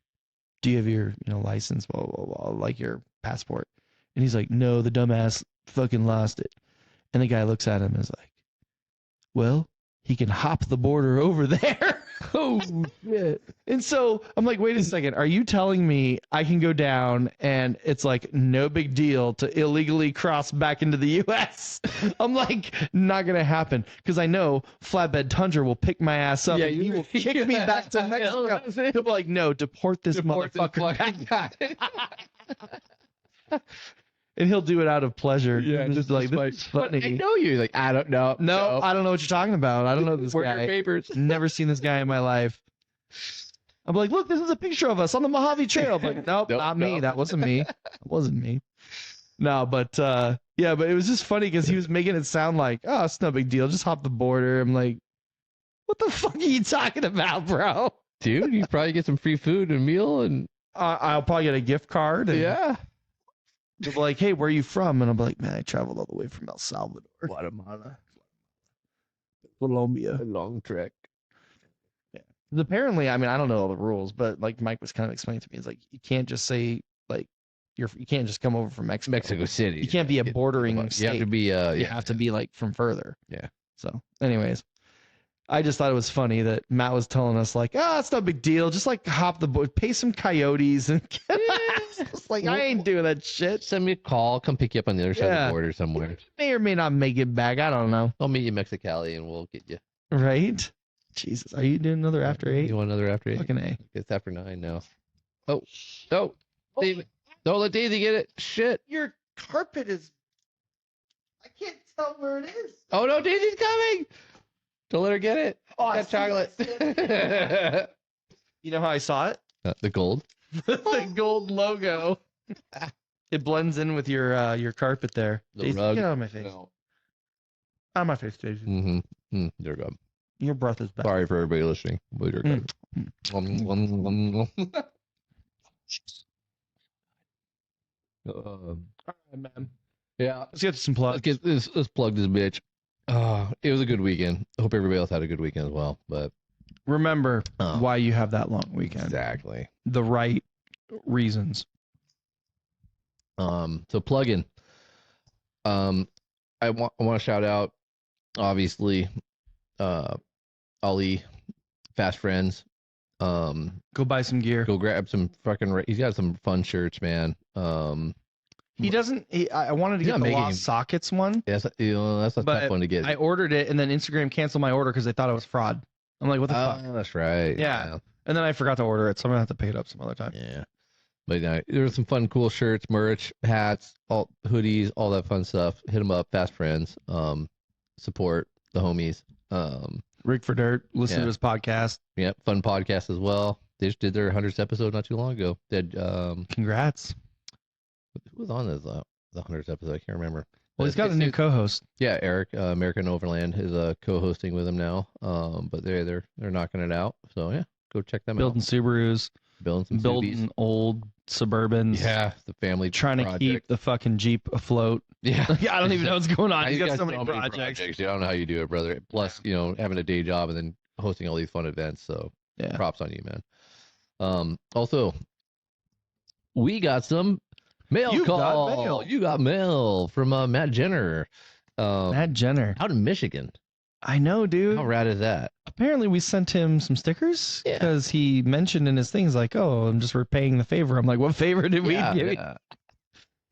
"Do you have your license? Blah blah blah, like your passport?" And he's like, "No, the dumbass fucking lost it." And the guy looks at him and is like, well, he can hop the border over there. Oh shit. And so I'm like, wait a second. Are you telling me I can go down and it's like no big deal to illegally cross back into the U.S.? I'm like, not going to happen because I know Flatbed Tundra will pick my ass up and he will kick me back to Mexico. He'll be like, no, deport this motherfucker back. And he'll do it out of pleasure. Yeah, just like, this is funny. I know you. Like, I don't know. No, I don't know what you're talking about. I don't know this Where are guy. your papers? Never seen this guy in my life. I'm like, look, this is a picture of us on the Mojave Trail. I'm like, nope, Nope, not me. nope. That wasn't me. That wasn't me. No, but yeah, but it was just funny because he was making it sound like, oh, it's no big deal. Just hop the border. I'm like, what the fuck are you talking about, bro? Dude, you probably get some free food and a meal and I'll probably get a gift card. And yeah. they'll be like, hey, where are you from? And I'll be like, man, I traveled all the way from El Salvador, Guatemala. Colombia. A long trek. Apparently, I mean, I don't know all the rules, but like Mike was kind of explaining to me, it's like you can't just say like you can't just come over from Mexico. Mexico City. You can't be a bordering You state. have to be You have to be like from further. Yeah. So, anyways, I just thought it was funny that Matt was telling us like, it's no big deal. Just like hop the boat, pay some coyotes, and it's like I ain't doing that shit. Send me a call. Come pick you up on the other side of Yeah. the border somewhere. May or may not make it back. I don't know. I'll meet you in Mexicali and we'll get you. Right? Jesus, are you doing another after 8? You want another after 8? Fucking A. It's after 9 now. Oh, no. Daisy. Don't let Daisy get it. Shit. Your carpet is. I can't tell where it is. Oh, no. Daisy's coming. Don't let her get it. Oh, I Got see chocolate. it. You know how I saw it? The gold. The gold logo. It blends in with your carpet there. The Daisy, rug. get out of my face. Out of my face, Daisy. Mm-hmm. There we go. Your breath is back. Sorry for everybody listening. But you're good. All right, man. Yeah. Let's get to some plugs. Let's plug this bitch. It was a good weekend. I hope everybody else had a good weekend as well. But Remember why you have that long weekend. exactly. The right reasons. So plug in. I want to shout out, obviously, Ali, Fast Friends. Go buy some gear. Go grab some fucking. He's got some fun shirts, man. He doesn't. I wanted to He's get not the making- Lost Sockets one. That's that's a But tough one to get. I ordered it and then Instagram canceled my order because they thought it was fraud. I'm like, what the fuck? That's right. Yeah. And then I forgot to order it, so I'm gonna have to pick it up some other time. Yeah. But there were some fun, cool shirts, merch, hats, all hoodies, all that fun stuff. Hit them up, Fast Friends. Support the homies. Rick for Dirt. Listen Yeah. to his podcast. Yep, fun podcast as well. They just did their 100th episode not too long ago. They had, Congrats. who was on this, the 100th episode? I can't remember. Well, he's got a new co-host. Yeah, Eric, American Overland is co-hosting with him now. But they're knocking it out. So yeah, go check them Building out. Subarus, Building some building Subies. old Suburbans. Yeah, the family Trying to project. keep the fucking Jeep afloat. Yeah, Yeah, I don't even know what's going on. He's You got so many projects. Yeah, I don't know how you do it, brother. Plus, having a day job and then hosting all these fun events. So Yeah. props on you, man. Also, we got some mail You got call. mail. You got mail from Matt Jenner, Matt Jenner. out in Michigan. I know, dude. How rad is that? Apparently, we sent him some stickers Yeah. because he mentioned in his things like, "Oh, I'm just repaying the favor." I'm like, "What favor did we give you?"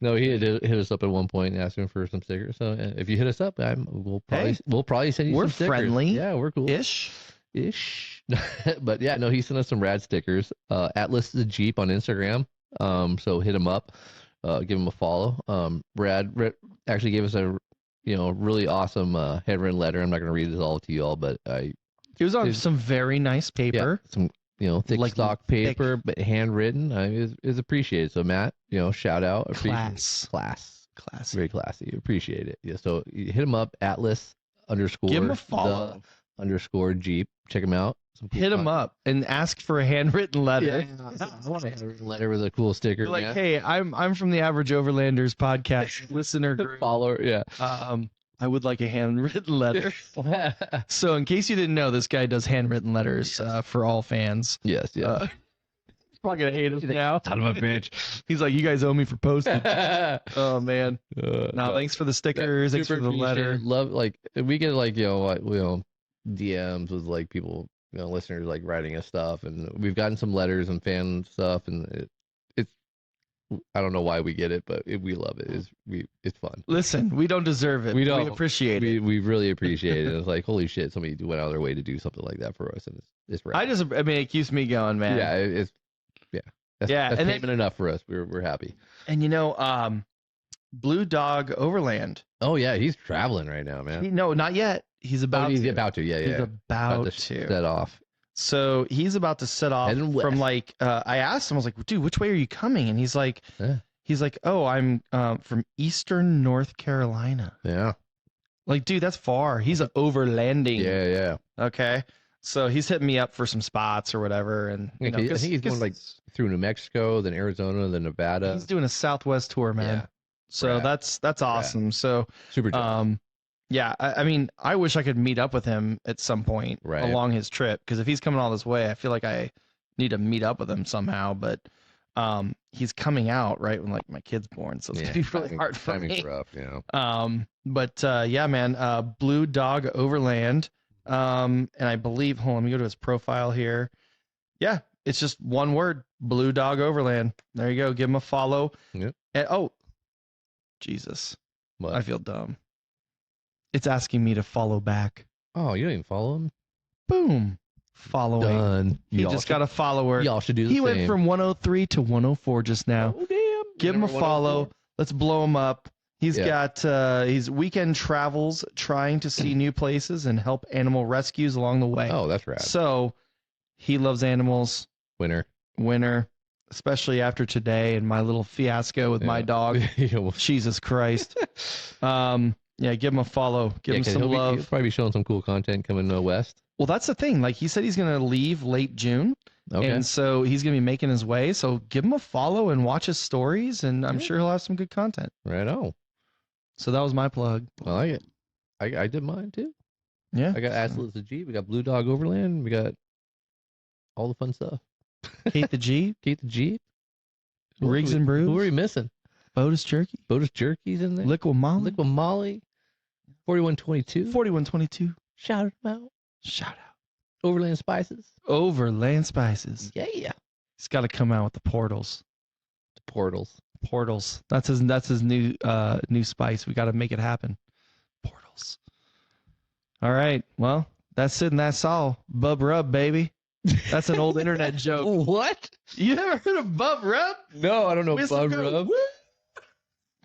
No, he had hit us up at one point and asked him for some stickers. So if you hit us up, we'll probably send you we're some stickers. friendly. Yeah, we're cool. Ish. But yeah, no, he sent us some rad stickers. Atlas the Jeep on Instagram. So hit him up, give him a follow. Brad actually gave us a really awesome handwritten letter. I'm not gonna read this all to you all, but It was on some very nice paper. some thick Like stock paper, but handwritten. Is appreciated. So Matt, shout out, class, very classy. Appreciate it. Yeah. So you hit him up, Atlas _ Give him a follow. _ Jeep. Check him out. Some cool Hit him content. up and ask for a handwritten letter. Yeah, I want a handwritten letter with a cool sticker. Be like, man. hey, I'm from the Average Overlanders podcast listener group. Follower, yeah. I would like a handwritten letter. So, in case you didn't know, this guy does handwritten letters for all fans. Yes, yeah. He's probably gonna hate us now. Son of a bitch. He's like, you guys owe me for postage. Oh man. No, No, thanks for the stickers. Thanks for the letter. Love, we get DMs with people, listeners writing us stuff, and we've gotten some letters and fan stuff, and it's I don't know why we get it, but we love it. It's fun. Listen, we don't deserve it. We don't. We appreciate it. We really appreciate it. It's like, holy shit, somebody went out of their way to do something like that for us, and it's rad. It keeps me going, man. Yeah, that's Yeah, and payment enough for us. We're happy. And Blue Dog Overland. Oh yeah, he's traveling right now, man. No, not yet. He's about he's to. about to. Yeah, He's yeah. about to. set off. So he's about to set off Heading west. from I asked him, I was like, dude, which way are you coming? And he's like, oh, I'm from Eastern North Carolina. Yeah. Like, dude, that's far. He's overlanding. Yeah. Okay. So he's hitting me up for some spots or whatever. And I think he's going through New Mexico, then Arizona, then Nevada. he's doing a Southwest tour, man. Yeah. So Rad. that's awesome. So Super dope. yeah, I mean, I wish I could meet up with him at some point along his trip, because if he's coming all this way, I feel like I need to meet up with him somehow. But he's coming out right when my kid's born, so it's gonna be really hard for me. Rough, But yeah, man, Blue Dog Overland, and I believe, hold on, let me go to his profile here. Yeah, it's just one word, Blue Dog Overland. There you go. Give him a follow. Yep. And, Jesus, What? I feel dumb. It's asking me to follow back. Oh, you don't even follow him? Boom. Following. Done. He just got a follower. Y'all should do the He same. went from 103 to 104 just now. Oh, damn. Give him a Number follow. 104. Let's blow him up. He's Yeah. got he's weekend travels, trying to see new places and help animal rescues along the way. Oh, that's rad. So he loves animals. Winner. Especially after today and my little fiasco with my dog. Jesus Christ. Yeah, give him a follow. Give him some love. He'll probably be showing some cool content coming west. Well, that's the thing. He said he's going to leave late June. Okay. And so he's going to be making his way. So give him a follow and watch his stories, and I'm sure he'll have some good content. Right on. So that was my plug. I like it. I did mine too. Yeah. I got Atlas the Jeep. We got Blue Dog Overland. We got all the fun stuff. Kate the Jeep, Kate the Jeep. Riggs and Brews, Who are we missing? Botus Jerky, Botus Jerky's in there. Liquid Molly, Liquid Molly. 4122. 4122. Shout him out. Shout out. Overland Spices. Overland Spices. Yeah. He's got to come out with the portals. The Portals. Portals. That's his new spice. We got to make it happen. Portals. All right. Well, that's it and that's all. Bub Rub, baby. That's an old internet joke. What? You never heard of Bub Rub? No, I don't know. Whistle Bub go,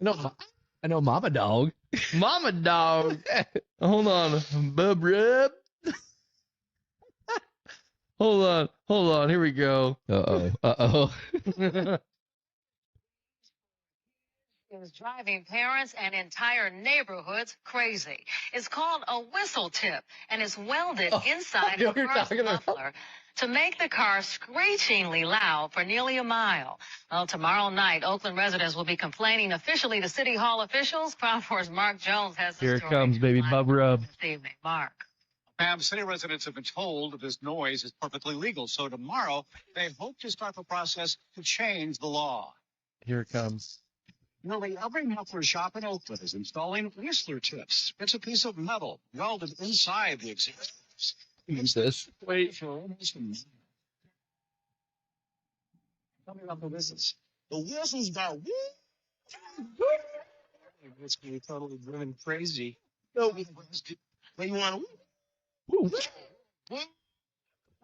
Rub. I know Mama Dog. Mama Dog. Hold on. Bub Rub. Hold on. Here we go. Is driving parents and entire neighborhoods crazy. It's called a whistle tip and is welded inside know a what you're car's talking about. muffler to make the car screechingly loud for nearly a mile. Well, tomorrow night, Oakland residents will be complaining officially to City Hall officials. Crowd Force Mark Jones has the Here it story comes, baby. live Bub rub. this evening. Mark. Pam, city residents have been told this noise is perfectly legal. So tomorrow, they hope to start the process to change the law. Here it comes. Nearly every muffler shop in Oakland is installing Whistler tips. It's a piece of metal welded inside the exhaust. What's this? Wait. Tell me about the whistles. The whistles got it's going to be totally driven crazy. No, but you want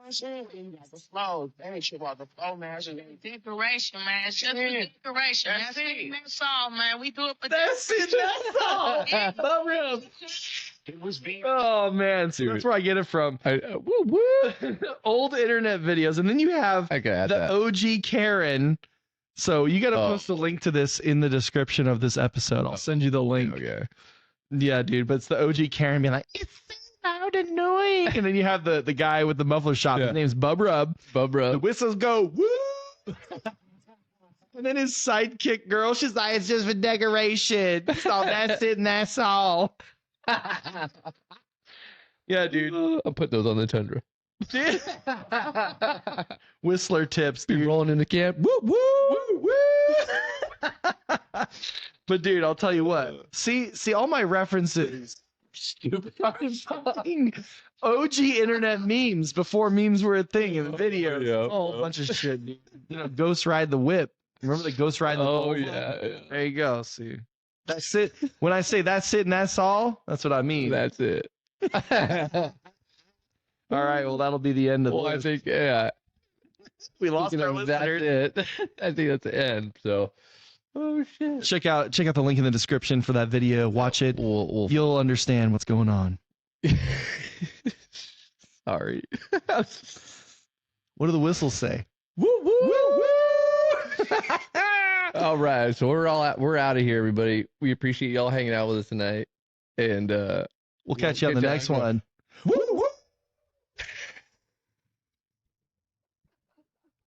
to slow. They ain't sure about the flow, man. Decoration, man. It's just a decoration. That's it. That's all, man. We do it for That's it. That's all. Bub rub. It was being Oh man, so Dude. that's where I get it from. Woo woo. Old internet videos, and then you have I could add the that. OG Karen. So you got to Oh. post a link to this in the description of this episode. I'll send you the link. Okay. Yeah, dude. But it's the OG Karen being like, it's so loud and annoying. And then you have the guy with the muffler shop. Yeah. His name's Bub Rub. Bub The rub. whistles go woo. And then his sidekick girl, she's like, it's just for decoration. So that's it and that's all. Yeah, dude. I'll put those on the Tundra. Dude. Whistler tips, Be dude. rolling in the camp. Woo woo. But dude, I'll tell you what. See all my references. Stupid. Fucking OG internet memes before memes were a thing in videos. Yeah. Oh, a bunch of shit, dude. You know, Ghost Ride the Whip. Remember the Ghost Ride the Oh Volvo? yeah. There you go. See. That's it. When I say that's it and that's all, that's what I mean. That's it. All right, well that'll be the end of Well, the I list. think yeah. We lost You our know, that's listeners. it. I think that's the end. So. Oh shit. Check out the link in the description for that video. Watch it. We'll You'll understand what's going on. Sorry. What do the whistles say? Woo woo. All right, so we're out of here, everybody. We appreciate y'all hanging out with us tonight, and We'll catch you on Good the job. next one.